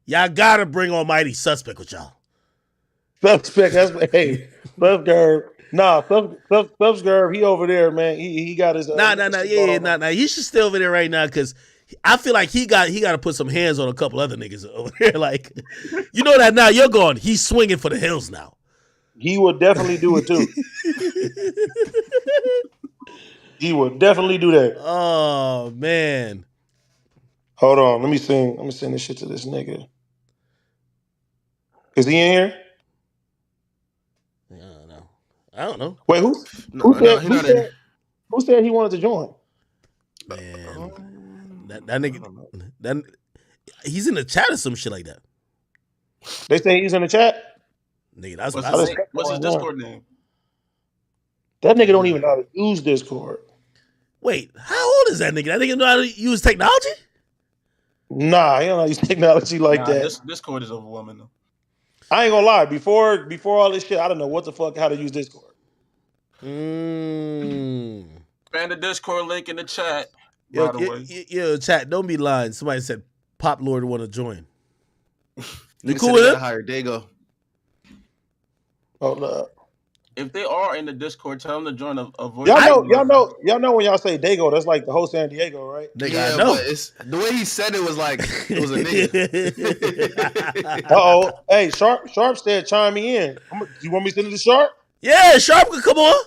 A: Y'all gotta bring Almighty Suspect with y'all.
J: Suspect, hey, Suspect. Nah, Suspect, he over there, man. He got his
A: Nah. He should stay over there right now because I feel like he got to put some hands on a couple other niggas over there. Like, you know that now you're going. He's swinging for the hills now.
J: He would definitely do it too. He would definitely do that.
A: Oh man.
J: Hold on, let me send this shit to this nigga. Is he in here?
A: I don't know.
J: Wait, who said he wanted to join?
A: Man, that nigga, he's in the chat or some shit like that.
J: They say he's in the chat.
A: Nigga, that's
I: what's his Discord name?
J: That nigga don't even know how to use Discord.
A: Wait, how old is that nigga? That nigga know how to use technology?
J: Nah, he don't know how to use technology like that.
I: Discord is overwhelming though.
J: I ain't gonna lie. Before all this shit, I don't know what the fuck how to use Discord.
I: Find the Discord link in the chat.
A: Yo, chat, don't be lying. Somebody said Pop Lord want to join.
I: You cool with it? Hire Dago.
J: Hold up.
I: If they are in the Discord, tell them to join a voice.
J: Y'all know when y'all say Dago, that's like the whole San Diego, right?
A: Nigga, I know.
I: But the way he said it was like it was a nigga.
J: Uh-oh. Hey, Sharp said chime me in. You want me to send it to Sharp?
A: Yeah, Sharp could come on.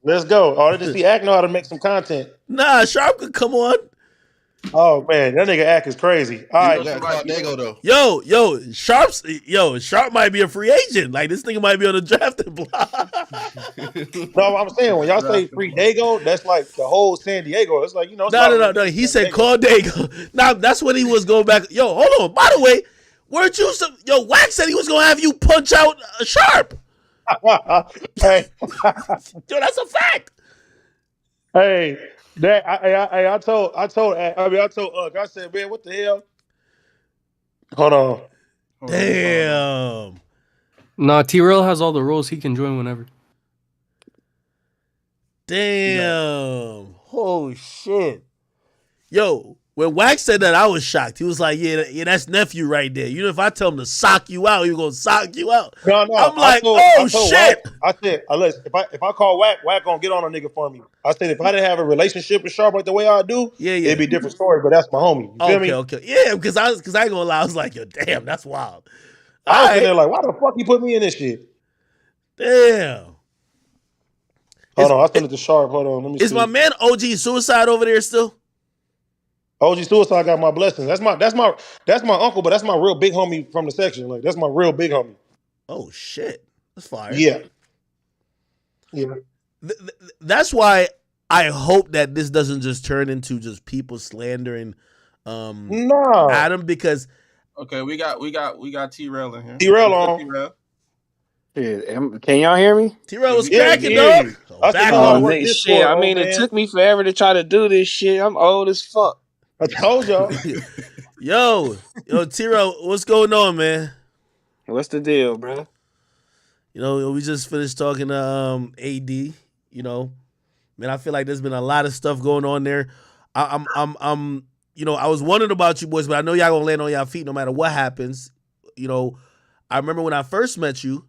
J: Let's go. Oh, they just see Ack know how to make some content.
A: Nah, Sharp could come on.
J: Oh man, that nigga Ack is crazy. All right,
I: Dago though.
A: Sharp might be a free agent. Like this nigga might be on the drafting block.
J: No, I'm saying when y'all say free Dago, that's like the whole San Diego. It's like
A: No. He said call Dago. Now that's when he was going back. Yo, hold on. By the way, weren't you Wax said he was gonna have you punch out Sharp.
J: Hey,
A: yo, that's a fact.
J: Hey. I told I said, man, what the hell? Hold on.
A: Damn.
L: Nah, T-Rail has all the roles. He can join whenever.
A: Damn. Oh shit. Yo, when Wax said that, I was shocked. He was like, yeah, that's nephew right there. You know, if I tell him to sock you out, he's gonna sock you out.
J: No.
A: I'm like, oh shit.
J: Wax, I said, listen, if I call Wack gonna get on a nigga for me. I said if I didn't have a relationship with Sharp like the way I do, it'd be a different story. But that's my homie. You feel me?
A: Okay. Yeah, because I ain't gonna lie, I was like, yo, damn, that's wild.
J: I was in there like, why the fuck you put me in this shit?
A: Damn.
J: Hold on, I sent it to Sharp. Hold on, let me see.
A: Is my man OG Suicide over there still?
J: OG Suicide got my blessings. That's my uncle, but that's my real big homie from the section. Like that's my real big homie.
A: Oh shit, that's fire.
J: Yeah.
A: That's why I hope that this doesn't just turn into just people slandering Adam, because
I: okay, we got T-Rail in here.
J: T-Rail on.
M: Can y'all hear me?
A: T-Rail was cracking, dog.
M: Shit. I mean, it took me forever to try to do this shit. I'm old as fuck.
J: I told y'all.
A: Yo, T-Rail, what's going on, man?
M: What's the deal, bro?
A: We just finished talking to AD. Man, I feel like there's been a lot of stuff going on there. I was wondering about you boys, but I know y'all gonna land on y'all feet no matter what happens. I remember when I first met you.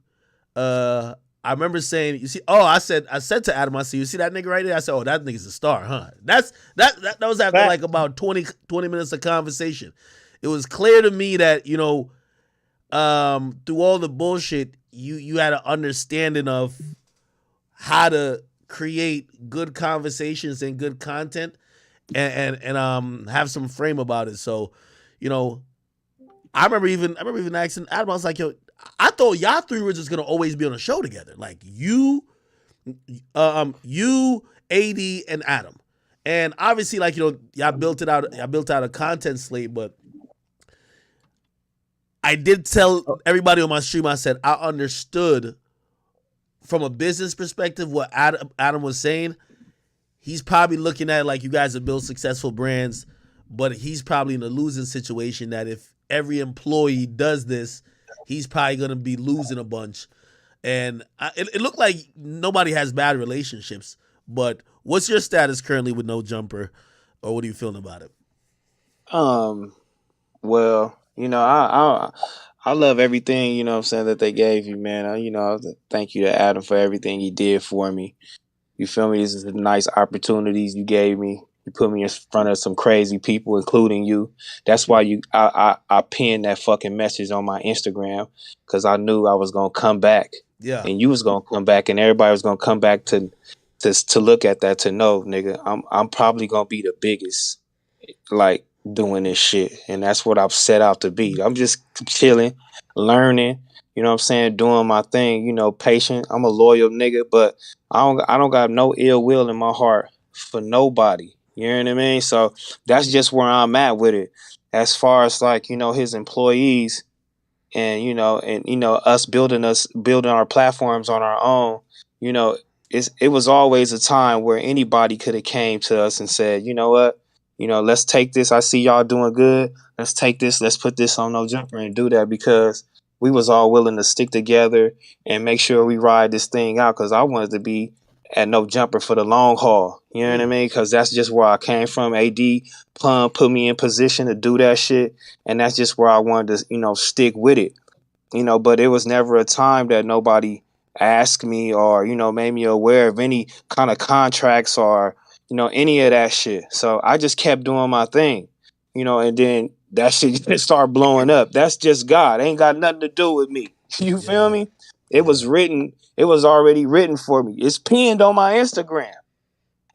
A: I remember saying, I said to Adam, I said, you see that nigga right there? I said, oh, that nigga's a star, huh? That was after like about 20 minutes of conversation. It was clear to me that, through all the bullshit, you had an understanding of how to create good conversations and good content and have some frame about it. So, I remember even asking Adam, I was like, yo, I thought y'all three were just gonna always be on a show together. Like you, AD, and Adam. And obviously, like, y'all built out a content slate, but I did tell everybody on my stream, I said I understood from a business perspective what Adam was saying. He's probably looking at like you guys have built successful brands, but he's probably in a losing situation that if every employee does this, he's probably going to be losing a bunch. And it looked like nobody has bad relationships, but what's your status currently with No Jumper, or what are you feeling about it?
M: Well, I love everything, what I'm saying, that they gave you, man. Thank you to Adam for everything he did for me. You feel me? This is the nice opportunities you gave me. You put me in front of some crazy people, including you. That's why I pinned that fucking message on my Instagram, because I knew I was gonna come back.
A: Yeah.
M: And you was gonna come back, and everybody was gonna come back to look at that, to know, nigga, I'm probably gonna be the biggest, like, doing this shit. And that's what I've set out to be. I'm just chilling, learning, you know what I'm saying, doing my thing, patient. I'm a loyal nigga, but I don't got no ill will in my heart for nobody. You know what I mean? So that's just where I'm at with it. As far as like, his employees and us building our platforms on our own, it was always a time where anybody could have came to us and said, you know what? Let's take this. I see y'all doing good. Let's take this. Let's put this on No Jumper and do that, because we was all willing to stick together and make sure we ride this thing out, because I wanted to be at No Jumper for the long haul. You know what I mean? Because that's just where I came from. AD Plum put me in position to do that shit, and that's just where I wanted to, stick with it. But it was never a time that nobody asked me or, made me aware of any kind of contracts or, any of that shit. So I just kept doing my thing, and then that shit just started blowing up. That's just God. Ain't got nothing to do with me. You feel me? It was written. It was already written for me. It's pinned on my Instagram.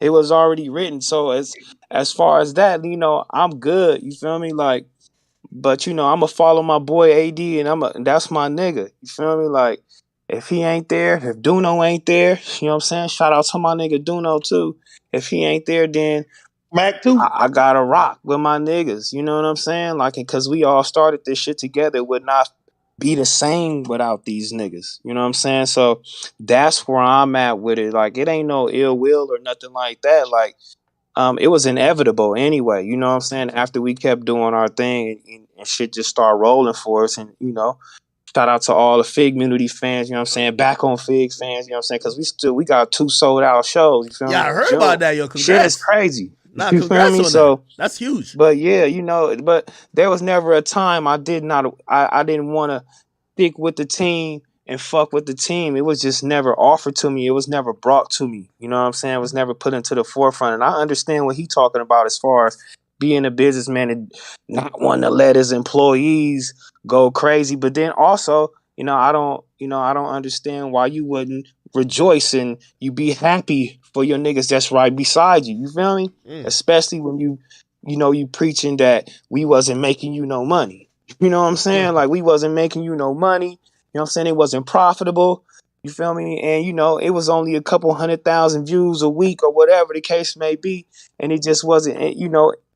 M: It was already written. So as far as that, I'm good. You feel me? Like, but I'ma follow my boy AD, and that's my nigga. You feel me? Like, if he ain't there, if Duno ain't there, you know what I'm saying? Shout out to my nigga Duno too. If he ain't there, then
J: Mac too.
M: I gotta rock with my niggas. You know what I'm saying? Like, because we all started this shit together, it would not be the same without these niggas. You know what I'm saying? So that's where I'm at with it. Like, it ain't no ill will or nothing like that. Like, it was inevitable anyway. You know what I'm saying? After we kept doing our thing and shit just started rolling for us, and shout out to all the Fig community fans, you know what I'm saying? Back on Figs fans, you know what I'm saying? Because we got 2 sold out shows. You feel me?
A: Yeah, I heard about that, yo. Congrats.
M: Shit is crazy.
A: Nah,
M: you
A: congrats
M: feel me?
A: on
M: So
A: that. That's huge.
M: But yeah, but there was never a time I didn't want to stick with the team and fuck with the team. It was just never offered to me. It was never brought to me. You know what I'm saying? It was never put into the forefront. And I understand what he's talking about as far as being a businessman and not wanting to let his employees go crazy. But then also, I don't understand why you wouldn't rejoice and you be happy for your niggas that's right beside you. You feel me? Especially when you preaching that we wasn't making you no money. You know what I'm saying? Like, we wasn't making you no money. You know what I'm saying? It wasn't profitable. You feel me? And, it was only a couple 100,000 views a week or whatever the case may be. And it just wasn't,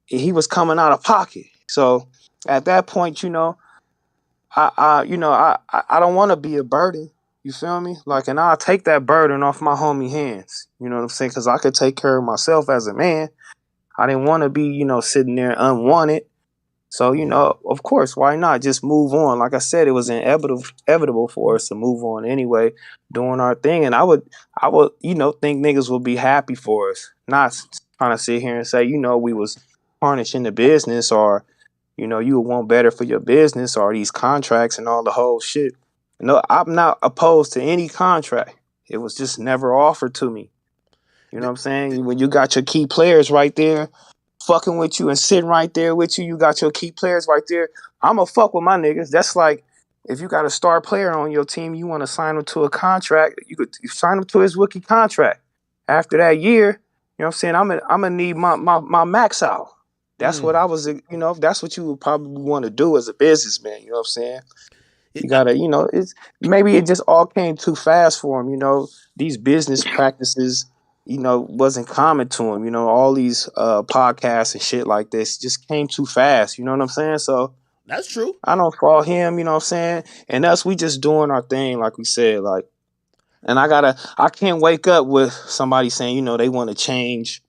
M: he was coming out of pocket. So at that point, I don't want to be a burden. You feel me? Like, and I'll take that burden off my homie hands. You know what I'm saying? Because I could take care of myself as a man. I didn't want to be, sitting there unwanted. So, of course, why not just move on? Like I said, it was inevitable for us to move on anyway, doing our thing. And I would, think niggas would be happy for us, not trying to sit here and say, we was tarnishing the business, or, you would want better for your business, or these contracts and all the whole shit. No, I'm not opposed to any contract. It was just never offered to me. You know what I'm saying? When you got your key players right there, fucking with you and sitting right there with you, you got your key players right there. I'ma fuck with my niggas. That's like if you got a star player on your team, you want to sign him to a contract. You sign him to his rookie contract. After that year, you know what I'm saying? I'm gonna need my max out. That's what I was. That's what you would probably want to do as a businessman. You know what I'm saying? You gotta, it's maybe it just all came too fast for him. These business practices, wasn't common to him. All these podcasts and shit like this just came too fast. You know what I'm saying? So
A: that's true.
M: I don't fault him. You know what I'm saying? And us, we just doing our thing, like we said. Like, and I can't wake up with somebody saying, they want to change,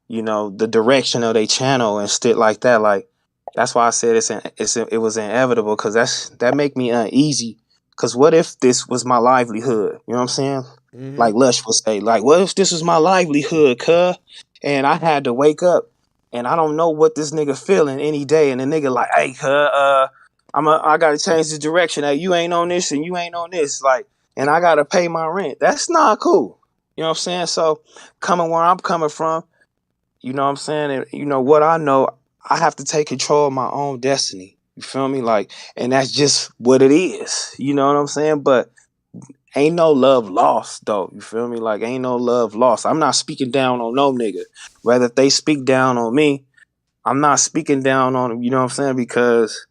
M: the direction of their channel and shit like that. Like, that's why I said it was inevitable, because that make me uneasy. Because what if this was my livelihood? You know what I'm saying?
A: Mm-hmm.
M: Like Lush would say, like, what if this was my livelihood, cuh? And I had to wake up and I don't know what this nigga feeling any day. And the nigga like, hey, cuh, I gotta change the direction. Hey, you ain't on this and you ain't on this. Like, and I gotta pay my rent. That's not cool. You know what I'm saying? So coming where I'm coming from, you know what I'm saying? And what I know, I have to take control of my own destiny. You feel me? Like, and that's just what it is. You know what I'm saying? But ain't no love lost, though. You feel me? Like, ain't no love lost. I'm not speaking down on no nigga. Whether if they speak down on me, I'm not speaking down on them. You know what I'm saying? Because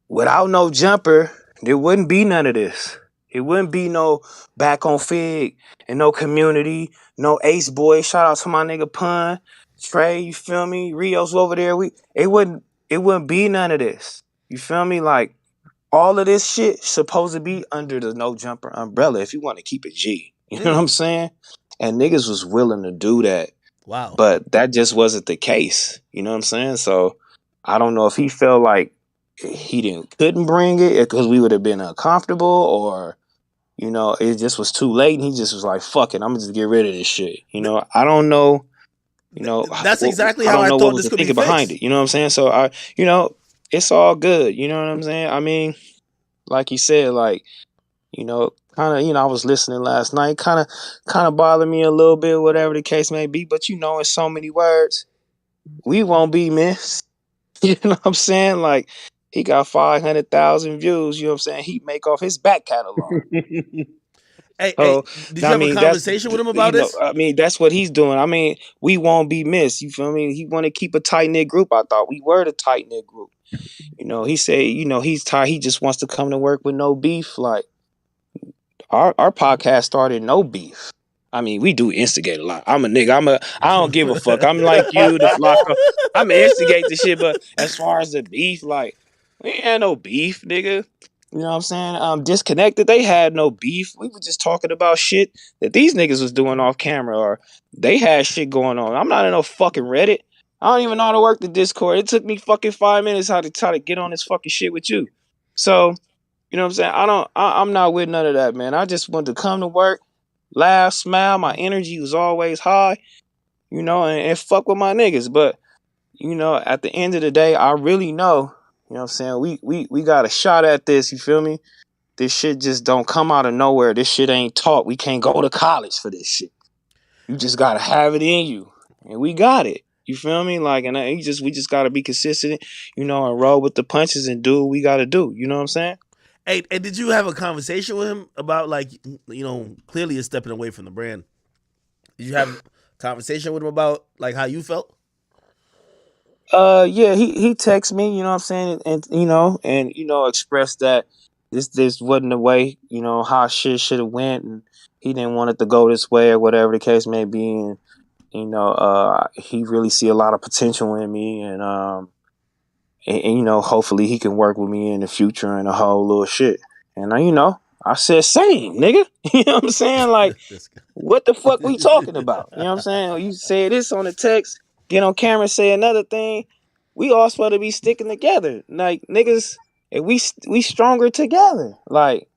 M: without no jumper, there wouldn't be none of this. It wouldn't be no back on Fig and no community, no Ace Boy. Shout out to my nigga Pun, Trey. You feel me? Rio's over there. It wouldn't be none of this. You feel me? Like, all of this shit supposed to be under the no jumper umbrella if you want to keep it G. You know what I'm saying? And niggas was willing to do that.
A: Wow.
M: But that just wasn't the case. You know what I'm saying? So I don't know if he felt like he couldn't bring it because we would have been uncomfortable, or it just was too late and he just was like, fuck it, I'm gonna just get rid of this shit. I don't know.
A: That's exactly
M: I
A: how
M: don't
A: I
M: know
A: thought
M: what was
A: this
M: the
A: could be
M: thinking
A: fixed.
M: behind it. You know what I'm saying? So it's all good. You know what I'm saying? I mean, like you said, like, kind of, I was listening last night, kind of bothered me a little bit, whatever the case may be. But in so many words, we won't be missed. You know what I'm saying? Like, he got 500,000 views. You know what I'm saying? He make off his back catalog.
A: Hey, did you have a conversation with him about this?
M: I mean, that's what he's doing. I mean, we won't be missed. You feel me? He want to keep a tight knit group. I thought we were the tight knit group. He said, he's tired. He just wants to come to work with no beef. Like, our podcast started no beef. I mean, we do instigate a lot. I'm a nigga. I don't give a fuck. I'm like you, the Flocko. I'm instigate the shit, but as far as the beef, like, we ain't had no beef, nigga. You know what I'm saying? Disconnected, they had no beef. We were just talking about shit that these niggas was doing off camera, or they had shit going on. I'm not in no fucking Reddit. I don't even know how to work the Discord. It took me fucking 5 minutes how to try to get on this fucking shit with you. So, you know what I'm saying? I'm not with none of that, man. I just wanted to come to work, laugh, smile. My energy was always high, and fuck with my niggas. But, at the end of the day, I really know, you know what I'm saying? We got a shot at this, you feel me? This shit just don't come out of nowhere. This shit ain't taught. We can't go to college for this shit. You just gotta have it in you. And we got it. You feel me? Like, and we just gotta be consistent, and roll with the punches and do what we gotta do. You know what I'm saying?
A: Hey, did you have a conversation with him about, like, clearly you're stepping away from the brand? Did you have a conversation with him about, like, how you felt?
M: Yeah, he texted me, you know what I'm saying, and expressed that this wasn't the way, how shit should have went, and he didn't want it to go this way or whatever the case may be, and he really see a lot of potential in me, and hopefully he can work with me in the future and a whole little shit. And I said, same, nigga. You know what I'm saying? Like, what the fuck we talking about? You know what I'm saying? You say this on the text, get on camera, say another thing. we all supposed to be sticking together. Like niggas, and we stronger together. Like,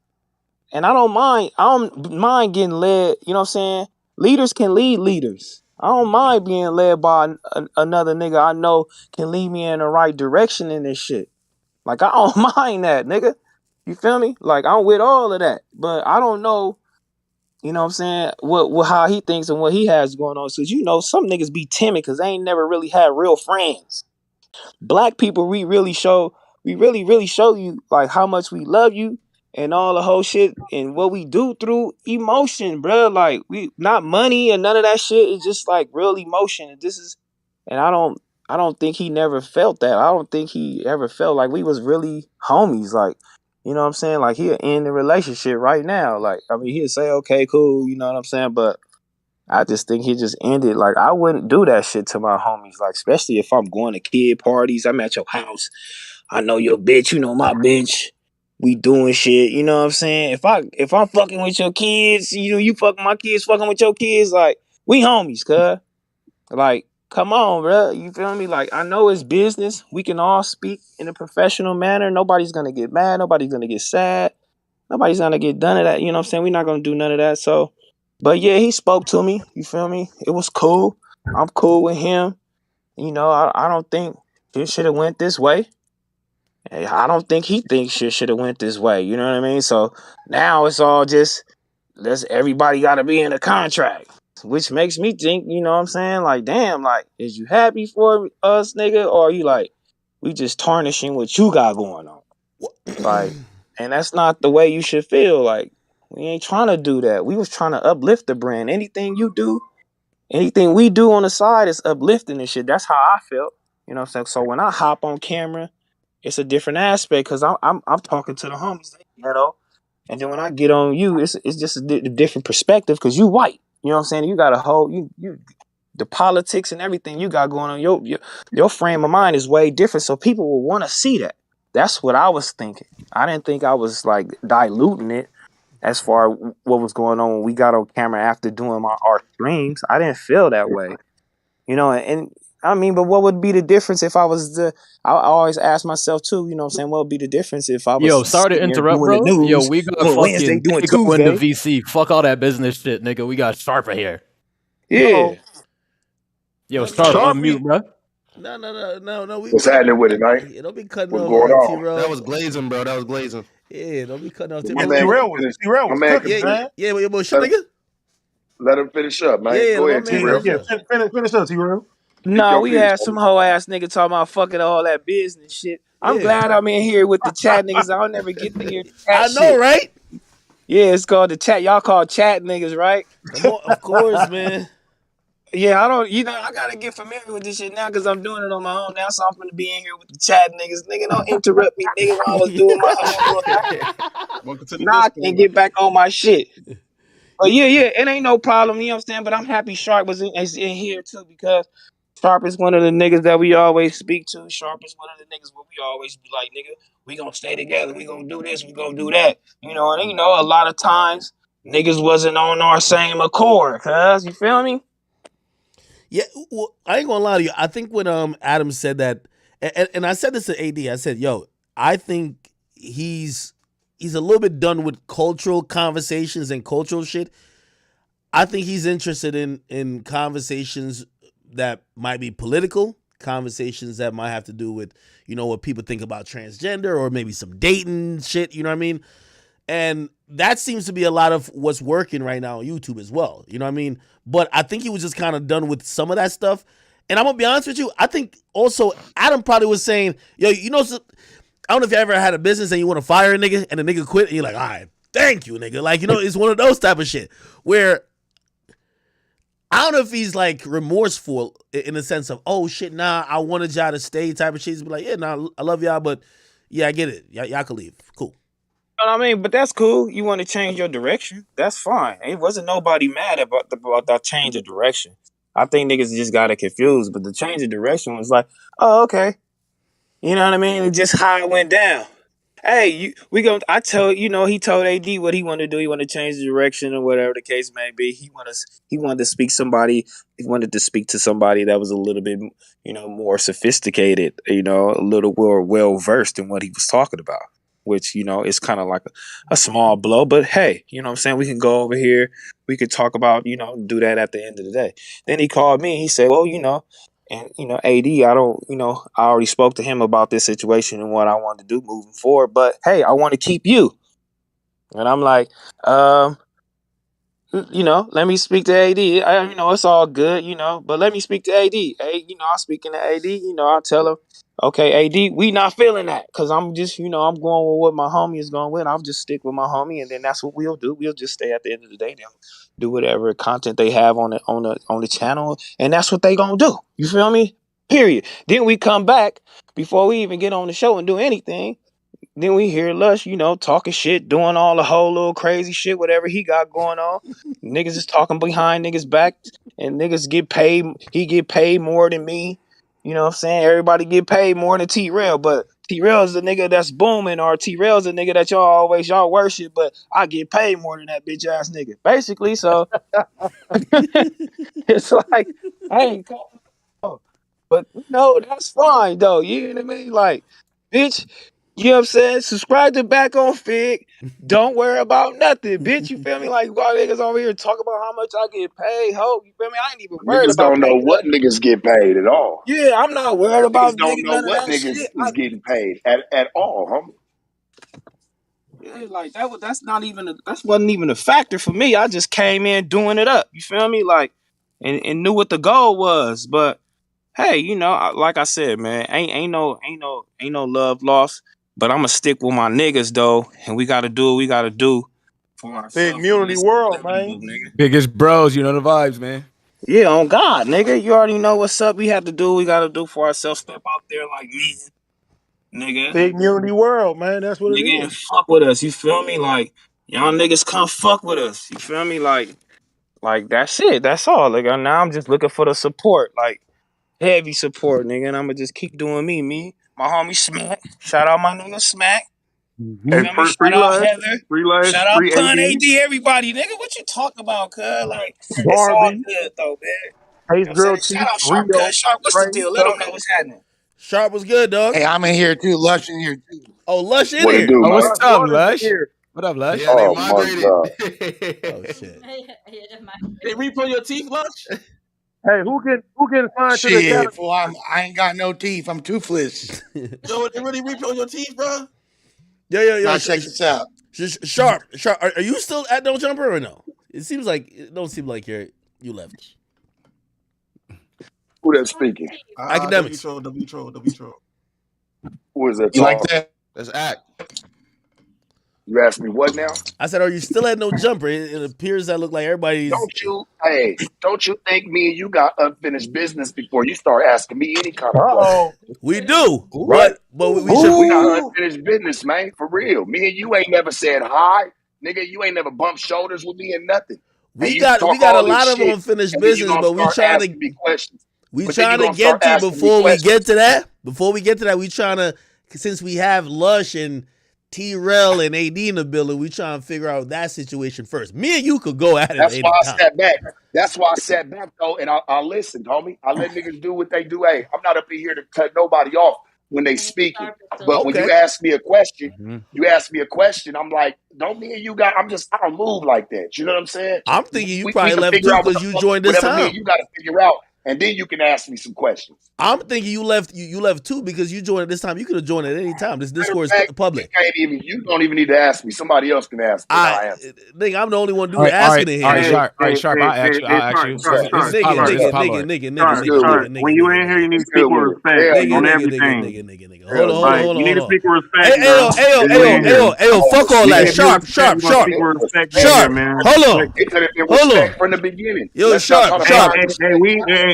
M: and I don't mind getting led. You know what I'm saying? Leaders can lead leaders. I don't mind being led by another nigga I know can lead me in the right direction in this shit. Like, I don't mind that, nigga. You feel me? Like, I'm with all of that. But I don't know, you know what I'm saying, what how he thinks and what he has going on. Because, you know, some niggas be timid because they ain't never really had real friends. Black people, we really really show you, like, how much we love you and all the whole shit and what we do through emotion, bro. Like, we not money and none of that shit. It's just, like, real emotion. And this is, and I don't think he never felt that. I don't think he ever felt like we was really homies. Like, you know what I'm saying? Like, he'll end the relationship right now. Like, I mean, he'll say, okay, cool, you know what I'm saying? But I just think he just ended. Like, I wouldn't do that shit to my homies. Like, especially if I'm going to kid parties. I'm at your house. I know your bitch. You know my bitch. We doing shit. You know what I'm saying? If I'm fucking with your kids, you know, you fucking my kids, fucking with your kids. Like, we homies, cuz. Like, come on, bro. You feel me? Like, I know it's business. We can all speak in a professional manner. Nobody's gonna get mad. Nobody's gonna get sad. Nobody's gonna get none of that. You know what I'm saying? We're not gonna do none of that. So, but yeah, he spoke to me. You feel me? It was cool. I'm cool with him. You know, I don't think it should have went this way. I don't think he thinks shit should have went this way. You know what I mean? So now it's all just everybody got to be in a contract, which makes me think. You know what I'm saying? Like, damn, like, is you happy for us, nigga, or are you like, we just tarnishing what you got going on? Like, and that's not the way you should feel. Like, we ain't trying to do that. We was trying to uplift the brand. Anything you do, anything we do on the side is uplifting and shit. That's how I felt. You know what I'm saying? So when I hop on camera, it's a different aspect because I'm talking to the homies, you know. And then when I get on you, it's just a different perspective because you white. You know what I'm saying? You got a whole you the politics and everything you got going on. Your frame of mind is way different, so people will want to see that. That's what I was thinking. I didn't think I was like diluting it as far what was going on when we got on camera after doing our streams. I didn't feel that way, you know. And I mean, but what would be the difference if I was I always ask myself too, you know what I'm saying, what would be the difference if I was
N: Yo, sorry to
M: sitting there
N: interrupt,
M: doing the
N: bro. Yo,
M: news
N: we got
M: on Wednesday,
N: fucking
M: doing
N: Diego in the
M: Tuesday?
N: VC. Fuck all that business shit, nigga. We got Sharper here.
M: Yeah.
N: Yo,
A: No,
N: Sharp,
A: no,
N: unmute, bro.
A: no.
O: What's happening with it, man?
A: Don't be cutting
O: What's
A: off
O: going on?
A: T-Row.
I: That was glazing, bro. That was glazing.
A: Yeah, don't be cutting off
O: My
A: T-Row.
O: man,
J: T-Rail
O: my
J: was
O: man,
J: cooking, man.
A: Yeah, but shut
O: let,
A: nigga.
O: let him finish up, man.
A: Yeah,
O: Go
A: my
O: ahead,
A: man,
O: T-Rail.
J: Yeah,
A: finish up.
J: finish up, T-Rail.
O: Speak
M: Nah,
O: your
M: we
O: piece,
M: had
O: man.
M: some hoe ass nigga talking about fucking all that business shit. I'm
A: Yeah.
M: glad I'm in here with the chat niggas. I'll never get to hear the chat
A: I know,
M: shit.
A: right?
M: Yeah, it's called the chat. Y'all call chat niggas, right?
A: Come on, of course, man.
M: Yeah, I don't, you know, I gotta get familiar with this shit now because I'm doing it on my own now, so I'm gonna be in here with the chat niggas. Nigga, don't interrupt me, nigga, while I was doing my homework.
D: Welcome to the
M: Now I can't
D: Discord.
M: get back on my shit. But yeah, it ain't no problem, you know what I'm saying? But I'm happy Sharp is in here too because Sharp is one of the niggas that we always speak to. Sharp is one of the niggas where we always be like, nigga, we gonna stay together. We gonna do this. We gonna do that. You know, and you know, a lot of times niggas wasn't on our same accord, cuz, you feel me?
A: Yeah, well, I ain't gonna lie to you. I think when Adam said that, and I said this to AD, I said, yo, I think he's a little bit done with cultural conversations and cultural shit. I think he's interested in conversations that might be political, conversations that might have to do with, you know, what people think about transgender or maybe some dating shit, you know what I mean? And that seems to be a lot of what's working right now on YouTube as well. You know what I mean? But I think he was just kind of done with some of that stuff. And I'm going to be honest with you. I think also Adam probably was saying, yo, you know, I don't know if you ever had a business and you want to fire a nigga and the nigga quit and you're like, all right, thank you, nigga. Like, you know, it's one of those type of shit where I don't know if he's like remorseful in the sense of, oh shit, nah, I wanted y'all to stay type of shit. He's be like, yeah, nah, I love y'all, but yeah, I get it. Y'all can leave. Cool.
M: You know what I mean? But that's cool. You want to change your direction. That's fine. It wasn't nobody mad about that change of direction. I think niggas just got it confused. But the change of direction was like, oh, okay. You know what I mean? It's just how it went down. Hey, I tell he told AD what he wanted to do. He wanted to change the direction or whatever the case may be. He wanted to speak somebody. He wanted to speak to somebody that was a little bit, more sophisticated. A little more well versed in what he was talking about. Which is kind of like a small blow, but hey, you know what I'm saying. We can go over here. We could talk about do that at the end of the day. Then he called me. And he said, well, and AD, I already spoke to him about this situation and what I want to do moving forward. But hey, I want to keep you. And I'm like, let me speak to AD. It's all good, but let me speak to AD. Hey, I'm speaking to AD. I'll tell him, okay, AD, we not feeling that because I'm just, I'm going with what my homie is going with. I'll just stick with my homie, and then that's what we'll do. We'll just stay at the end of the day. They'll do whatever content they have on the channel, and that's what they gonna do. You feel me? Period. Then we come back before we even get on the show and do anything. Then we hear Lush, talking shit, doing all the whole little crazy shit, whatever he got going on. Niggas is talking behind niggas' back, and niggas get paid. He get paid more than me. You know what I'm saying? Everybody get paid more than T-Rail, but T-Rail is the nigga that's booming, or T-Rail is the nigga that y'all worship, but I get paid more than that bitch ass nigga. Basically, so it's like, hey, come on. But that's fine though. You know what I mean? Like, bitch, you know what I'm saying? Subscribe to Back on Fig. Don't worry about nothing, bitch. You feel me? Like, why niggas over here talk about how much I get paid, ho? You feel me? I ain't even worried
O: Niggas
M: about
O: don't
M: that.
O: know what niggas get paid at all.
M: Yeah, I'm not worried about
O: Niggas don't know
M: none of
O: what
M: that
O: niggas
M: shit.
O: is getting paid at all, homie.
M: Yeah, like that's wasn't even a factor for me. I just came in doing it up. You feel me? Like, and knew what the goal was. But hey, like I said, man, ain't no love lost. But I'm gonna stick with my niggas though, and we gotta do what we gotta do for ourselves.
F: Big Community World, man.
M: Nigga.
N: Biggest bros, you know the vibes, man.
M: Yeah, on God, nigga. You already know what's up. We have to do what we gotta do for ourselves. Step out there like me, nigga.
J: Big Community World, man. That's what it
M: Nigga, and
J: is.
M: fuck with us. You feel me? Like, y'all niggas come fuck with us. You feel me? Like that's it. That's all. Like, now I'm just looking for the support. Like, heavy support, nigga. And I'm gonna just keep doing me. My homie Smack. Shout out my nigga Smack.
J: Mm-hmm.
M: Feel me? Shout out Heather. Shout out Pun AD. Everybody, nigga. What you talking about, cuz? Like, it's all
J: Barbie,
M: good though, man. You
J: Ace
M: know what I'm
J: Girl
M: saying?
J: Chief,
M: Shout out Sharp,
J: Rio,
M: cuz. Sharp, what's the
J: Trey,
M: deal? Let them
J: Tuck.
M: know what's happening.
A: Sharp was good, dog.
F: Hey, I'm in here too. Lush in here too.
A: Oh, Lush in
O: What it
A: here.
O: do,
N: Oh,
O: man?
N: what's
J: Lush
N: up,
J: Waters in
N: Lush?
J: here.
N: What up, Lush?
I: Yeah, they
O: Oh my
I: migrated.
O: god.
A: Oh shit.
P: They repull your teeth, Lush?
J: Hey, who can sign to the
F: Shit,
J: academy?
F: fool, I ain't got no teeth. I'm toothless.
P: Yo, they really repull your teeth, bro?
A: Yo.
F: Now check this out.
A: Sharp. Are you still at No Jumper or no? It don't seem like you left.
O: Who that speaking?
A: Akademiks.
P: W troll.
O: Who is that
F: You like
O: talking?
F: that?
I: That's act.
O: You asked me what now?
A: I said, are you still at No Jumper? It appears that look like everybody's.
O: Don't you think me and you got unfinished business before you start asking me any kind of question?
J: Uh-oh.
A: We do,
O: Right?
A: but we should.
O: We got unfinished business, man, for real. Me and you ain't never said hi. Nigga, you ain't never bumped shoulders with me and nothing.
A: We
O: And you
A: got
O: talk
A: a
O: all
A: lot
O: this
A: of
O: shit,
A: unfinished
O: and then you
A: business,
O: gonna
A: but we
O: start
A: trying
O: asking
A: to
O: me questions.
A: we
O: But then
A: trying
O: you
A: to
O: gonna start
A: get to
O: asking me
A: before we
O: questions.
A: get to that. Before we get to that, we trying to, since we have Lush and T-Rel and AD in the building, we trying to figure out that situation first. Me and you could go at it
O: That's
A: at
O: why
A: any
O: I
A: time.
O: sat back. That's why I sat back though, and I listened, homie. I let niggas do what they do. Hey, I'm not up in here to cut nobody off when they speaking. But when you ask me a question, I'm like, don't me and you got. I don't move like that. You know what I'm saying?
A: I'm thinking you
O: We
A: probably
O: can
A: left
O: figure
A: too
O: out
A: because you joined this
O: whatever me
A: time.
O: and you got to figure out, and then you can ask me some questions.
A: I'm thinking you left too because you joined at this time. You could have joined at any time. This
O: Matter of
A: Discord is
O: fact,
A: public.
O: you don't even need to ask me. Somebody else can ask me, and I'll answer.
A: Nigga, I'm the only one
N: All
A: dude
N: right,
A: asking in here.
N: Sharp. All right, Sharp. I'll ask you. This is Pablo.
A: Nigga. Hold on.
G: Speak with respect,
A: Ayo, fuck all that. Sharp.
O: It could have been
A: Hold
O: respect
A: on.
O: from the beginning.
A: Yo,
O: Let's not try to find respect.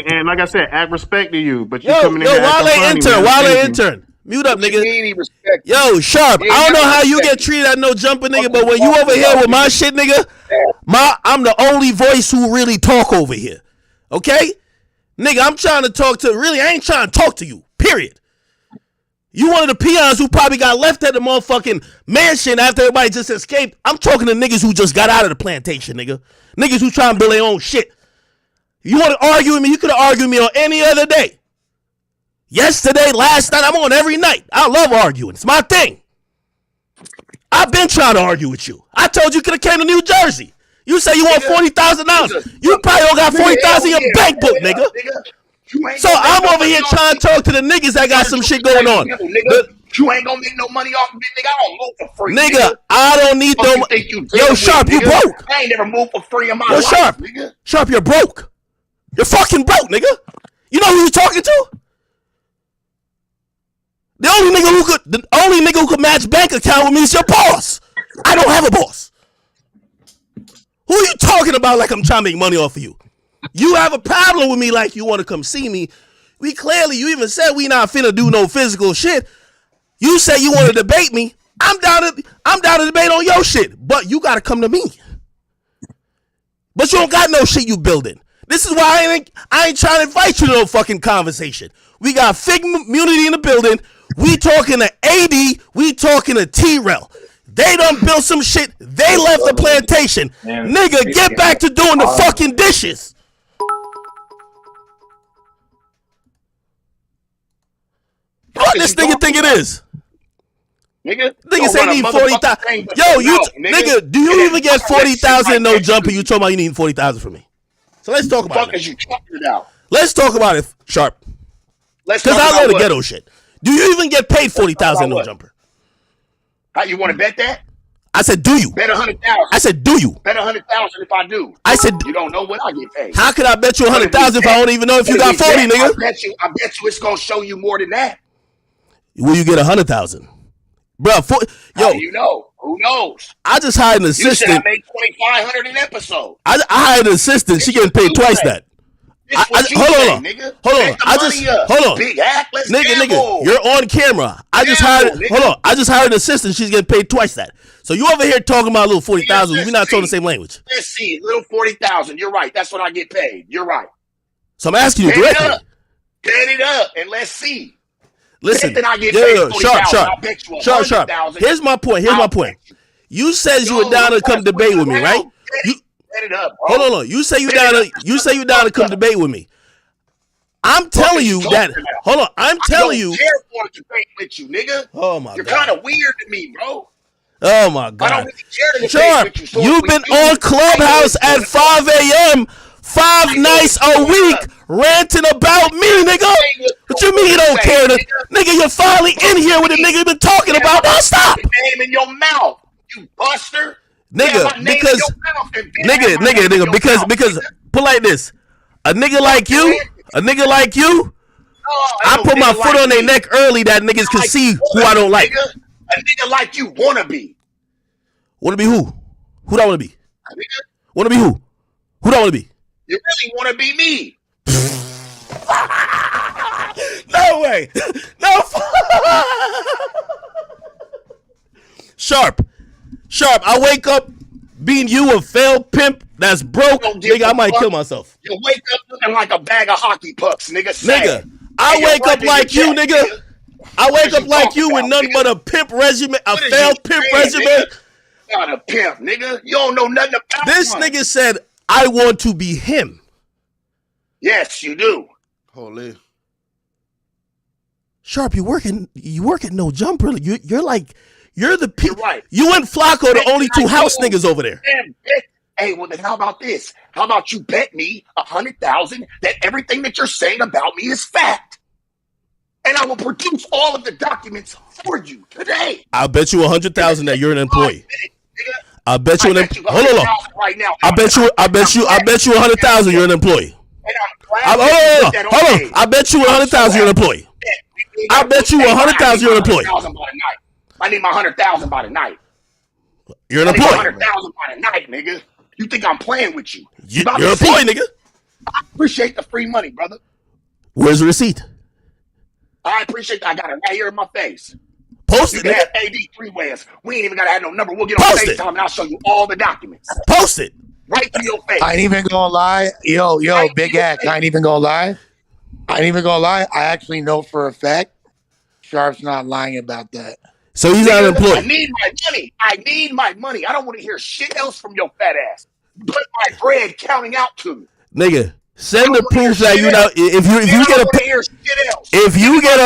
G: and like I said, act respect to you, but you
A: Yo,
G: coming in here acting funny, man.
A: Wale intern. Mute up,
O: What
A: nigga.
O: you mean he respect?
A: Yo, Sharp,
O: He ain't
A: I don't know
O: never
A: how you
O: respect
A: get treated at No Jumper, nigga,
O: What
A: but
O: you
A: when you
O: talking
A: over here
O: about,
A: with my
O: nigga?
A: shit, nigga, I'm the only voice who really talk over here. Okay? Nigga, I'm trying to talk to, really, I ain't trying to talk to you, period. You one of the peons who probably got left at the motherfucking mansion after everybody just escaped. I'm talking to niggas who just got out of the plantation, nigga. Niggas who trying to build their own shit. You want to argue with me? You could have argued with me on any other day. Yesterday, last night, I'm on every night. I love arguing. It's my thing. I've been trying to argue with you. I told you could have came to New Jersey. You say you want $40,000. You probably don't got $40,000 in your bank book, nigga. So I'm over here trying to talk to the niggas that got some shit going on.
O: You ain't gonna make no money off of it, nigga. I don't move for free.
A: Nigga, I don't need no money. Yo, Sharp, you broke.
O: I ain't never moved for free in my life,
A: Sharp,
O: nigga.
A: Sharp, you're broke. You're fucking broke, nigga. You know who you talking to? The only nigga who could match bank account with me is your boss. I don't have a boss. Who are you talking about like I'm trying to make money off of you? You have a problem with me like you want to come see me. You even said we not finna do no physical shit. You say you want to debate me. I'm down to debate on your shit. But you gotta come to me. But you don't got no shit you building. This is why I ain't trying to invite you to no fucking conversation. We got Fig Immunity in the building. We talking to AD. We talking to T-Rel. They done built some shit. They left the plantation. Nigga, get back to doing the fucking dishes. What this nigga think it is?
O: Nigga
A: say need 40,000. Yo, nigga, do you even get 40,000 no jumper? You talking about you need 40,000 from me? So let's talk about it. Let's talk about it, Sharp. Because I know the ghetto shit. Do you even get paid 40,000 no jumper?
O: How you want to bet that?
A: I said, do you?
O: Bet 100,000.
A: I said, do you?
O: Bet 100,000 if I do.
A: I said,
O: you don't know what I get paid.
A: How could I bet you 100,000 if I don't even know if you got 40, nigga?
O: I bet you it's gonna show you more than that.
A: Will you get 100,000, bro?
O: How do you know? Who knows?
A: I just hired an assistant.
O: You said I made $2,500 an episode.
A: I hired an assistant. She getting paid twice that. Hold on. Hold on.
O: Big act, let's
A: nigga, you're on camera. I just hired an assistant. She's getting paid twice that. So you over here talking about a little 40,000. We're not talking the same language.
O: Let's see, little 40,000. You're right. That's what I get paid. You're right.
A: So I'm asking you directly.
O: Bet it up, and let's see.
A: Listen,
O: then I get paid
A: Sharp. Here's my point. You said you were down to come debate with me, right?
O: It up, bro.
A: Hold on. You say you down to come debate with me. I'm telling you that. Hold on. I'm telling you.
O: I don't care for a debate with you, nigga.
A: Oh my God.
O: You're kind of weird to me, bro.
A: Oh my God.
O: I don't really care to debate
A: Sharp,
O: with you. So
A: you've been on Clubhouse at 5 a.m. 5 nights a week ranting about me, nigga. What you mean you don't care? Nigga, you're finally in here with the nigga you've been talking about. Don't stop.
O: Name in your mouth, you buster.
A: Nigga, because put like this, a nigga like you, I put my foot on their neck early that niggas can see who I don't like.
O: A nigga like you wanna be.
A: Wanna be who? Who do I wanna be? Wanna be who? Who do I wanna be?
O: You really wanna be me?
A: No way. No. Sharp, I wake up being you a failed pimp that's broke, nigga, I might kill myself.
O: You wake up looking like a bag of hockey pucks, nigga.
A: Nigga, I wake up like you, nigga. I wake up like you with nothing but a pimp resume, a failed pimp resume.
O: Not a pimp, nigga. You don't know nothing about
A: this nigga said, I want to be him.
O: Yes, you do.
C: Holy.
A: Sharp, you working no jumper. You're the
O: You're right.
A: You and Flacco the only two house niggas over there.
O: Hey, well then how about this? How about you bet me 100,000 that everything that you're saying about me is fact? And I will produce all of the documents for you today.
A: I'll bet you 100,000 that you're an employee. I bet you hold on.
O: Right now.
A: I bet you 100,000 you're an employee. Hold on. I bet you 100,000 you're an employee. I bet you 100,000 you're an employee.
O: I need my 100,000 by tonight.
A: You're an employee.
O: 100,000 by tonight, nigga. You think I'm playing with you?
A: You're an employee, nigga.
O: I appreciate the free money, brother.
A: Where's the receipt?
O: I appreciate that. I got it right here in my face.
A: Post
O: you
A: it,
O: can
A: nigga.
O: have AD 3 ways. We ain't even gotta have no number. We'll get on FaceTime and I'll show you all the documents.
A: Post it.
O: Right to your face.
F: I ain't even gonna lie. Yo, Big Act. I ain't even gonna lie. I actually know for a fact Sharp's not lying about that.
A: So he's not employed.
O: I need my money. I need my money. I don't want to hear shit else from your fat ass. Put my bread counting out to me.
A: Nigga, send the proof that you know if you get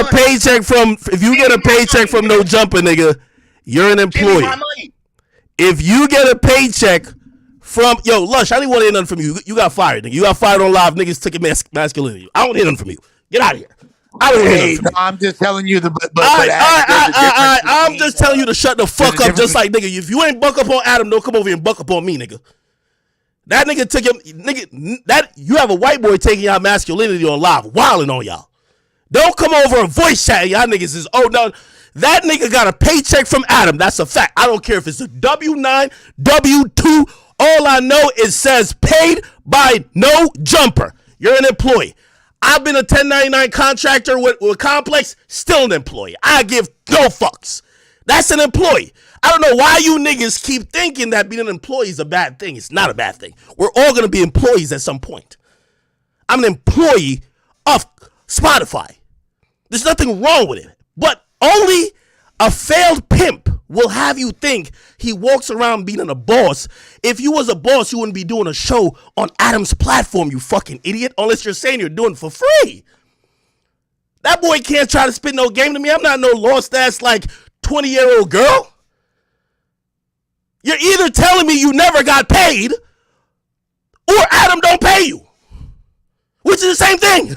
A: a paycheck from No Jumper, nigga, you're an employee. If you get a paycheck from Lush, I didn't want to hear nothing from you. You got fired, nigga. You got fired on live. Niggas took your masculinity. I don't hear nothing from you. Get out of here. I don't hear nothing from you.
F: I'm just telling you
A: I'm just telling you to shut the fuck up. Just like nigga, if you ain't buck up on Adam, don't come over here and buck up on me, nigga. That nigga took your that you have a white boy taking y'all masculinity on live, wilding on y'all. Don't come over and voice chat. Y'all niggas is no. That nigga got a paycheck from Adam. That's a fact. I don't care if it's a W-9, W-2. All I know is says paid by No Jumper. You're an employee. I've been a 1099 contractor with Complex, still an employee. I give no fucks. That's an employee. I don't know why you niggas keep thinking that being an employee is a bad thing. It's not a bad thing. We're all going to be employees at some point. I'm an employee of Spotify. There's nothing wrong with it. But only a failed pimp will have you think he walks around being a boss. If you was a boss, you wouldn't be doing a show on Adam's platform, you fucking idiot, unless you're saying you're doing it for free. That boy can't try to spit no game to me. I'm not no lost ass like 20-year-old girl. You're either telling me you never got paid or Adam don't pay you, which is the same thing.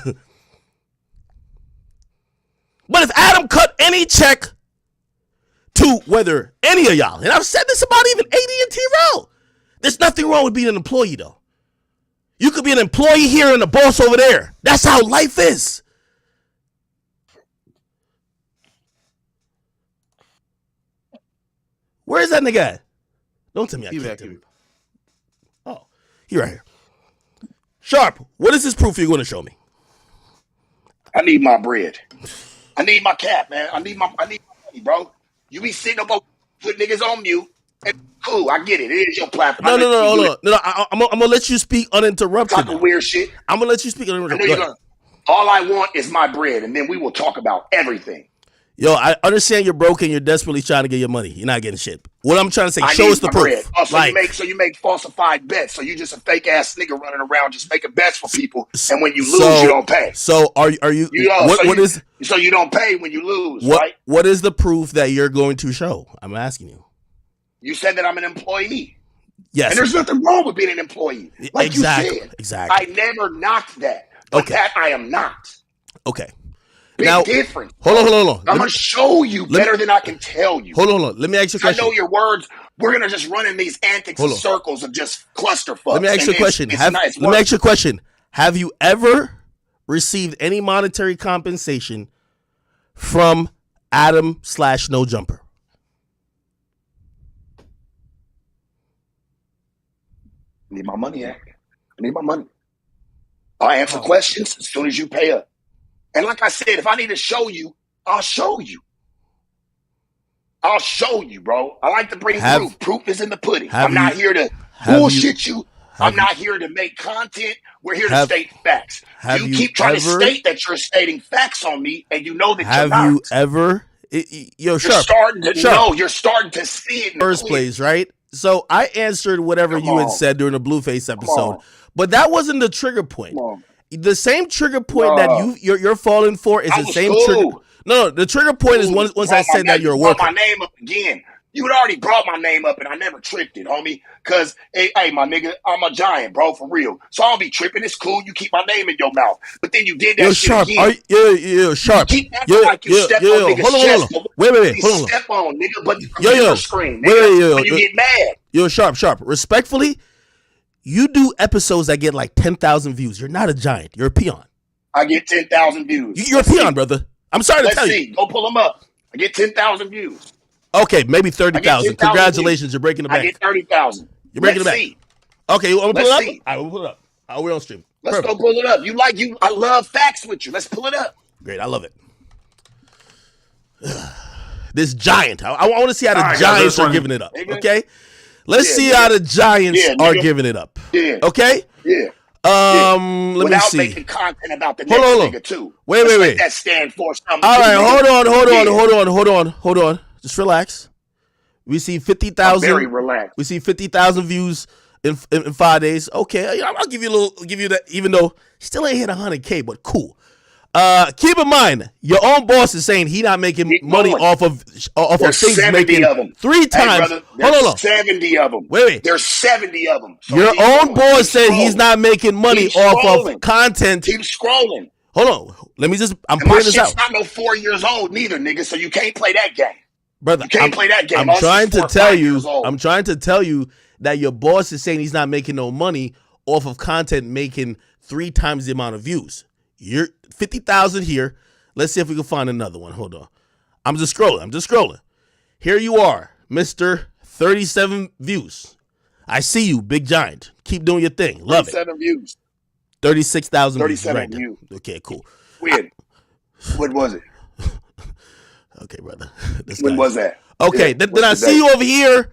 A: But if Adam cut any check to whether any of y'all, and I've said this about even AD and T-Rail, there's nothing wrong with being an employee, though. You could be an employee here and a boss over there. That's how life is. Where is that nigga at? Don't tell me I kicked him. Oh, he right here. Sharp, what is this proof you're going to show me?
O: I need my bread. I need my cap, man. I need my money, bro. You be sitting up put niggas on mute. And cool, I get it. It is your platform.
A: No, hold on. No, I'm gonna let you speak uninterrupted.
O: Talking weird shit.
A: I'm gonna let you speak uninterrupted.
O: All I want is my bread, and then we will talk about everything.
A: Yo, I understand you're broke and you're desperately trying to get your money. You're not getting shit. What I'm trying to say, show us the proof.
O: Oh, so you make falsified bets. So you just a fake ass nigga running around just making bets for people, and when you lose, you don't pay.
A: So are you? So
O: you don't pay when you lose, right?
A: What is the proof that you're going to show? I'm asking you.
O: You said that I'm an employee.
A: Yes,
O: and there's nothing wrong with being an employee. Like you said,
A: exactly.
O: I never knocked that. But that I am not.
A: Okay.
O: Big difference.
A: Hold on.
O: I'm going to show you better than I can tell you.
A: Hold on. Let me ask you a question.
O: I know your words. We're going to just run in these antics and circles of just clusterfuck.
A: Let me ask you a question. Let me ask you a question. Have you ever received any monetary compensation from Adam/No Jumper?
O: I need my money, I need my money. I'll answer questions as soon as you pay up. And like I said, if I need to show you, I'll show you. I'll show you, bro. I like to bring proof. Proof is in the pudding. I'm not here to bullshit you. I'm not here to make content. We're here to state facts. You keep trying to state that you're stating facts on me, and you know that you're not.
A: Have you ever? You're starting to
O: know. You're starting to see it in the
A: first place, right? So I answered whatever you had said during the Blueface episode, but that wasn't the trigger point. The same trigger point that you're falling for is the same trigger. No, the trigger point is once I said that you're working.
O: My name up again. You had already brought my name up, and I never tripped it, homie. Because, hey, my nigga, I'm a giant, bro, for real. So I don't be tripping. It's cool. You keep my name in your mouth. But then you did that shit again.
A: Yeah, Sharp.
O: You keep acting like you step on niggas' chest.
A: Wait, hold on.
O: Step on, nigga, but you scream, nigga, when you get mad.
A: Yo, Sharp. Respectfully, you do episodes that get like 10,000 views. You're not a giant. You're a peon.
O: I get 10,000 views.
A: You're a peon, brother. I'm sorry to tell you.
O: Go pull them up. I get 10,000 views.
A: Okay, maybe 30,000. Congratulations, you're breaking the bank.
O: I get 30,000.
A: You're breaking the bank. Okay, you want to pull it up? All right, we'll pull it up. We're on stream.
O: Let's go pull it up. I love facts with you. Let's pull it up.
A: Great, I love it. This giant. I want to see how the Giants are giving it up. Okay, let's see how the Giants are giving it up.
O: Yeah.
A: Okay.
O: Yeah.
A: Let me
O: Without
A: see.
O: making content about the
A: Hold
O: next
A: on.
O: nigga too.
A: Wait.
O: Let that stand for something.
A: All right,
O: nigga.
A: hold on. Just relax. We see 50,000.
O: I'm very relaxed.
A: We see 50,000 views in 5 days. Okay, I'll give you that, even though still ain't hit 100K, but cool. Keep in mind, your own boss is saying he not making money off of things making
O: of them.
A: 3 times.
O: Hey, brother,
A: hold on.
O: 70 of them.
A: Wait.
O: There's 70 of them. So
A: your own boss said he's not making money off of content.
O: Keep scrolling.
A: Putting this out.
O: Not no 4 years old neither, nigga. So you can't play that game.
A: Brother,
O: you can't play that game.
A: I'm trying to tell you that your boss is saying he's not making no money off of content making 3 times the amount of views. You're 50,000 here. Let's see if we can find another one. Hold on. I'm just scrolling. Here you are, Mr. 37 views. I see you, big giant. Keep doing your thing. Love it.
O: 37 views.
A: 36,000 views.
O: 37
A: right
O: views.
A: Okay, cool.
O: Weird. What was it?
A: Okay, brother.
O: When was that?
A: Okay,
O: Yeah,
A: then I see you over here.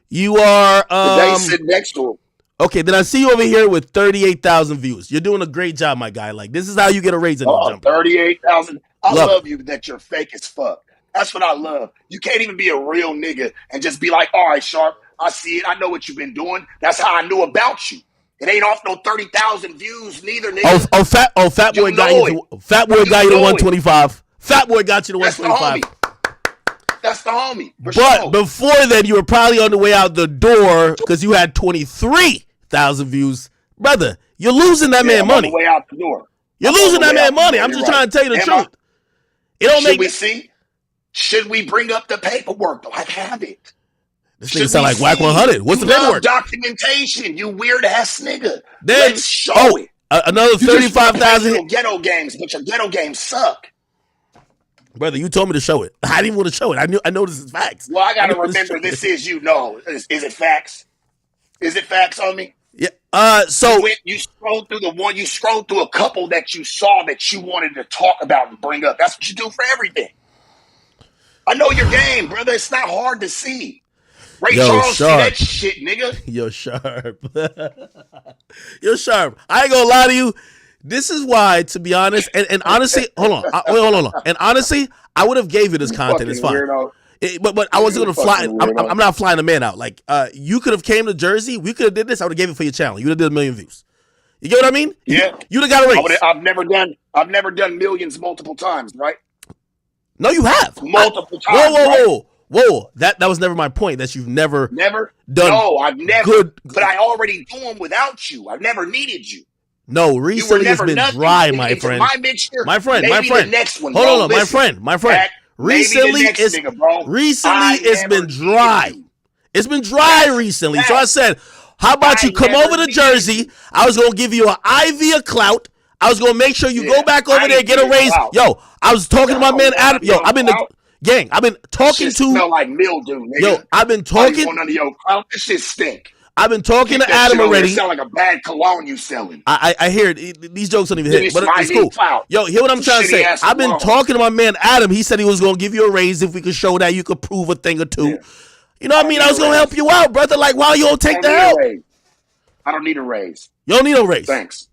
A: You are
O: today sitting next to him.
A: Okay, then I see you over here with 38,000 views. You're doing a great job, my guy. Like, this is how you get a raise in the jumper.
O: 38,000. I
A: Love
O: love you that you're fake as fuck. That's what I love. You can't even be a real nigga and just be like, all right, Sharp, I see it. I know what you've been doing. That's how I knew about you. It ain't off no 30,000 views neither, nigga.
A: Fat boy got you to 125. Fat boy got you to 125.
O: That's the homie.
A: But before then, you were probably on the way out the door because you had 23,000 views. Brother, you're losing that man money.
O: On the way out the door.
A: You're losing that man money. I'm just trying to tell you the truth. It don't make.
O: Should we bring up the paperwork? I have it.
A: This thing sound like Whack 100. What's the paperwork?
O: Documentation, you weird ass nigga.
A: Then,
O: let's show it.
A: Another 35,000
O: ghetto games, but your ghetto games suck.
A: Brother, you told me to show it. I didn't want to show it. I know this is facts.
O: Well, I gotta remember this is you. No, is it facts? Is it facts on me?
A: Yeah. So
O: you scrolled through you scrolled through a couple that you saw that you wanted to talk about and bring up. That's what you do for everything. I know your game, brother. It's not hard to see. Ray Charles, see that shit, nigga.
A: You're sharp. You're sharp. I ain't gonna lie to you. This is why, to be honest, and honestly, hold on. And honestly, I would have gave you this content. It's fine. But I wasn't gonna fly. I'm not flying the man out. Like, you could have came to Jersey. We could have did this. I would have gave it for your channel. You would have did 1 million views. You get what I mean?
O: Yeah.
A: You'd have got a raise.
O: I've never done millions multiple times, right?
A: No, you have
O: multiple times.
A: Whoa! That was never my point. That you've never
O: done. No, I've never. But I already do them without you. I've never needed you.
A: No, recently it's been dry, my friend. My friend. Hold on, my friend. Recently it's been dry. It's been dry recently. So I said, how about you come over to Jersey? I was gonna give you an IV of clout. I was gonna make sure you go back over there and get a raise. Yo, I was talking to my man Adam. Yo, I've been talking to.
O: Smell like mildew, nigga.
A: Yo, I've been talking.
O: None of your clout. This shit stink.
A: I've been talking to Adam already.
O: It sound like a bad cologne you selling.
A: I hear it. These jokes don't even hit, but it's cool. Yo, hear what I'm trying to say. I've been talking to my man Adam. He said he was gonna give you a raise if we could show that you could prove a thing or two. Yeah. You know what I mean? I was gonna help you out, brother. Like, why you don't take the help?
O: I don't need a raise.
A: You don't need no raise.
O: Thanks.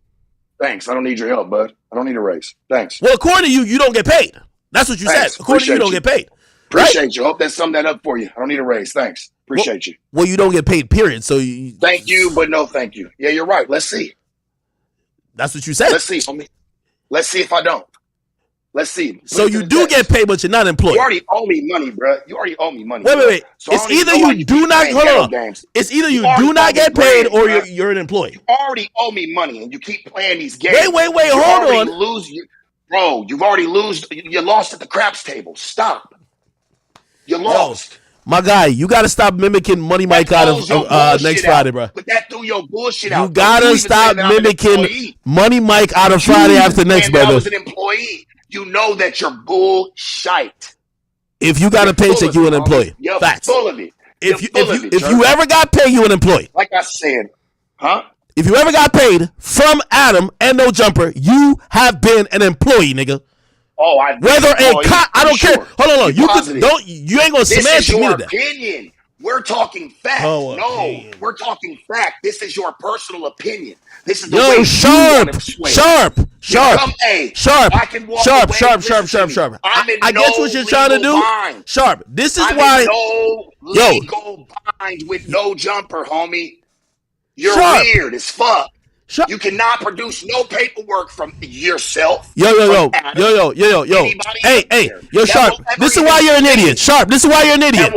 O: I don't need your help, bud. I don't need a raise. Thanks.
A: Well, according to you, you don't get paid. That's what you said. According to you, don't get paid.
O: Appreciate you. Hope that summed that up for you. I don't need a raise. Thanks. Appreciate you.
A: Well, you don't get paid, period. So
O: thank you, but no thank you. Yeah, you're right. Let's see.
A: That's what you said.
O: Let's see, homie. Let's see if I don't. Let's see.
A: So you do get paid, but you're not employed.
O: You already owe me money, bro. You already owe me money.
A: Wait. So it's either you do not hold on. It's either you do not get paid or you're an employee.
O: You already owe me money, and you keep playing these games.
A: Wait. Hold on.
O: Bro, you've already you lost at the craps table. Stop. You lost.
A: My guy, you got to stop mimicking Money Mike out of next Friday, bro.
O: But that threw your bullshit out.
A: You got to stop mimicking Money Mike out of Friday after next, brother.
O: I was an employee. You know that you're bullshit.
A: If you got a paycheck, you an employee.
O: You're
A: Facts.
O: full of it.
A: If you ever got paid, you an employee.
O: Like I said, huh?
A: If you ever got paid from Adam and No Jumper, you have been an employee, nigga.
O: Oh,
A: I don't care. Hold on. You ain't gonna semantic me to that.
O: Opinion. We're talking fact.
A: Oh,
O: no, we're talking fact. This is your personal opinion. This is the
A: Yo,
O: way
A: Sharp,
O: you want to sway.
A: Sharp.
O: I can walk away.
A: Sharp.
O: I'm in
A: I
O: no
A: guess what you're trying to do.
O: bind.
A: Sharp. This is
O: I'm
A: why.
O: in no legal bind with no jumper, homie. You're
A: Sharp.
O: weird as fuck. You cannot produce no paperwork from yourself.
A: Yo. Hey, yo, Sharp. This is why you're an idiot. Sharp. This is why you're an idiot.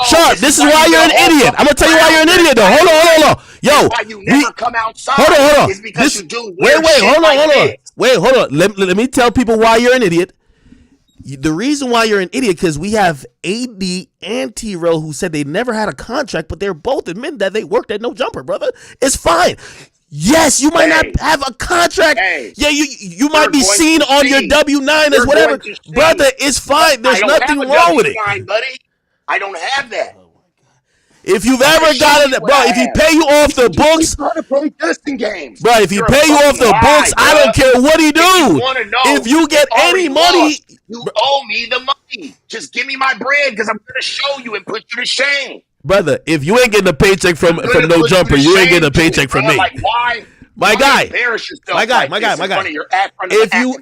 A: Sharp. This is why you're an idiot. I'm gonna tell you why you're an idiot, though. Hold on. Yo,
O: why you never come outside.
A: Hold on.
O: Is because you do weird shit
A: hold on.
O: this.
A: Wait, hold on. Let me tell people why you're an idiot. The reason why you're an idiot because we have AD and T-Rail who said they never had a contract, but they're both admitting that they worked at No Jumper, brother. It's fine. Yes, you might not have a contract. Yeah, you might be seen on your W-9 as whatever. Brother, it's fine. There's nothing wrong with it.
O: Buddy. I don't have that.
A: If you've ever gotten it, bro, if he pay you off the books,
O: games.
A: Bro, if he pay you off the books, I don't care what he do. If you get any money,
O: you owe me the money. Just give me my bread because I'm going to show you and put you to shame.
A: Brother, if you ain't getting a paycheck from No Jumper, you ain't getting a paycheck from me.
O: Like, why?
A: My guy.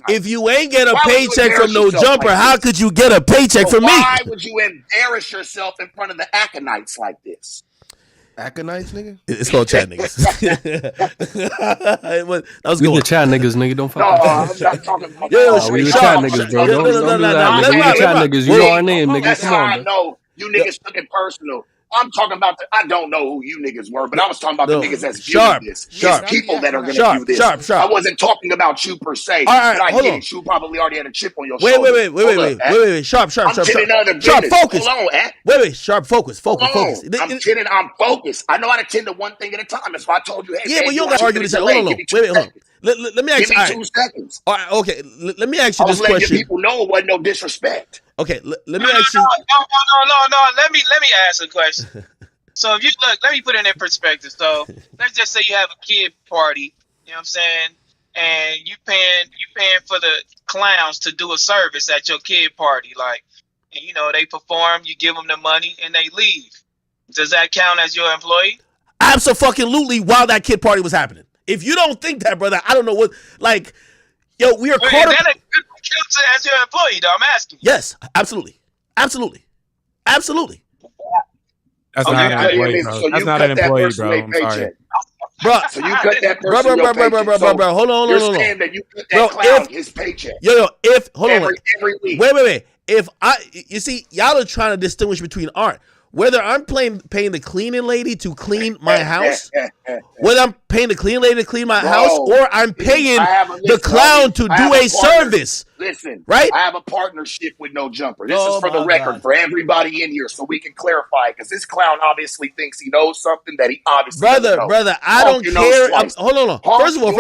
A: If you ain't get a paycheck from No Jumper, how could you get a paycheck from me?
O: Why would you embarrass yourself in front of the Akademiks like this?
I: Akademiks, nigga?
A: It's called chat niggas. That was good.
L: We the chat niggas, nigga. Don't fuck.
O: I'm not talking about.
L: We the chat niggas, bro. Don't do that, nigga. We the chat niggas. You know our name, nigga.
O: That's how I know you niggas took it personal. I'm talking about I don't know who you niggas were, but I was talking about the niggas that's viewing this. It's people that are going to view this. I wasn't talking about you per se. But I get it. You probably already had a chip on your shoulder.
A: Wait. Sharp. Focus.
O: Hold on,
A: Wait. Sharp. Focus.
O: I'm kidding. I'm focused. I know how to tend to one thing at a time. That's why I told you, hey,
A: yeah, but you don't got to argue this. Hold on. Wait. Let me ask you.
O: Give me 2 seconds.
A: All right, okay. Let me ask you this question.
O: I was letting people know it wasn't no disrespect.
A: Okay, let me ask you.
Q: No. Let me ask a question. So if you look, let me put it in perspective. So let's just say you have a kid party. You know what I'm saying? And you paying for the clowns to do a service at your kid party, like, and you know they perform. You give them the money and they leave. Does that count as your employee?
A: Absolutely. While that kid party was happening. If you don't think that, brother, I don't know what. Like, yo, we are caught up.
Q: That counts as your employee, though. I'm asking.
A: Yes, absolutely.
N: That's not an employee, bro. That's not an employee, bro. I'm sorry.
A: Bro,
O: so you cut that person your paycheck.
A: Bro, hold on.
O: You're saying that you cut that clown his paycheck. Every week.
A: Wait. If you see, y'all are trying to distinguish between art. Whether I'm paying the cleaning lady to clean my house, whether I'm paying the cleaning lady to clean my house, or I'm paying the clown to do a service.
O: Listen,
A: right?
O: I have a partnership with No Jumper. This is for the record for everybody in here, so we can clarify. Because this clown obviously thinks he knows something that he obviously doesn't know.
A: Brother, I don't care. Hold on. First of all,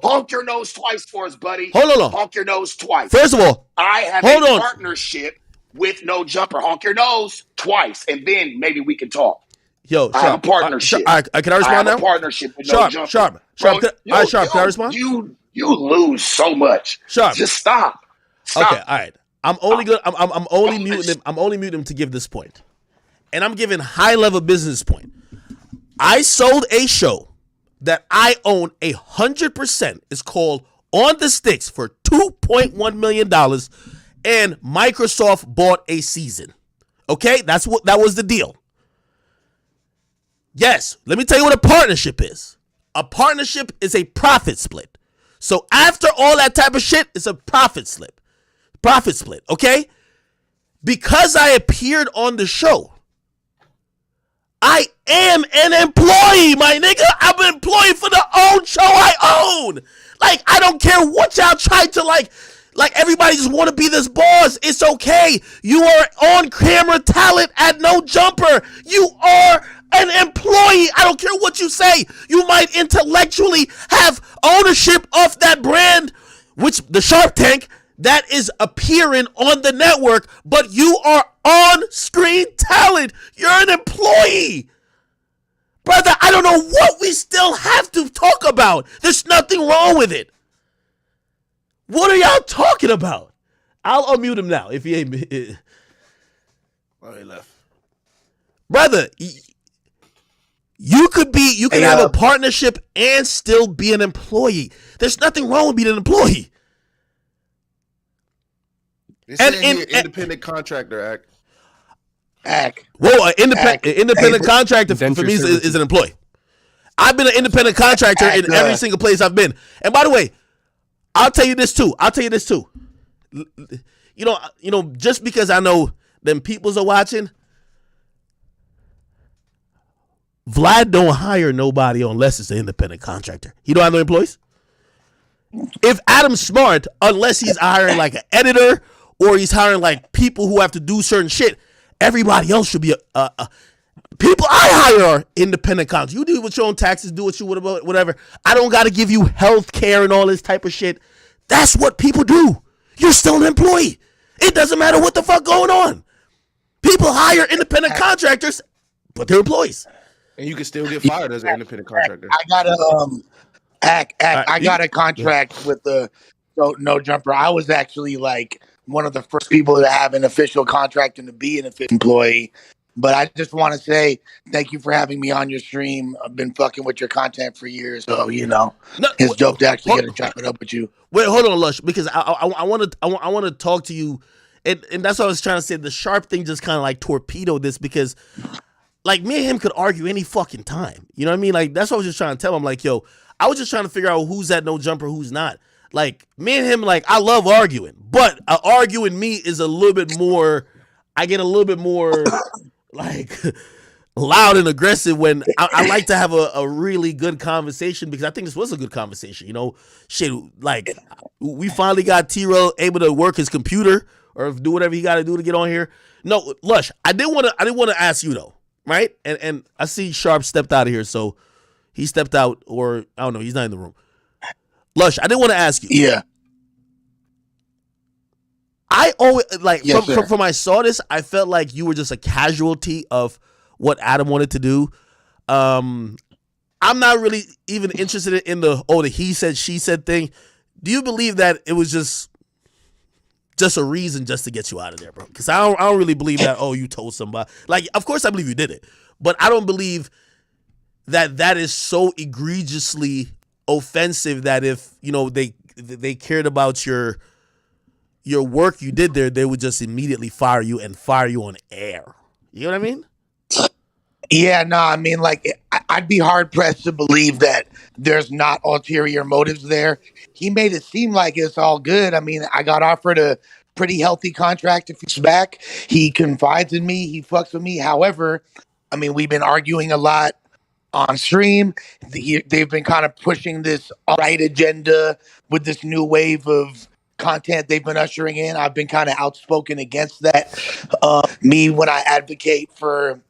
O: honk your nose twice for us, buddy.
A: Hold on.
O: Honk your nose twice.
A: First of all,
O: I have a partnership with No Jumper. Honk your nose twice, and then maybe we can talk.
A: Yo,
O: I have a partnership.
A: Can I respond now?
O: I have a partnership with No Jumper.
A: Sharp. Can I respond?
O: You lose so much.
A: Sharp.
O: Just stop.
A: Okay, all right. I'm only muting him to give this point. And I'm giving high level business point. I sold a show that I own 100%. It's called On the Sticks for $2.1 million. And Microsoft bought a season. Okay? That was the deal. Yes, let me tell you what a partnership is. A partnership is a profit split. So after all that type of shit, it's a profit split. Okay? Because I appeared on the show, I am an employee, my nigga. I'm an employee for the own show I own. Like, I don't care what y'all try to like everybody just want to be this boss. It's okay. You are on camera talent at No Jumper. You are an employee. I don't care what you say. You might intellectually have ownership of that brand, which the Shark Tank, that is appearing on the network, but you are on-screen talent. You're an employee. Brother, I don't know what we still have to talk about. There's nothing wrong with it. What are y'all talking about? I'll unmute him now if he ain't.
I: Oh, he left.
A: brother. You could have a partnership and still be an employee. There's nothing wrong with being an employee.
I: They saying he an independent contractor,
O: Act.
A: Whoa, an independent contractor for me is an employee. I've been an independent contractor in every single place I've been. And by the way, I'll tell you this too. You know, just because I know them peoples are watching, Vlad don't hire nobody unless it's an independent contractor. He don't have no employees. If Adam's smart, unless he's hiring like an editor or he's hiring like people who have to do certain shit, everybody else should be people I hire are independent contractors. You do with your own taxes, do what you whatever. I don't got to give you health care and all this type of shit. That's what people do. You're still an employee. It doesn't matter what the fuck going on. People hire independent contractors, but they're employees.
I: and you can still get fired as an independent contractor.
O: I got I got a contract with the No Jumper. I was actually like one of the first people to have an official contract and to be an official employee. But I just want to say thank you for having me on your stream. I've been fucking with your content for years, so it's dope to actually get to chop it up with you.
A: Wait, hold on, Lush, because I want to talk to you, and that's what I was trying to say. The Sharp thing just kind of like torpedoed this because, like, me and him could argue any fucking time. You know what I mean? Like, that's what I was just trying to tell him. Like, yo, I was just trying to figure out who's at No Jumper, who's not. Like, me and him, like, I love arguing, but arguing me is a little bit more. I get a little bit more like loud and aggressive when I like to have a really good conversation, because I think this was a good conversation. You know, shit, like we finally got T-Rail able to work his computer or do whatever he got to do to get on here. No, Lush, I didn't want to ask you though, right? And I see Sharp stepped out of here, so he stepped out, or I don't know, he's not in the room. Lush, I didn't want to ask you.
O: Yeah.
A: I always like from I saw this, I felt like you were just a casualty of what Adam wanted to do. I'm not really even interested in the he said she said thing. Do you believe that it was just a reason just to get you out of there, bro? Because I don't really believe that. Oh, you told somebody. Like, of course I believe you did it, but I don't believe that is so egregiously offensive that if they cared about your work you did there, they would just immediately fire you on air. You know what I mean?
O: Yeah, no, I mean, like, I'd be hard pressed to believe that there's not ulterior motives there. He made it seem like it's all good. I mean, I got offered a pretty healthy contract a few years back. He confides in me. He fucks with me. However, I mean, we've been arguing a lot on stream. They've been kind of pushing this alt-right agenda with this new wave of content they've been ushering in. I've been kind of outspoken against that. Me, when I advocate for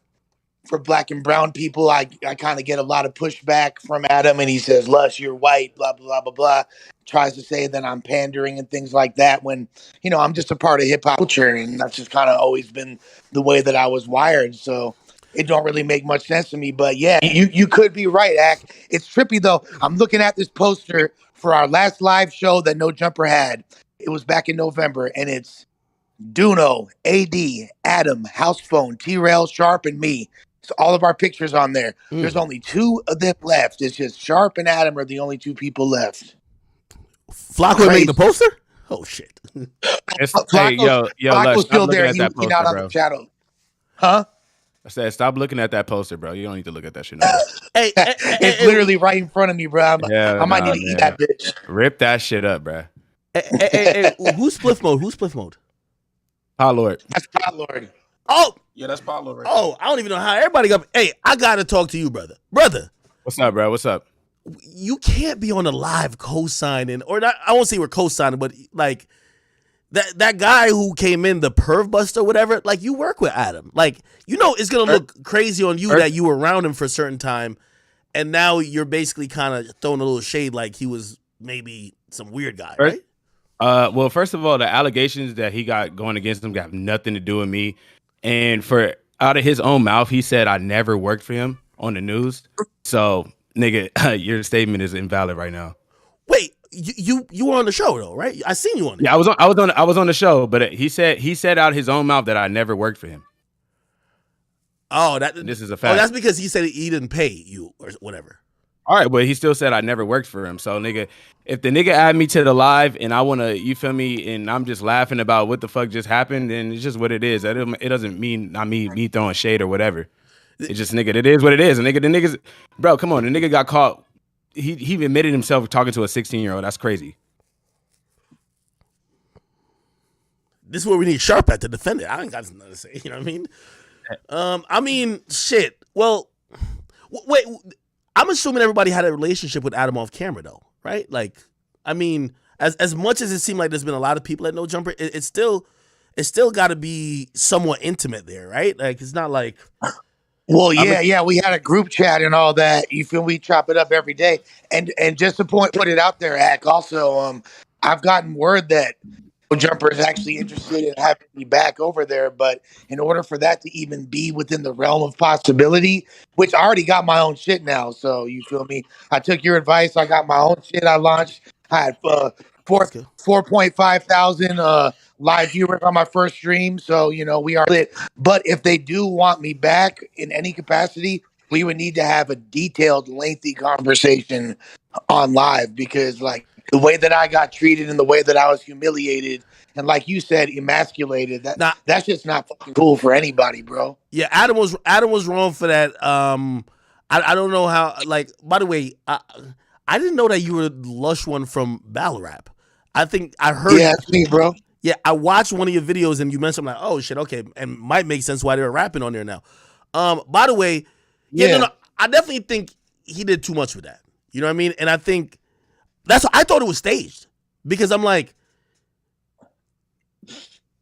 O: black and brown people, I kind of get a lot of pushback from Adam, and he says, Lush, you're white, blah, blah, blah, blah. Tries to say that I'm pandering and things like that when, I'm just a part of hip hop culture, and that's just kind of always been the way that I was wired. So it don't really make much sense to me. But yeah, you could be right, Ak. It's trippy though. I'm looking at this poster for our last live show that No Jumper had. It was back in November, and it's Duno, AD, Adam, House Phone, T-Rail, Sharp, and me. So all of our pictures on there. There's only two of them left. It's just Sharp and Adam are the only two people left.
A: Flacco made the poster? Oh shit!
N: Flacco's
O: still there. He looking out on the shadow. Huh?
N: I said, stop looking at that poster, bro. You don't need to look at that shit no more.
O: It's literally right in front of me, bro. I might need to eat that bitch.
N: Rip that shit up, bro.
A: Hey, who's Spliff Mode?
N: Pot Lord.
O: That's Pot Lord.
A: Oh,
P: yeah, that's Pablo right
A: there. I don't even know how everybody got. Hey, I gotta talk to you, brother.
N: What's up, bro? What's up?
A: You can't be on a live co-signing, or not. I won't say we're co-signing, but like that guy who came in, the Perv Buster, whatever. Like, you work with Adam. Like, it's gonna look crazy on you that you were around him for a certain time, and now you're basically kind of throwing a little shade, like he was maybe some weird guy, right?
N: Well, first of all, the allegations that he got going against him got nothing to do with me. And for out of his own mouth, he said I never worked for him on the news. So, nigga, your statement is invalid right now.
A: Wait, you were on the show though, right? I seen you on it.
N: Yeah, I was on the show, but he said out his own mouth that I never worked for him.
A: Oh,
N: this is a fact.
A: Oh, that's because he said he didn't pay you or whatever.
N: All right, but he still said I never worked for him. So, nigga, if the nigga add me to the live and I want to, you feel me, and I'm just laughing about what the fuck just happened, then it's just what it is. It doesn't mean me throwing shade or whatever. It's just, nigga, it is what it is. And nigga, the niggas, bro, come on, the nigga got caught. He admitted himself talking to a 16-year-old. That's crazy.
A: This is where we need Sharp at to defend it. I ain't got nothing to say. You know what I mean? Shit. Well, wait. I'm assuming everybody had a relationship with Adam off camera, though, right? Like, I mean, as much as it seemed like there's been a lot of people at No Jumper, it's still got to be somewhat intimate there, right? Like, it's not like.
R: Well, yeah, we had a group chat and all that. You feel we chop it up every day, and just to put it out there, Ak. Also, I've gotten word that No Jumper is actually interested in having me back over there, but in order for that to even be within the realm of possibility, which I already got my own shit now, so you feel me? I took your advice. I got my own shit. I launched. I had 4.5 thousand live viewers on my first stream, so we are lit. But if they do want me back in any capacity, we would need to have a detailed, lengthy conversation on live, because like the way that I got treated and the way that I was humiliated and, like you said, emasculated, that's just not fucking cool for anybody, bro.
A: Yeah, Adam was wrong for that. I don't know how. Like, by the way, I didn't know that you were Lush One from Battle Rap. I think I heard.
R: Yeah, that's me, bro.
A: Yeah, I watched one of your videos and you mentioned, I'm like, oh shit, okay, and might make sense why they were rapping on there now. By the way, no, I definitely think he did too much with that. You know what I mean? And I think I thought it was staged, because I'm like,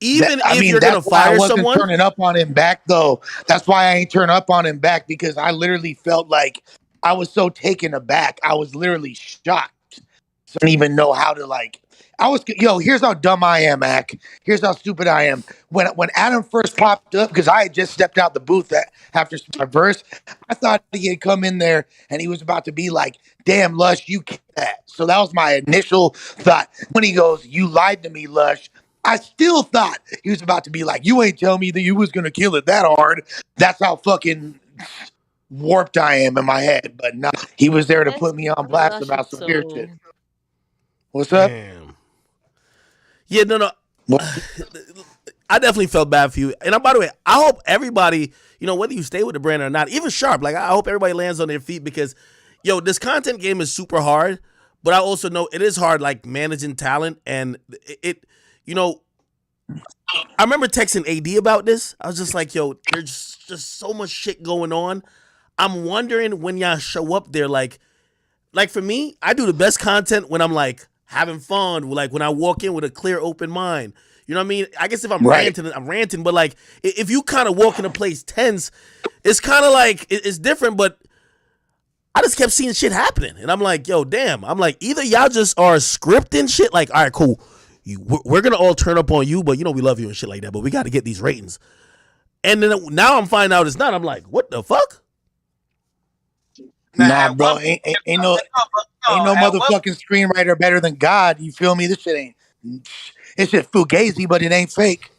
A: if you're gonna fire someone,
R: turning up on him back though. That's why I ain't turn up on him back, because I literally felt like I was so taken aback. I was literally shocked. So I don't even know how to like. Here's how dumb I am, Ak. Here's how stupid I am. When Adam first popped up, because I had just stepped out the booth after my verse, I thought he had come in there and he was about to be like, damn, Lush, you killed that. So that was my initial thought. When he goes, you lied to me, Lush, I still thought he was about to be like, you ain't tell me that you was going to kill it that hard. That's how fucking warped I am in my head. But no, he was there to put me on blast about some weird shit. What's up?
A: Damn. Yeah, no. I definitely felt bad for you. And by the way, I hope everybody, whether you stay with the brand or not, even Sharp, like I hope everybody lands on their feet, because, this content game is super hard. But I also know it is hard, like managing talent, and it I remember texting AD about this. I was just like, there's just so much shit going on. I'm wondering when y'all show up there, like for me, I do the best content when I'm like having fun, like when I walk in with a clear, open mind. You know what I mean? I guess if I'm ranting, I'm ranting. But like, if you kind of walk in a place tense, it's kind of like it's different. But I just kept seeing shit happening, and I'm like, yo, damn. I'm like, either y'all just are scripting shit. Like, all right, cool. We're gonna all turn up on you, but we love you and shit like that. But we got to get these ratings. And then now I'm finding out it's not. I'm like, what the fuck?
R: Nah, bro, ain't no motherfucking screenwriter better than God. You feel me? This shit ain't. It's just fugazi, but it ain't fake.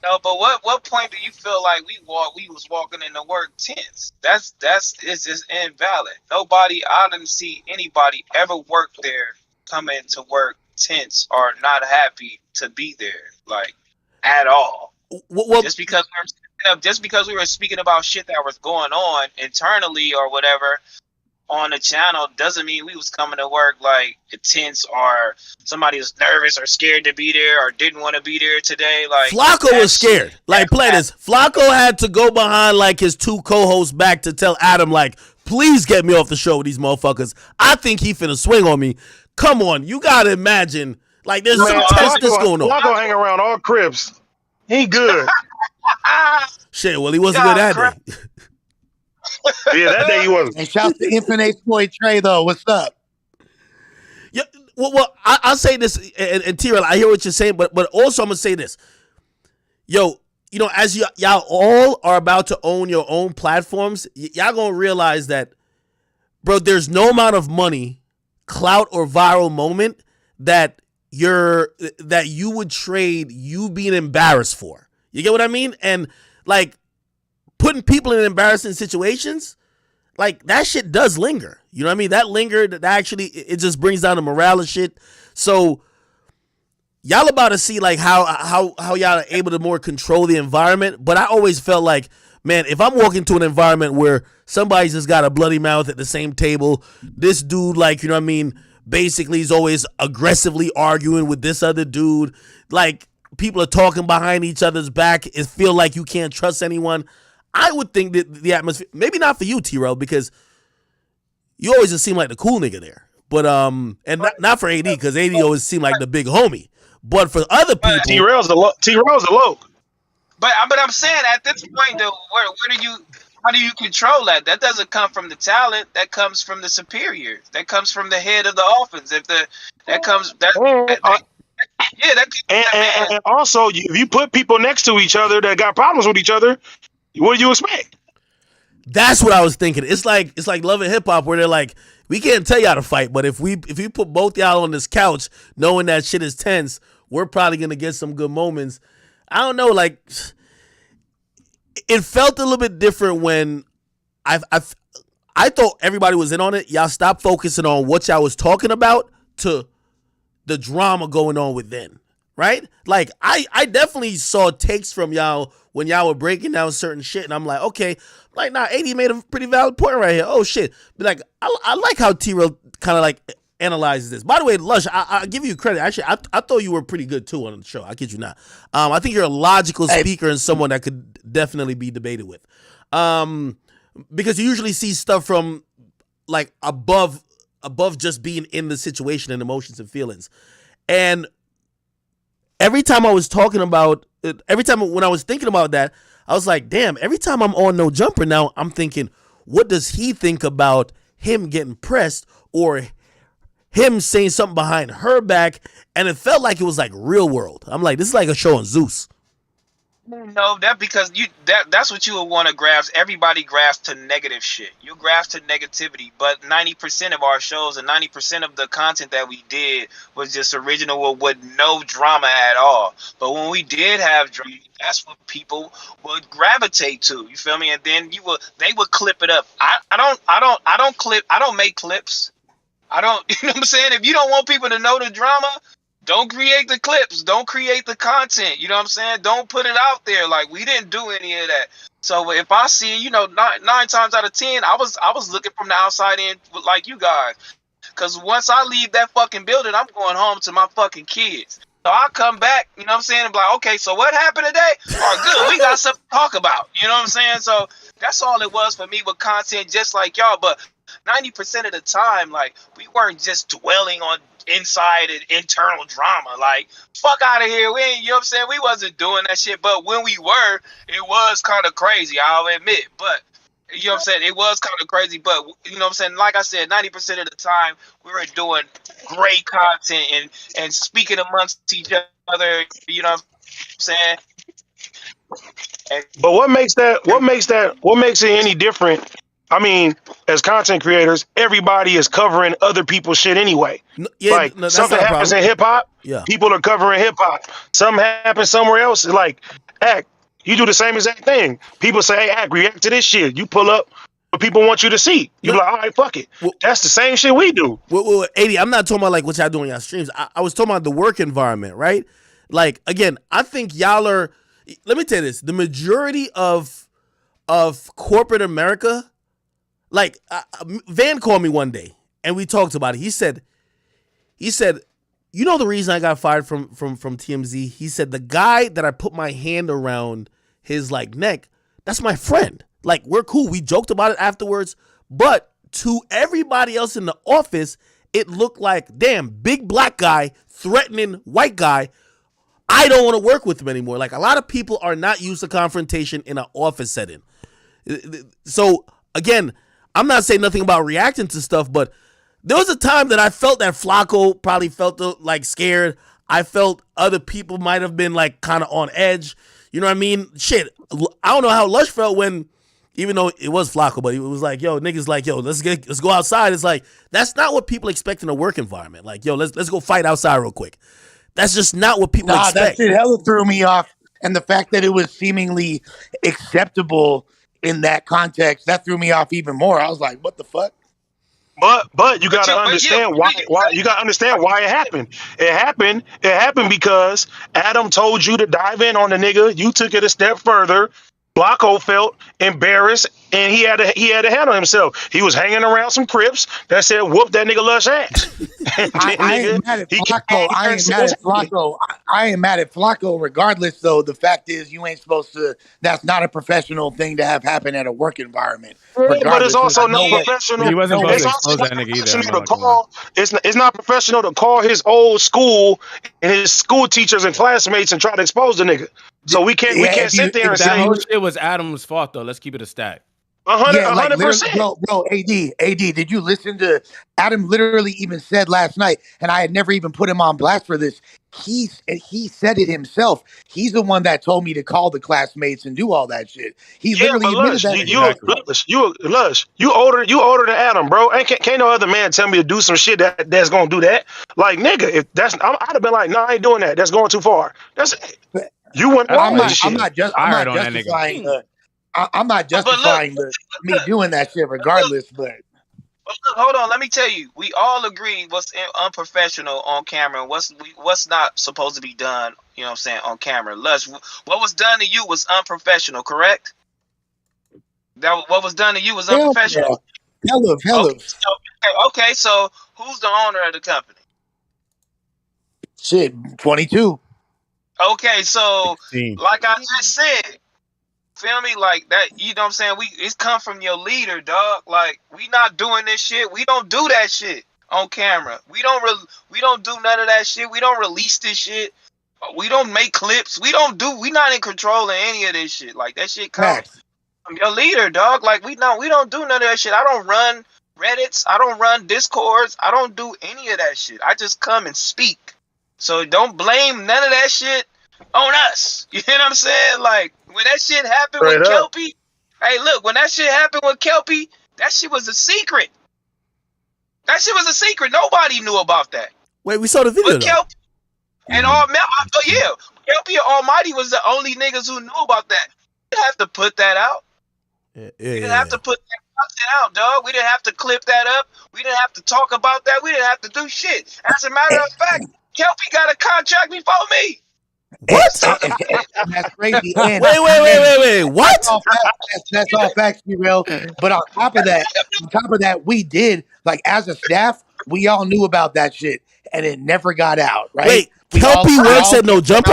Q: No, but what point do you feel like we was walking into work tense? That's it's just invalid. I didn't see anybody ever work there come into work tense or not happy to be there, like at all.
A: Well,
Q: just because we were speaking about shit that was going on internally or whatever on the channel doesn't mean we was coming to work like tense or somebody was nervous or scared to be there or didn't want to be there today. Like
A: Flacco was scared. Like, play this. Flacco had to go behind like his two co-hosts back to tell Adam, like, please get me off the show with these motherfuckers. I think he finna swing on me. Come on, you gotta imagine. Like, there's some testness going on.
J: Flacco hang around all Crips. He good.
A: Shit, well, he wasn't good that day.
J: Yeah, that day he wasn't.
R: And shout to Infinite Exploit Trey, though. What's up?
A: Yeah, well, I'll say this, and T-Rail, I hear what you're saying, but also I'm gonna say this. Yo, as y'all all are about to own your own platforms, y'all gonna realize that, bro, there's no amount of money, clout, or viral moment that you would trade you being embarrassed for. You get what I mean? And like, putting people in embarrassing situations, like that shit does linger. You know what I mean? That lingered. That actually it just brings down the morale and shit. So y'all about to see like how y'all are able to more control the environment. But I always felt like, man, if I'm walking to an environment where somebody's just got a bloody mouth at the same table, this dude, like, you know what I mean, basically is always aggressively arguing with this other dude, like people are talking behind each other's back, it feel like you can't trust anyone. I would think that the atmosphere, maybe not for you, T-Row, because you always just seem like the cool nigga there. But and not for AD, because AD always seemed like the big homie. But for other people,
J: T-Rail's a loke.
Q: But I'm saying at this point though, how do you control that? That doesn't come from the talent. That comes from the superiors. That comes from the head of the offense.
J: And also, if you put people next to each other that got problems with each other, what do you expect?
A: That's what I was thinking. It's like Love and Hip Hop, where they're like, we can't tell y'all to fight, but if we put both y'all on this couch, knowing that shit is tense, we're probably gonna get some good moments. I don't know, like it felt a little bit different when I thought everybody was in on it. Y'all stopped focusing on what y'all was talking about to the drama going on within, right? Like I definitely saw takes from y'all when y'all were breaking down certain shit, and I'm like, okay, like nah, AD made a pretty valid point right here. Oh shit, but like I like how T-Rail kind of like analyzes this. By the way, Lush, I give you credit. Actually, I thought you were pretty good too on the show. I kid you not. I think you're a logical speaker and someone that could definitely be debated with. Because you usually see stuff from like above just being in the situation and emotions and feelings. And every time when I was thinking about that, I was like, damn, every time I'm on No Jumper now, I'm thinking, what does he think about him getting pressed or him saying something behind her back? And it felt like it was like Real World. I'm like, this is like a show on Zeus.
Q: No, because that's what you would want to grasp. Everybody grasps to negative shit. You grasp to negativity, but 90% of our shows and 90% of the content that we did was just original with no drama at all. But when we did have drama, that's what people would gravitate to. You feel me? And then they would clip it up. I don't make clips. I don't, you know what I'm saying? If you don't want people to know the drama, don't create the clips. Don't create the content. You know what I'm saying? Don't put it out there. Like, we didn't do any of that. So if I see, nine times out of 10, I was looking from the outside in like you guys. Because once I leave that fucking building, I'm going home to my fucking kids. So I come back, you know what I'm saying? And be like, okay, so what happened today? Oh, good. We got something to talk about. You know what I'm saying? So that's all it was for me with content, just like y'all. But 90% of the time, like, we weren't just dwelling on inside and internal drama. Like, fuck out of here. We ain't, you know what I'm saying? We wasn't doing that shit. But when we were, it was kind of crazy, I'll admit. But, you know what I'm saying? It was kind of crazy. But, you know what I'm saying? Like I said, 90% of the time, we were doing great content and speaking amongst each other, you know what I'm saying?
J: But what makes it any different? I mean, as content creators, everybody is covering other people's shit anyway. Something happens in hip hop, people are covering hip hop. Something happens somewhere else, like Act. You do the same exact thing. People say, "Hey, Act, react to this shit." You pull up what people want you to see. You be like, "All right, fuck it." That's the same shit we do.
A: Well, 80, I'm not talking about like what y'all doing on y'all streams. I was talking about the work environment, right? Like, again, I think y'all are. Let me tell you this: the majority of corporate America. Like, Van called me one day and we talked about it. He said, you know the reason I got fired from TMZ? He said, the guy that I put my hand around his like neck, that's my friend. Like, we're cool. We joked about it afterwards. But to everybody else in the office, it looked like, damn, big black guy threatening white guy. I don't want to work with him anymore. Like, a lot of people are not used to confrontation in an office setting. So, again, I'm not saying nothing about reacting to stuff, but there was a time that I felt that Flacco probably felt like scared. I felt other people might have been like kind of on edge. You know what I mean? Shit, I don't know how Lush felt when, even though it was Flacco, but he was like, yo, niggas like, yo, let's go outside. It's like, that's not what people expect in a work environment. Like, yo, let's go fight outside real quick. That's just not what people expect.
R: That shit hella threw me off. And the fact that it was seemingly acceptable in that context, that threw me off even more. I was like, what the fuck?
J: But you gotta understand why you gotta understand why it happened. It happened because Adam told you to dive in on the nigga. You took it a step further. Blocko felt embarrassed and he had to handle himself. He was hanging around some Crips that said whoop that nigga lush ass. And then,
R: I ain't mad at Flacco. I ain't mad at Flacco. I ain't mad at Flacco regardless, though. The fact is, you ain't supposed to. That's not a professional thing to have happen at a work environment.
J: But it's
R: Regardless,
J: also
R: there's
J: not
R: no way.
J: professional.
N: He wasn't supposed
J: It's
N: to
J: also
N: expose
J: not
N: that nigga either. I'm
J: professional
N: not
J: to
N: gonna lie.
J: call. It's not professional to call his old school and his school teachers and classmates and try to expose the nigga. So we can't sit there and
N: That
J: say
N: whole shit was Adam's fault though. Let's keep it a stack.
R: Yeah, like literally,
J: 100%.
R: bro, AD, did you listen to Adam literally even said last night, and I had never even put him on blast for this. He said it himself. He's the one that told me to call the classmates and do all that shit. He
J: Yeah,
R: literally
J: but
R: admitted
J: Lush,
R: that.
J: Lush, you older than Adam, bro. Can't no other man tell me to do some shit that's gonna do that. Like nigga, if I'd have been like, no, I ain't doing that. That's going too far. That's it. You wouldn't
R: I'm
J: allow
R: not.
J: this shit.
R: I'm not justifying the. I'm not justifying me doing that shit regardless, but.
Q: Hold on, let me tell you. We all agree what's unprofessional on camera, what's not supposed to be done. You know what I'm saying on camera. Lush, what was done to you was unprofessional, correct? That what was done to you was unprofessional.
R: Hell of.
Q: Okay, so who's the owner of the company?
R: Shit, 22.
Q: Okay, so
N: 16.
Q: like I just said, feel me? Like that, you know what I'm saying? It's come from your leader, dog. Like, we not doing this shit. We don't do that shit on camera. We don't do none of that shit. We don't release this shit. We don't make clips. We not in control of any of this shit. Like, that shit comes from your leader, dog. Like, we don't do none of that shit. I don't run Reddits. I don't run Discords. I don't do any of that shit. I just come and speak. So don't blame none of that shit on us. You know what I'm saying? Like, when that shit happened with Kelpie, hey, look, when that shit happened with Kelpie, that shit was a secret. That shit was a secret. Nobody knew about that.
A: Wait, we saw the video.
Q: But Kelpie and Kelpie and Almighty was the only niggas who knew about that. We didn't have to put that out. We didn't have to put that content out, dog. We didn't have to clip that up. We didn't have to talk about that. We didn't have to do shit. As a matter of fact, Kelpie got a contract before me.
A: What?
R: And that's crazy. And
A: Wait. What?
R: That's all facts, real. But on top of that, we did, like, as a staff, we all knew about that shit, and it never got out. Right?
A: Wait, Kelpie works at No Jumper.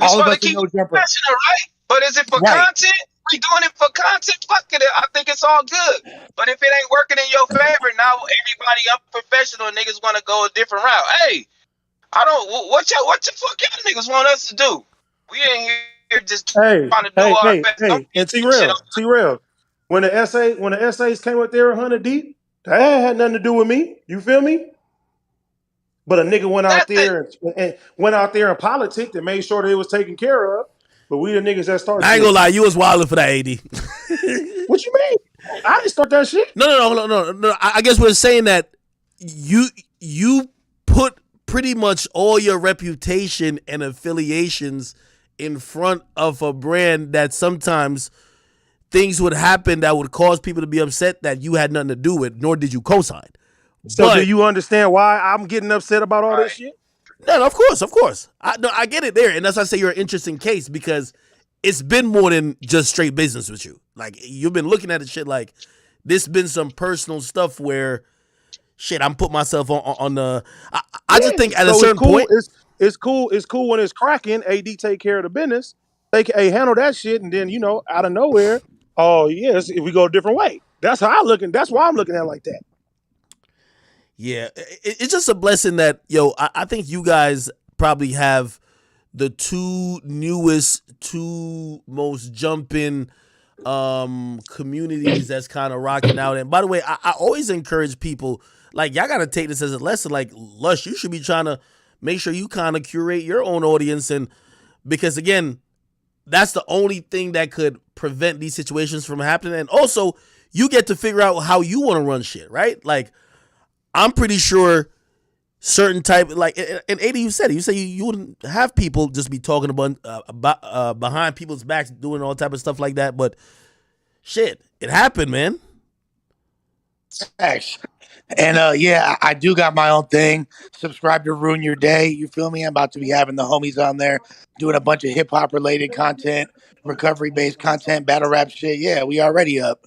R: All of us at No Jumper,
Q: right? But is it for content? We doing it for content. Fuck it. I think it's all good. But if it ain't working in your favor, now everybody unprofessional niggas want to go a different route. Hey, I don't. What the fuck y'all niggas want us to do? We ain't here just trying to do our best.
J: And T-Rail. When the essays came up there 100 deep, that had nothing to do with me. You feel me? But a nigga went out there and politicked and made sure they was taken care of. But we the niggas that started.
A: I ain't gonna lie, you was wilding for that, AD.
J: What you mean? I didn't start that shit.
A: No. I guess we're saying that you put pretty much all your reputation and affiliations in front of a brand that sometimes things would happen that would cause people to be upset that you had nothing to do with, nor did you co-sign.
J: So do you understand why I'm getting upset about all this shit?
A: No, of course. I get it there. And that's why I say you're an interesting case, because it's been more than just straight business with you. Like, you've been looking at the shit like this been some personal stuff where shit, I'm putting myself on the. I just think at a certain point,
J: it's cool when it's cracking. AD take care of the business. They handle that shit, and then out of nowhere, oh yes, if we go a different way. That's how I looking. That's why I'm looking at it like that.
A: Yeah, it's just a blessing that I think you guys probably have the two most jumping communities that's kind of rocking out. And by the way, I always encourage people, like, y'all gotta take this as a lesson. Like, Lush, you should be trying to make sure you kind of curate your own audience, and because again, that's the only thing that could prevent these situations from happening. And also, you get to figure out how you want to run shit, right? Like, I'm pretty sure certain type, like, and AD, you said you wouldn't have people just be talking about behind people's backs, doing all type of stuff like that. But shit, it happened, man.
R: Thanks. And yeah, I do got my own thing. Subscribe to Ruin Your Day. You feel me? I'm about to be having the homies on there doing a bunch of hip hop related content, recovery based content, battle rap shit. Yeah, we already up.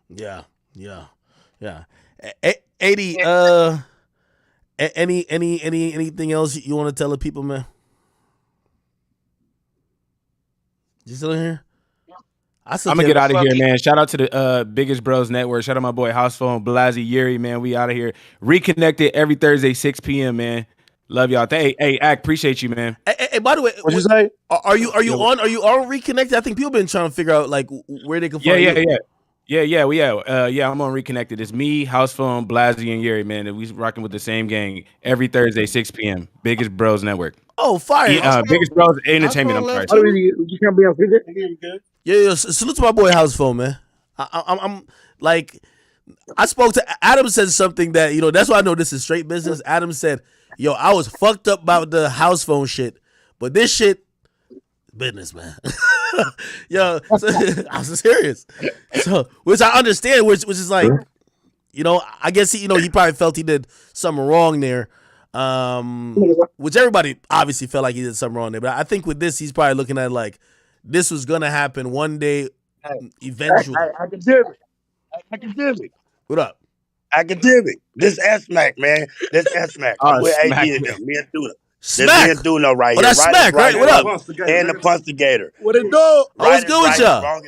A: Yeah. AD, anything else you want to tell the people, man? You still in here?
N: I'm gonna get out of here, man. Shout out to the Biggest Bros Network. Shout out my boy House Phone, Blasey, Yuri, man. We out of here. Reconnected every Thursday, 6 p.m., man. Love y'all. Hey, Ack, appreciate you, man.
A: Hey, by the way,
J: What'd you say?
A: Are you on Reconnected? I think people been trying to figure out like where they can find you.
N: Yeah. I'm on Reconnected. It's me, House Phone, Blasey, and Yuri, man. And we rocking with the same gang every Thursday, 6 p.m. Biggest Bros Network.
A: Oh, fire!
N: Biggest Bros Entertainment. I'm sorry.
J: You can't be on good.
A: Yeah. Salute to my boy House Phone, man. I'm like, I spoke to Adam. Said something that that's why I know this is straight business. Adam said, "Yo, I was fucked up about the House Phone shit, but this shit, business, man." Yo, I was serious. So, which I understand, which is like, I guess he probably felt he did something wrong there. Which everybody obviously felt like he did something wrong there, but I think with this, he's probably looking at like this was gonna happen one day, eventually.
R: Academic.
A: What up?
R: Academic. This S-Mac, man. This S-Mac. I'm with AD and them. Me and Duno.
A: Smack.
R: Me and Duno right
A: here.
R: That's
A: Smack, right? What up?
R: And the Punstigator.
J: What it do?
A: What's good with y'all?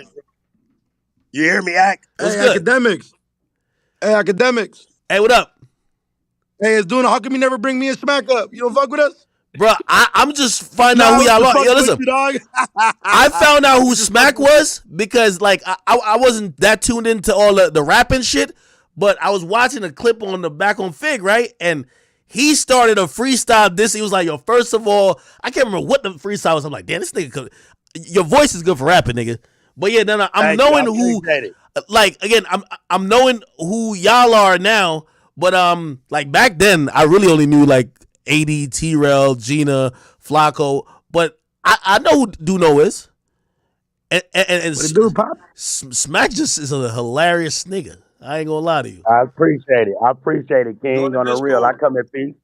R: You hear me, Act?
A: What's
B: Hey,
A: good?
B: Academics. Hey, Academics.
A: Hey, what up?
B: Hey, it's Duno. How come you never bring me and Smack up? You don't fuck with us?
A: Bro, I'm just finding out who y'all are. Yo, listen. I found out who Smack was because, like, I wasn't that tuned into all the rapping shit, but I was watching a clip on the back on Fig, right? And he started a freestyle this. He was like, yo, first of all, I can't remember what the freestyle was. I'm like, damn, this nigga, your voice is good for rapping, nigga. But yeah, no, I'm knowing who, like, again, I'm knowing who y'all are now, but like back then, I really only knew like AD, T-Rel, Gina, Flacco, but I know who Duno is. And Smack just is a hilarious nigga. I ain't gonna lie to you.
R: I appreciate it, King. On the real, I come in peace.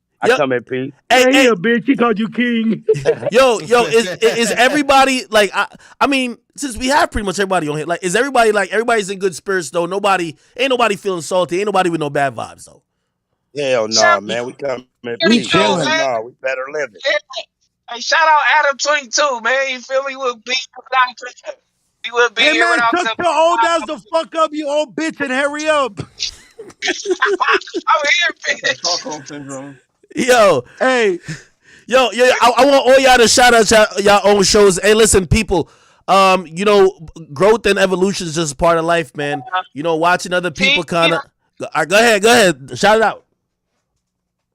A: Hey,
J: a bitch. He called you king.
A: Yo, is everybody like? I mean, since we have pretty much everybody on here, like, is everybody like everybody's in good spirits though? Ain't nobody feeling salty. Ain't nobody with no bad vibes though.
R: Hell no, man. We come in peace.
Q: chilling.
R: No, we better live it.
Q: Hey, shout out ADAM22, man. You feel me? We'll be we will be
J: Hey,
Q: here
J: man,
Q: without
J: shut
Q: them.
J: your old ass the fuck up, you old bitch, and hurry up.
Q: I'm here, bitch.
D: Stockholm syndrome.
A: Yo,
J: Hey,
A: I want all y'all to shout out y'all own shows. Hey, listen, people. Growth and evolution is just part of life, man. Watching other people kind of. Go ahead, shout it out.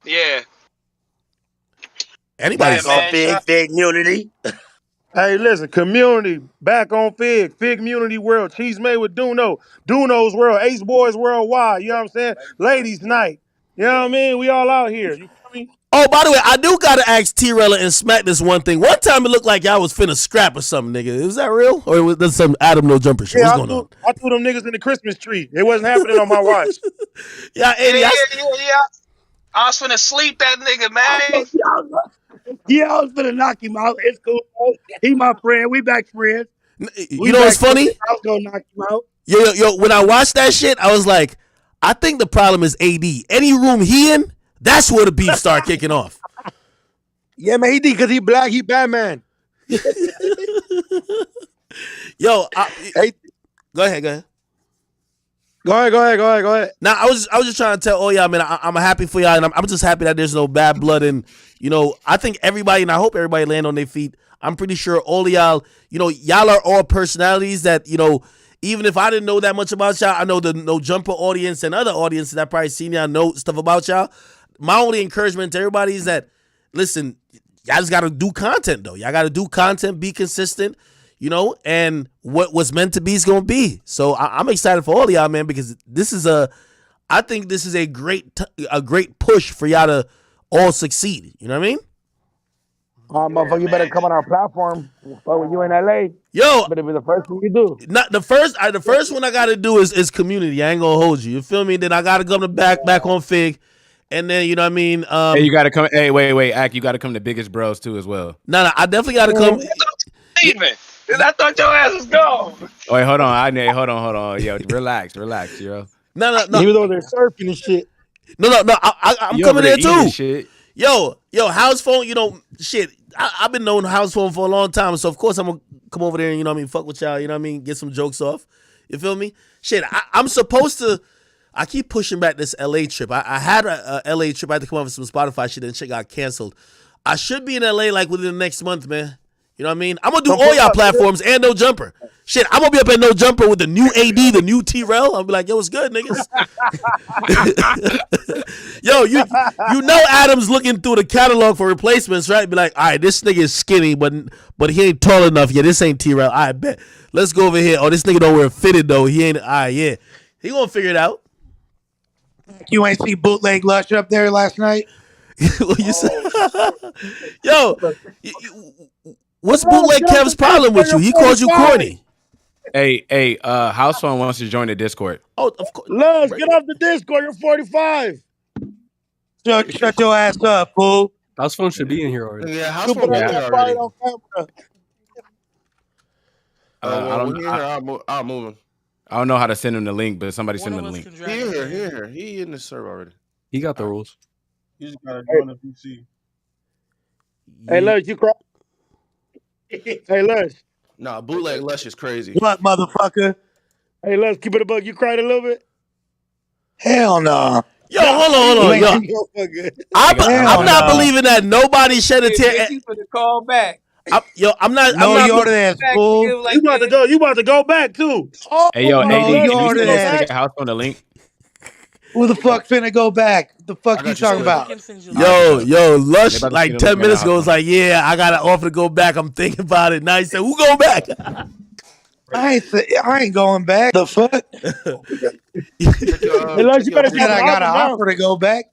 Q: Yeah.
A: Anybody?
R: Fig Unity.
J: hey, listen, community back on Fig Community World, Cheese Made with Duno, Duno's World, Ace Boys Worldwide. You know what I'm saying? Ladies Night. You know what I mean? We all out here. You feel me?
A: Oh, by the way, I do gotta ask T-Rella and Smack this one thing. One time it looked like y'all was finna scrap or something, nigga. Was that real? Or was that some Adam No Jumper shit? What's going on?
J: I threw them niggas in the Christmas tree. It wasn't happening on my watch.
A: Yeah.
Q: I was finna sleep that nigga, man.
R: Yeah, I was finna knock him out. It's cool. He my friend. We back friends.
A: You know what's funny?
R: I was gonna knock him out.
A: Yo, when I watched that shit, I was like, I think the problem is AD. Any room he in, that's where the beef start kicking off.
B: Yeah, man, he did because he black, he Batman.
A: Yo,
B: hey,
A: go ahead.
B: Go ahead.
A: Now, I was just trying to tell all y'all, man, I'm happy for y'all, and I'm just happy that there's no bad blood, and I think everybody, and I hope everybody land on their feet. I'm pretty sure all of y'all, y'all are all personalities that, even if I didn't know that much about y'all, I know the No Jumper audience and other audiences that probably seen y'all know stuff about y'all. My only encouragement to everybody is that, listen, y'all just got to do content, though. Y'all got to do content, be consistent, and what's meant to be is going to be. So I'm excited for all of y'all, man, because I think this is a great push for y'all to all succeed. You know what I mean?
R: Motherfucker, you better come on our platform. When you in LA,
A: Yo,
R: better be the first thing you do.
A: not the first. The first one I gotta do is community. I ain't gonna hold you. You feel me? Then I gotta come to back on Fig, and then you know what I mean.
N: Hey, you gotta come. Hey, wait, Ak, you gotta come to Biggest Bros too as well.
A: No, I definitely gotta come.
Q: Leaving. I thought your ass was gone.
N: Wait, hold on. Hold on. Yo, relax, yo.
A: No.
J: Even though they're surfing and shit.
A: No. I'm
N: You
A: coming
N: over
A: there
N: there eating
A: too.
N: shit.
A: Yo, house phone. You know, shit. I've been knowing house phone for a long time, so of course I'm gonna come over there and you know what I mean, fuck with y'all. You know what I mean, get some jokes off. You feel me? Shit, I'm supposed to. I keep pushing back this LA trip. I had a LA trip. I had to come up with some Spotify shit, and shit got canceled. I should be in LA like within the next month, man. You know what I mean? I'm gonna do all y'all platforms and No Jumper. Shit, I'm gonna be up at No Jumper with the new AD, the new T-Rel. I'll be like, yo, what's good, niggas? Yo, you know Adam's looking through the catalog for replacements, right? Be like, all right, this nigga is skinny, but he ain't tall enough. Yeah, this ain't T-Rel. I bet. Let's go over here. Oh, this nigga don't wear fitted though. He ain't. All right, yeah. He gonna figure it out.
R: You ain't see Bootleg Lush up there last night?
A: What you say? Yo, what's Bootleg Kev's problem with you? He called you corny.
N: Hey, House Phone wants to join the Discord.
A: Oh, of course.
J: Luz, get off the Discord. You're 45.
R: Shut your ass up, fool.
L: House Phone should be in here already.
I: Yeah, House Phone is here already.
N: When
I: he here, I'll move him.
N: I don't know how to send him the link, but somebody send him the link.
I: He here. He in the server already.
L: He got the rules.
P: You just gotta join the PC.
J: Hey, Luz, you cry? Hey, Luz.
I: Nah, Bootleg Lush is crazy.
R: What, motherfucker?
J: Hey, Luz, keep it a bug. You cried a little bit?
R: Hell no.
A: Yo, hold on. Yo, I'm not believing that nobody shed a tear.
H: For the call back.
A: I'm not.
R: No,
A: I'm
R: you
A: not.
R: order that, fool.
J: You about to go. You about to go back too.
N: Hey, yo,
R: no,
N: AD,
R: you
N: can you
R: order
N: send
R: that.
N: this nigga House Phone the link?
R: Who the fuck finna go back? The fuck you talking about?
A: Yo, Lush,
N: They about to
A: like
N: send
A: 10
N: him
A: minutes
N: the
A: ago, was like, yeah, I got an offer to go back. I'm thinking about it. Now he said, who go back?
R: I ain't going back. The fuck?
J: Hey, Luz, you better
R: Said I got an offer to go back.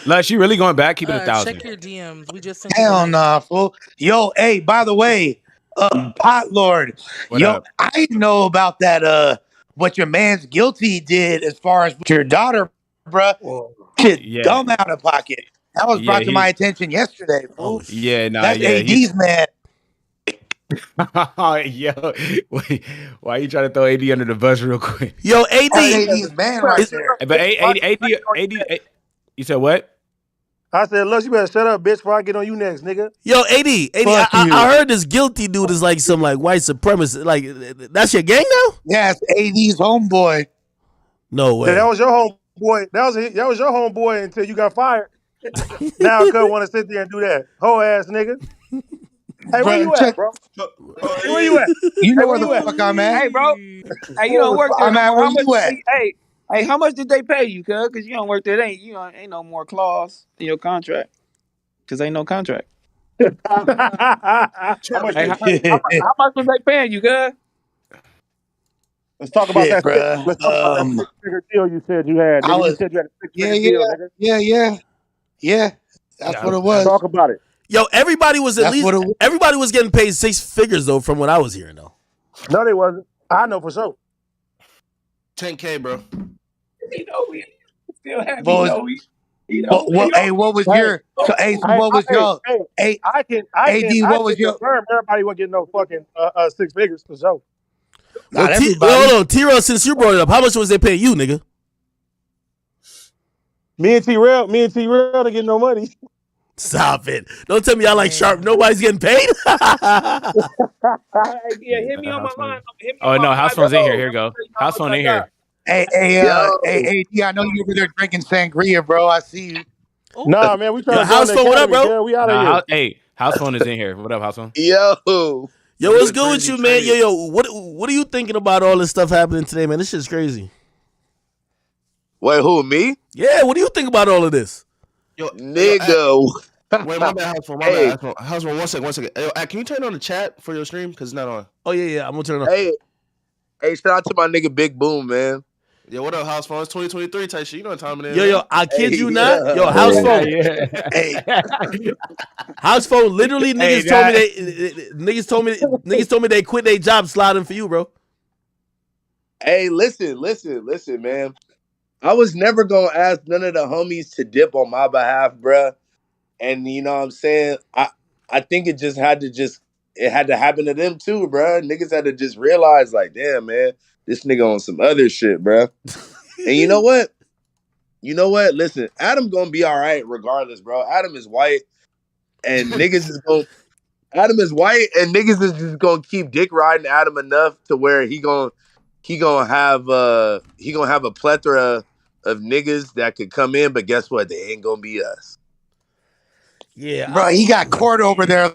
N: Lush, you really going back? Keep it 1,000.
S: Check your DMs. We just sent
R: Hell nah, fool. Yo, hey, by the way, Pot Lord.
N: What
R: yo,
N: up?
R: I didn't know about that what your man's guilty did as far as with your daughter, bruh. Shit,
N: Yeah.
R: dumb out of pocket. That was brought to my attention yesterday, fool.
N: Yeah, nah,
R: That's
N: yeah.
R: AD's man.
N: Yo, wait, why you trying to throw AD under the bus real quick?
A: Yo, AD.
R: That's AD's man right there.
N: But AD, you said what?
J: I said, Luz, you better shut up, bitch, before I get on you next, nigga.
A: Yo, AD, I heard this guilty dude is like some like white supremacist. Like, that's your gang now?
R: Yeah, it's AD's homeboy.
A: No way.
J: That was your homeboy. That was your homeboy until you got fired. Now I could want to sit there and do that. Whole ass nigga. Hey, where you at, bro? Hey, where you at?
R: You know
J: Hey,
R: where the fuck I'm at.
H: Hey, bro. Hey, you don't work there.
R: I'm at where you at.
H: Hey, how much did they pay you, cuz? Because you don't work there. Ain't no more clause in your contract. Because ain't no contract.
J: How much
H: how much was they paying you, cuz?
J: Let's talk about that.
R: Bruh.
J: Let's talk about that six-figure deal you said you had. Nigga. You said you had a six-figure deal, nigga.
R: Yeah. That's what it was.
J: Talk about it.
A: Yo, everybody was everybody was getting paid 6 figures though, from what I was hearing though.
J: No, they wasn't. I know for sure.
I: 10K, bro.
H: You know, we still have
R: what was your? So, what was your?
J: I can confirm everybody wasn't getting no fucking 6 figures for sure.
A: Well, hold on, T-Rail, since you brought it up, how much was they paying you, nigga?
J: Me and T-Rail didn't get no money.
A: Stop it. Don't tell me y'all like sharp. Nobody's getting paid.
H: Yeah, hit me on my line.
N: Oh, no, House Phone's in here. Here you go. House Phone in here.
R: Hey, I know you over there drinking sangria, bro. I see you.
J: Nah, man, we trying to
A: House Phone, what up, bro?
J: Man. We out of here.
N: Hey, House Phone is in here. What up, House Phone?
F: Yo,
A: what's good with you, man? Yo, what are you thinking about all this stuff happening today, man? This shit's crazy.
F: Wait, who, me?
A: Yeah, what do you think about all of this?
F: Yo, nigga.
I: Wait, my bad, House Phone. My bad, House Phone. One second. Yo, can you turn on the chat for your stream? Because it's not on.
A: Oh, yeah, I'm going to turn it on.
F: Hey, shout out to my nigga Big Boom, man.
I: Yo, what up, house phone? It's 2023 type shit. You know what time it is.
A: Yo, I kid you not. Yo, house phone.
R: Hey,
A: House phone. Literally, niggas told me niggas told me they quit their job sliding for you, bro.
S: Hey, listen, man. I was never gonna ask none of the homies to dip on my behalf, bruh. And you know what I'm saying? I think it had to happen to them too, bruh. Niggas had to just realize, like, damn, man, this nigga on some other shit, bruh. And you know what? Listen, Adam gonna be all right regardless, bro. Adam is white, and niggas is just gonna keep dick riding Adam enough to where he gonna have a plethora of niggas that could come in, but guess what? They ain't gonna be us.
A: Yeah,
R: bro, he got court over there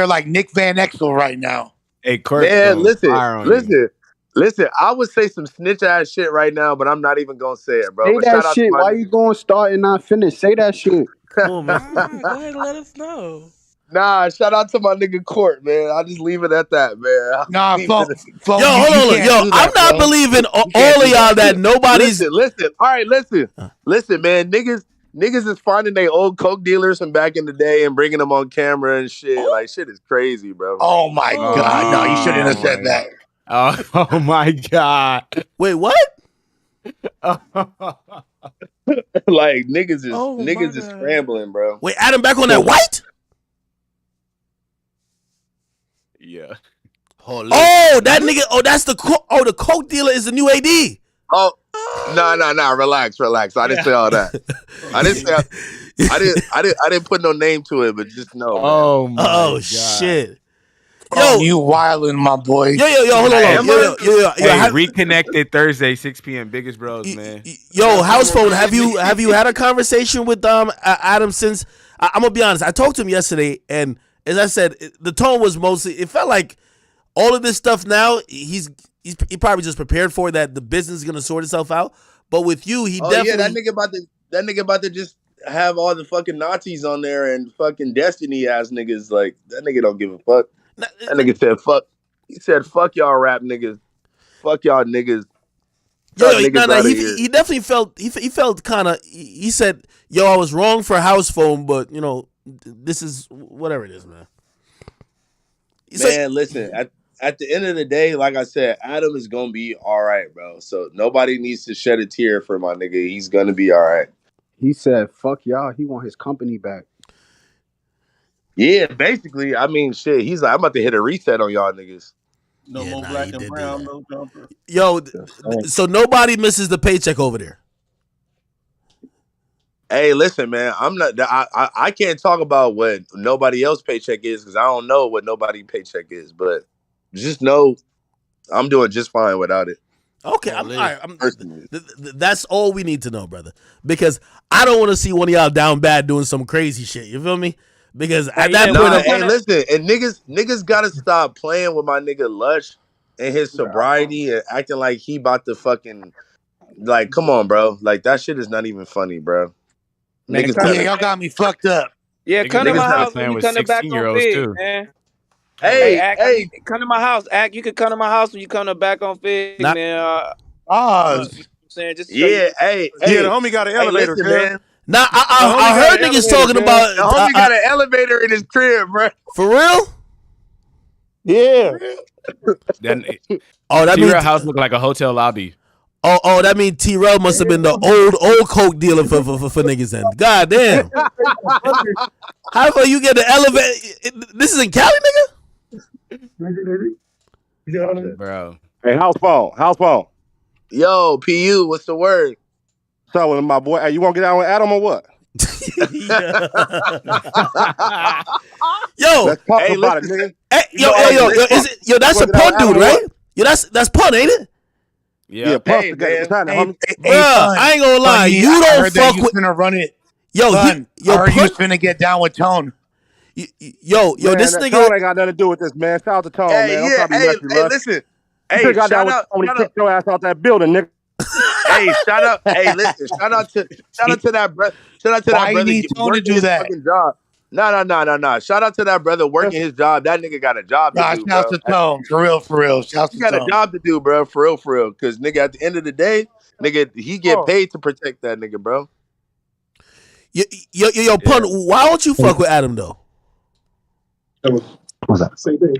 R: like Nick Van Exel right now.
N: Hey, Court,
S: man, listen. I would say some snitch ass shit right now, but I'm not even gonna say it, bro.
T: Say
S: But
T: that
S: shout out
T: shit.
S: to my
T: Why you going to start and not finish? Say that shit.
A: Come on, man.
U: Go ahead and let us know.
S: Nah, shout out to my nigga Court, man. I'll just leave it at that, man.
R: Nah,
A: Yo, hold on. Yo, I'm not believing all of y'all that nobody's.
S: Listen. All right, listen, man. Niggas is finding their old coke dealers from back in the day and bringing them on camera and shit. Like, shit is crazy, bro.
R: Oh my god, no, you shouldn't have said that.
N: Oh my god.
A: Wait, what?
S: Like niggas is scrambling, bro.
A: Wait, Adam back on that white?
N: Yeah.
A: Oh, that nigga. Oh, that's the coke dealer is the new AD.
S: Oh, no, relax. I didn't say all that. I didn't put no name to it, but just know.
N: Oh my God.
A: Shit.
R: Yo, you wildin', my boy.
A: Yo, hold on. Yo,
N: hey, reconnected Thursday, 6 p.m. Biggest bros, man.
A: Yo, house phone. Have you had a conversation with Adam since? I'm gonna be honest. I talked to him yesterday, and as I said, the tone was mostly. It felt like all of this stuff now. He probably just prepared for that. The business is gonna sort itself out. But with you, he definitely.
S: Yeah, that nigga about to just have all the fucking Nazis on there and fucking Destiny ass niggas. Like that nigga don't give a fuck. That nigga said fuck. He said fuck y'all rap niggas. Fuck y'all niggas.
A: He definitely felt. He felt kind of. He said, "Yo, I was wrong for house phone, but you know, this is whatever it is, man."
S: Listen. At the end of the day, like I said, Adam is gonna be all right, bro. So nobody needs to shed a tear for my nigga. He's gonna be all right.
T: He said, "Fuck y'all." He want his company back.
S: Yeah, basically. I mean, shit. He's like, I'm about to hit a reset on y'all niggas.
P: No more black and brown, no jumper.
A: Yo, so nobody misses the paycheck over there.
S: Hey, listen, man. I'm not. I can't talk about what nobody else paycheck is because I don't know what nobody paycheck is. But just know, I'm doing just fine without it.
A: Okay, all right. That's all we need to know, brother. Because I don't want to see one of y'all down bad doing some crazy shit. You feel me? Because at that point,
S: listen, and niggas gotta stop playing with my nigga Lush and his sobriety and acting like he about to fucking like, come on, bro. Like that shit is not even funny, bro.
R: Niggas, y'all got me fucked up.
H: Yeah, come to my house when you coming back on Fig, man.
S: Hey,
H: come to my house. Act, you can come to my house when you come back on Fig, man. You know what I'm saying? Just
S: the
P: homie got an elevator,
S: man.
A: Nah, I heard niggas talking about
S: the homie got an elevator in his crib, bro.
A: For real?
P: Yeah.
A: That
N: means house look like a hotel lobby.
A: Oh, that means T-Rail must have been the old coke dealer for niggas then. God damn. How about you get the elevator? This is in Cali, nigga?
N: Bro.
P: Hey, house phone.
S: Yo, PU, what's the word?
P: So, my boy, hey, you want to get out with Adam or what?
A: Yo,
P: let's talk about it, nigga.
A: Yo, that's a pun dude, right? Yo, that's pun, ain't it?
N: Yeah,
P: Pun.
A: I ain't gonna lie. You don't fuck with.
R: Finna run it.
A: Yo,
R: I heard you was finna get down with Tone.
A: Yo, this nigga
P: Tone ain't got nothing to do with this, man. Shout out to Tone, man.
S: Listen.
P: Hey, shout out. Kick your ass out that building, nigga.
S: Hey, shout out. Hey, listen. Shout out to that brother. Shout out to that brother.
R: Need Tone to do that?
S: Job. No. Shout out to that brother working his job. That nigga got a job to do,
R: Shout out to Tone. For real. Shout out to
S: Tone. He got a job to do, bro. For real. Because, nigga, at the end of the day, Nigga, he get paid to protect that nigga, bro.
A: Yo, Pun, why don't you fuck with Adam though?
B: What's that? Same thing.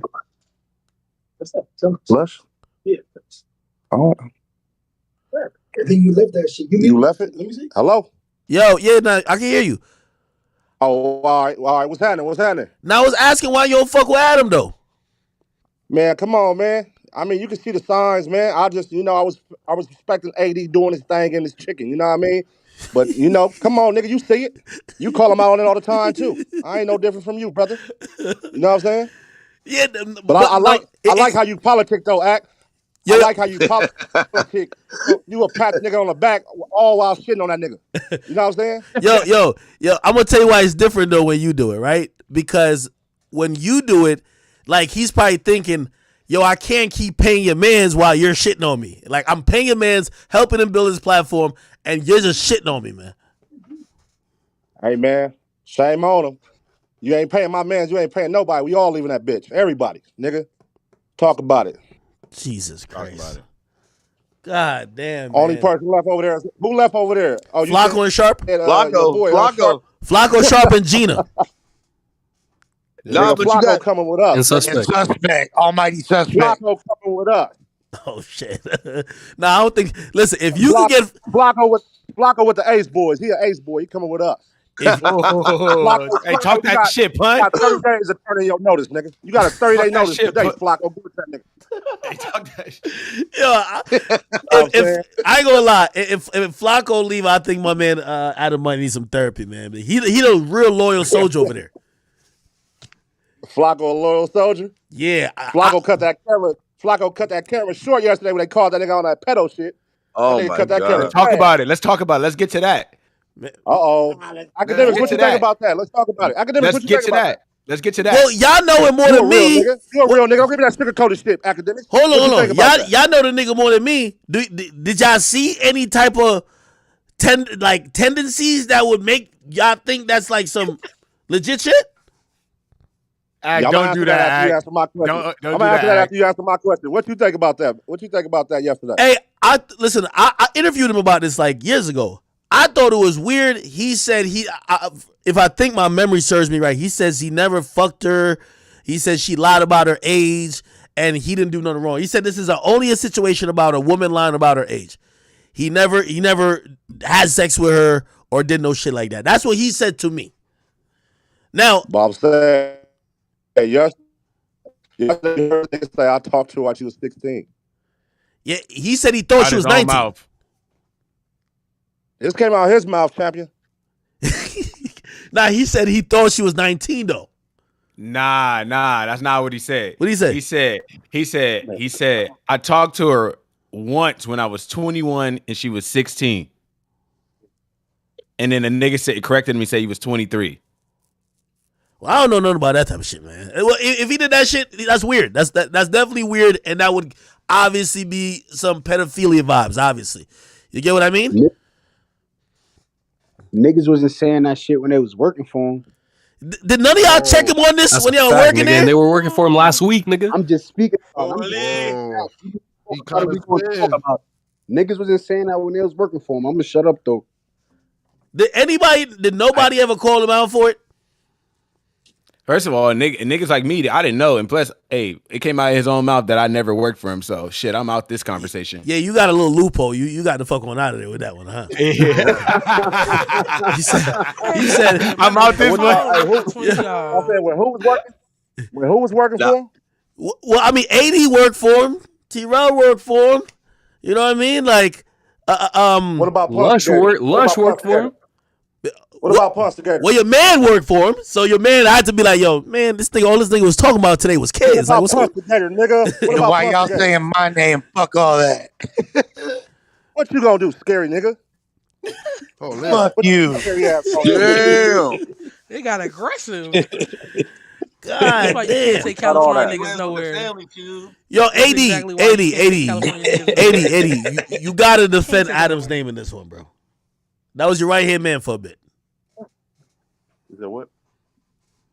B: What's that? Flush? Yeah. Oh. I think you left that shit. You left it? Let me see. Hello?
A: Yo, yeah, nah, I can hear you.
B: Oh, all right. What's happening? What's happening?
A: Now I was asking why you don't fuck with Adam though.
B: Man, come on, man. I mean, you can see the signs, man. I just, I was expecting AD doing his thing in his chicken. You know what I mean? But come on, nigga, you see it. You call him out on it all the time too. I ain't no different from you, brother. You know what I'm saying?
A: Yeah,
B: but I like how you politic though, Act. I like how you politic. You a pat nigga on the back all while shitting on that nigga. You know what I'm saying?
A: Yo, I'm gonna tell you why it's different though when you do it, right? Because when you do it, like he's probably thinking, yo, I can't keep paying your mans while you're shitting on me. Like I'm paying your mans, helping him build his platform, and you're just shitting on me, man.
B: Hey man, shame on him. You ain't paying my mans, you ain't paying nobody. We all leaving that bitch. Everybody, nigga. Talk about it.
A: Jesus Christ. Talk about it. God damn, man.
B: Only person left over there. Who left over there? Oh,
A: Flacco and Sharp?
B: Flacco
A: Sharp and Gina.
B: No, but
R: Flacco
B: you got coming with us.
R: And suspect. Almighty suspect.
B: Flacco coming with us.
A: Oh shit. Nah, I don't think. Listen, if you can get
B: Flacco with the Ace boys, he an Ace boy. He coming with us.
N: Hey, talk that shit, Pun.
B: You got 30 days to turn in your notice, nigga. You got a 30-day notice today, Flacco. Go with that nigga.
N: Hey, talk that shit.
A: Yo, if I ain't gonna lie, if Flacco leave, I think my man Adam might need some therapy, man. But he the real loyal soldier over there.
B: Flacco a loyal soldier?
A: Yeah.
B: Flacco cut that camera short yesterday when they called that nigga on that pedo shit.
S: Oh my God.
N: Let's talk about it. Let's talk about it. Let's get to that.
B: Academics, what you think about that? Let's talk about it. Academics, what you think about that?
N: Let's get to that.
A: Well, y'all know it more than me.
B: You a real nigga. Don't give me that sticker coated shit, Academics.
A: Hold on. Y'all know the nigga more than me. Did y'all see any type of tendencies that would make y'all think that's like some legit shit?
N: Don't do that.
B: I'm gonna answer that after you answer my question. What you think about that? What you think about that yesterday?
A: Hey, I interviewed him about this like years ago. I thought it was weird. He said if I think my memory serves me right, he says he never fucked her. He said she lied about her age, and he didn't do nothing wrong. He said this is only a situation about a woman lying about her age. He never had sex with her or did no shit like that. That's what he said to me. Now,
B: Bob said, "Hey, yesterday you heard niggas say I talked to her while she was 16."
A: Yeah, he said he thought she was 19.
B: This came out of his mouth, champion.
A: Nah, he said he thought she was 19 though.
N: Nah, that's not what he said.
A: What did he
N: say? He said, I talked to her once when I was 21 and she was 16. And then a nigga corrected me, said he was 23.
A: Well, I don't know nothing about that type of shit, man. Well, if he did that shit, that's weird. That's definitely weird, and that would obviously be some pedophilia vibes, obviously. You get what I mean?
T: Niggas wasn't saying that shit when they was working for him.
A: Did none of y'all check him on this when y'all were working there?
L: They were working for him last week, nigga.
T: I'm just speaking.
B: He
T: Niggas wasn't saying that when they was working for him. I'm gonna shut up though.
A: Did nobody ever call him out for it?
N: First of all, niggas like me, I didn't know. And plus, hey, it came out of his own mouth that I never worked for him. So, shit, I'm out this conversation.
A: Yeah, you got a little loophole. You got the fuck on out of there with that one, huh? he said,
N: I'm out this one.
B: I said, when who was working? When who was working for him?
A: Well, I mean, AD worked for him. T-Rail worked for him. You know what I mean? Like,
B: what about
L: Lush worked for him?
B: What about Punch Together?
A: Well, your man worked for him, so your man had to be like, "Yo, man, all this nigga was talking about today was kids." Like, what's
B: Punch Together, nigga?
R: Why y'all saying my name? Fuck all that.
B: What you gonna do, scary nigga?
R: Fuck you.
B: Damn.
U: They got aggressive.
A: God
U: That's why you
A: damn.
U: can't take California niggas nowhere.
A: Yo,
U: That's
A: AD,
U: exactly why you can't take California niggas nowhere.
A: you gotta defend Adam's name in this one, bro. That was your right hand man for a bit.
B: Is that what?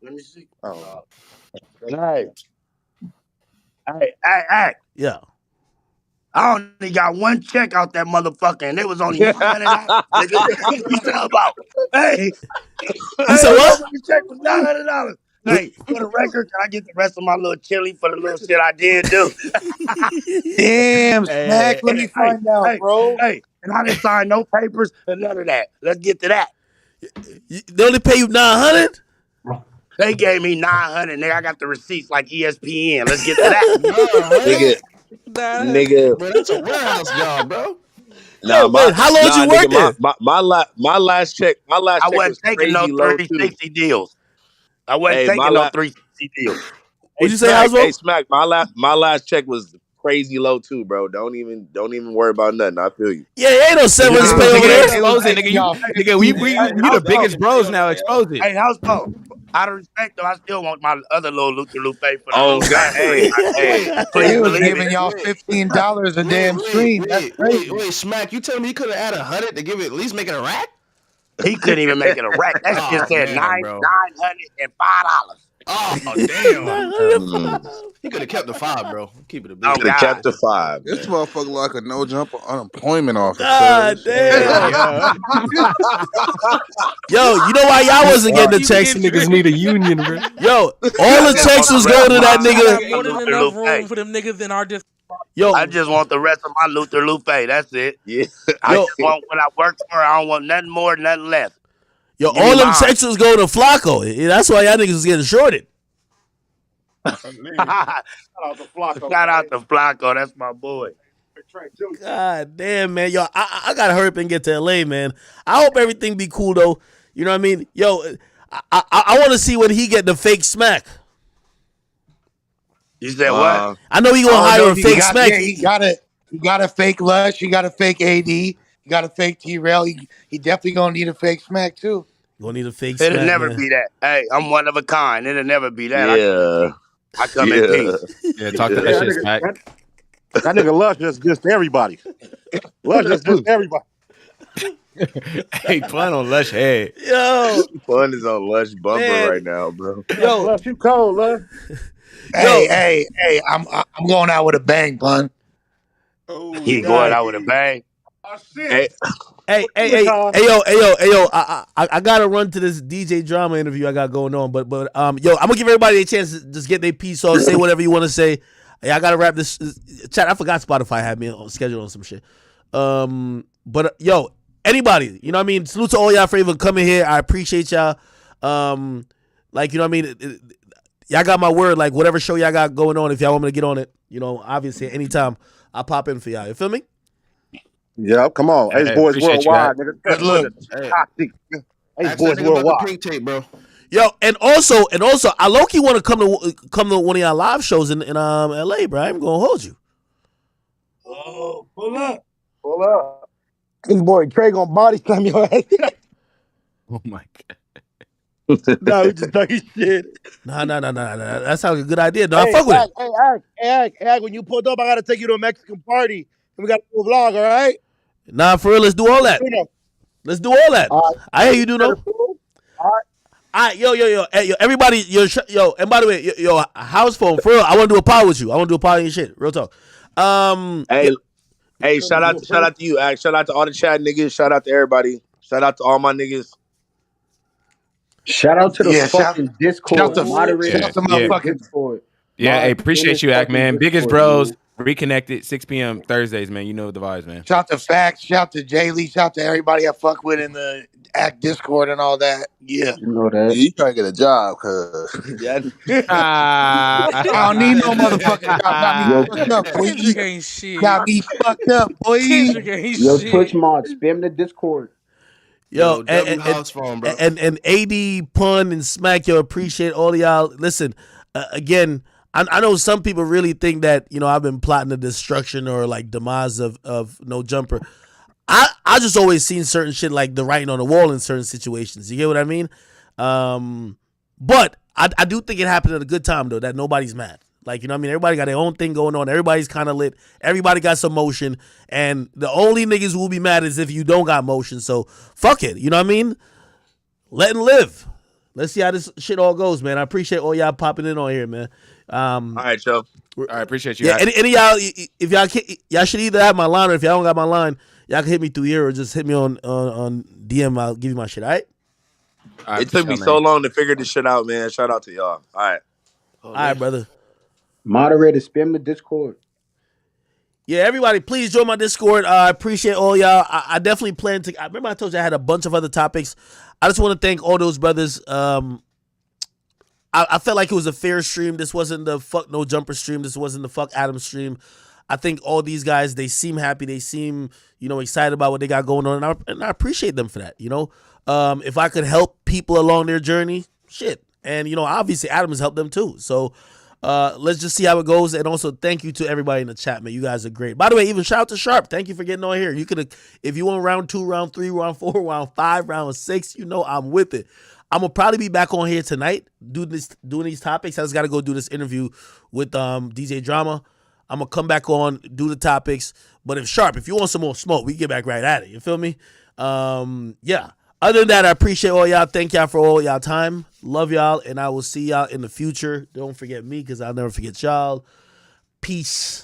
R: Let me see.
B: Oh.
R: Hey.
A: Yeah.
O: I only got one check out that motherfucker, and it was only $100. Nigga, what you talking about? Hey,
A: You said what?
O: The check was $900. Hey, for the record, can I get the rest of my little chili for the little shit I did do?
F: Damn, Smack. Let me find out, bro.
O: Hey, and I didn't sign no papers or none of that. Let's get to that.
A: They only pay you $900?
O: They gave me $900, nigga. I got the receipts like ESPN. Let's get to that.
S: Nigga.
I: Bro, that's a warehouse job, bro.
S: Nah,
A: how long you working?
S: My last check. My last
O: I
S: check
O: wasn't
S: was
O: taking
S: crazy
O: no
S: low
O: 360
S: too.
O: deals. I wasn't taking no 360 deals.
A: What'd you say,
S: Smack,
A: Hasbro?
S: Hey, Smack. My last check was crazy low too, bro. Don't even worry about nothing. I feel you.
A: Yeah, ain't no severance pay over there.
N: Expose it, nigga. We the biggest bros now. Expose it.
O: Hey, Houseball. Out of respect, though, I still want my other little Luther Lupe for the
S: Oh
O: little
S: God, hey.
F: He was
O: believe
F: giving
O: it.
F: y'all $15 a damn stream. That's crazy.
I: Wait, Smack, you telling me he could have added 100 to give it at least make it a rack?
O: He couldn't even make it a rack. That shit said $905.
I: Oh damn! He could have kept the 5, bro. Keep it a bit.
S: Could have kept the 5.
E: This motherfucker like a no jumper unemployment officer.
A: God damn. Yo, you know why y'all wasn't getting the checks?
L: Niggas need a union, bro.
A: Yo, all the checks was going to that nigga.
U: More than enough room for them niggas in our district.
A: Yo,
O: I just want the rest of my Luther Lupe. That's it.
S: Yeah.
O: I just want what I work for. I don't want nothing more, nothing less.
A: Yo, all them checks was going to Flacco. That's why y'all niggas was getting shorted.
O: Shout out to Flacco. That's my boy.
A: God damn, man. Yo, I gotta hurry up and get to LA, man. I hope everything be cool though. You know what I mean? Yo, I want to see when he get the fake Smack.
O: You said what?
A: I know he gonna hire a fake Smack.
F: Yeah, he got a fake Lush. He got a fake AD. He got a fake T-Rail. He definitely gonna need a fake Smack too.
A: Gonna need a fake Smack.
O: It'll never be that. Hey, I'm one of a kind. It'll never be that.
S: Yeah.
O: I come in peace.
N: Yeah, talk to that shit, Smack.
P: That nigga Lush just everybody. Lush just everybody.
N: Hey, pun on Lush head.
A: Yo,
S: Fun is on Lush bumper
A: Man.
S: right now, bro.
A: Yo,
P: Lush, you cold, Lush.
F: Hey, I'm going out with a bang, Pun.
O: He going out with a bang.
S: Hey,
A: Hey, yo, I gotta run to this DJ drama interview I got going on, but yo, I'm gonna give everybody a chance to just get their piece off, say whatever you want to say. Hey, I gotta wrap this chat. I forgot Spotify had me on schedule on some shit. But yo, anybody, you know what I mean? Salute to all y'all for even coming here. I appreciate y'all. Like, you know what I mean? Y'all got my word. Like, whatever show y'all got going on, if y'all want me to get on it, you know, obviously anytime I'll pop in for y'all. You feel me?
P: Yeah, come on. Ace Boys Worldwide, nigga.
F: Good look.
P: Ace Boys Worldwide.
I: Pink tape, bro.
A: Yo, and also, I low-key want to come to one of y'all live shows in LA, bro. I'm gonna hold you.
O: Oh, pull up.
P: Pull up. This boy Trey gonna body slam your ass.
N: Oh my god.
P: No, he just talking shit.
A: Nah. That sounds like a good idea. No, I fuck with it.
P: Hey, when you pulled up, I gotta take you to a Mexican party. We gotta do a vlog, all right?
A: Nah, for real, let's do all that. Let's do all that. I hear you do though. All right, yo, hey, yo, everybody, yo, and by the way, yo, house phone, for real, I want to do a pod with you. I want to do a pod and shit. Real talk.
S: Hey, shout out to you, Act. Shout out to all the chat niggas. Shout out to everybody. Shout out to all my niggas.
T: Shout out to the fucking Discord.
F: Shout out to
T: motherfucking Discord.
N: Yeah, hey, appreciate you, Act, man. Biggest bros, reconnected, 6 p.m. Thursdays, man. You know the vibes, man.
F: Shout to Facts. Shout to Jay Lee. Shout to everybody I fuck with in the Act Discord and all that. Yeah.
T: You know that.
E: You trying to get a job, cuz.
F: I don't need no motherfucking job. Got me fucked up, boy.
U: Kendrick ain't shit.
F: Got me fucked up, boy.
U: Kendrick ain't
T: Yo,
U: shit.
T: Twitch mod, spam the Discord.
A: Yo,
I: house phone, bro.
A: and AD, Pun, and Smack, yo, appreciate all of y'all. Listen, again, I know some people really think that, you know, I've been plotting the destruction or like demise of No Jumper. I just always seen certain shit like the writing on the wall in certain situations. You get what I mean? But I do think it happened at a good time though, that nobody's mad. Like, you know what I mean? Everybody got their own thing going on. Everybody's kind of lit. Everybody got some motion. And the only niggas who will be mad is if you don't got motion. So, fuck it. You know what I mean? Let and live. let's see how this shit all goes, man. I appreciate all y'all popping in on here, man.
S: All right, Joe.
N: I appreciate you.
A: Yeah, any y'all, if y'all should either have my line, or if y'all don't got my line, y'all can hit me through here or just hit me on DM. I'll give you my shit. All right.
S: It took me so long to figure this shit out, man. Shout out to y'all. All right.
A: All right, brother.
T: Moderator, spam the Discord.
A: Yeah, everybody, please join my Discord. I appreciate all y'all. I definitely plan to. I remember I told you I had a bunch of other topics. I just want to thank all those brothers. I felt like it was a fair stream. This wasn't the fuck no jumper stream. This wasn't the fuck Adam stream. I think all these guys, they seem happy. They seem, excited about what they got going on, and I appreciate them for that. If I could help people along their journey, shit. And obviously Adam has helped them too. So let's just see how it goes. And also thank you to everybody in the chat, man. You guys are great. By the way, even shout out to Sharp. Thank you for getting on here. You could have, if you want round 2, round 3, round 4, round 5, round 6, I'm with it. I'm gonna probably be back on here tonight doing these topics. I just gotta go do this interview with DJ Drama. I'm gonna come back on, do the topics. But if you want some more smoke, we can get back right at it. You feel me? Yeah. Other than that, I appreciate all y'all. Thank y'all for all y'all time. Love y'all, and I will see y'all in the future. Don't forget me, because I'll never forget y'all. Peace.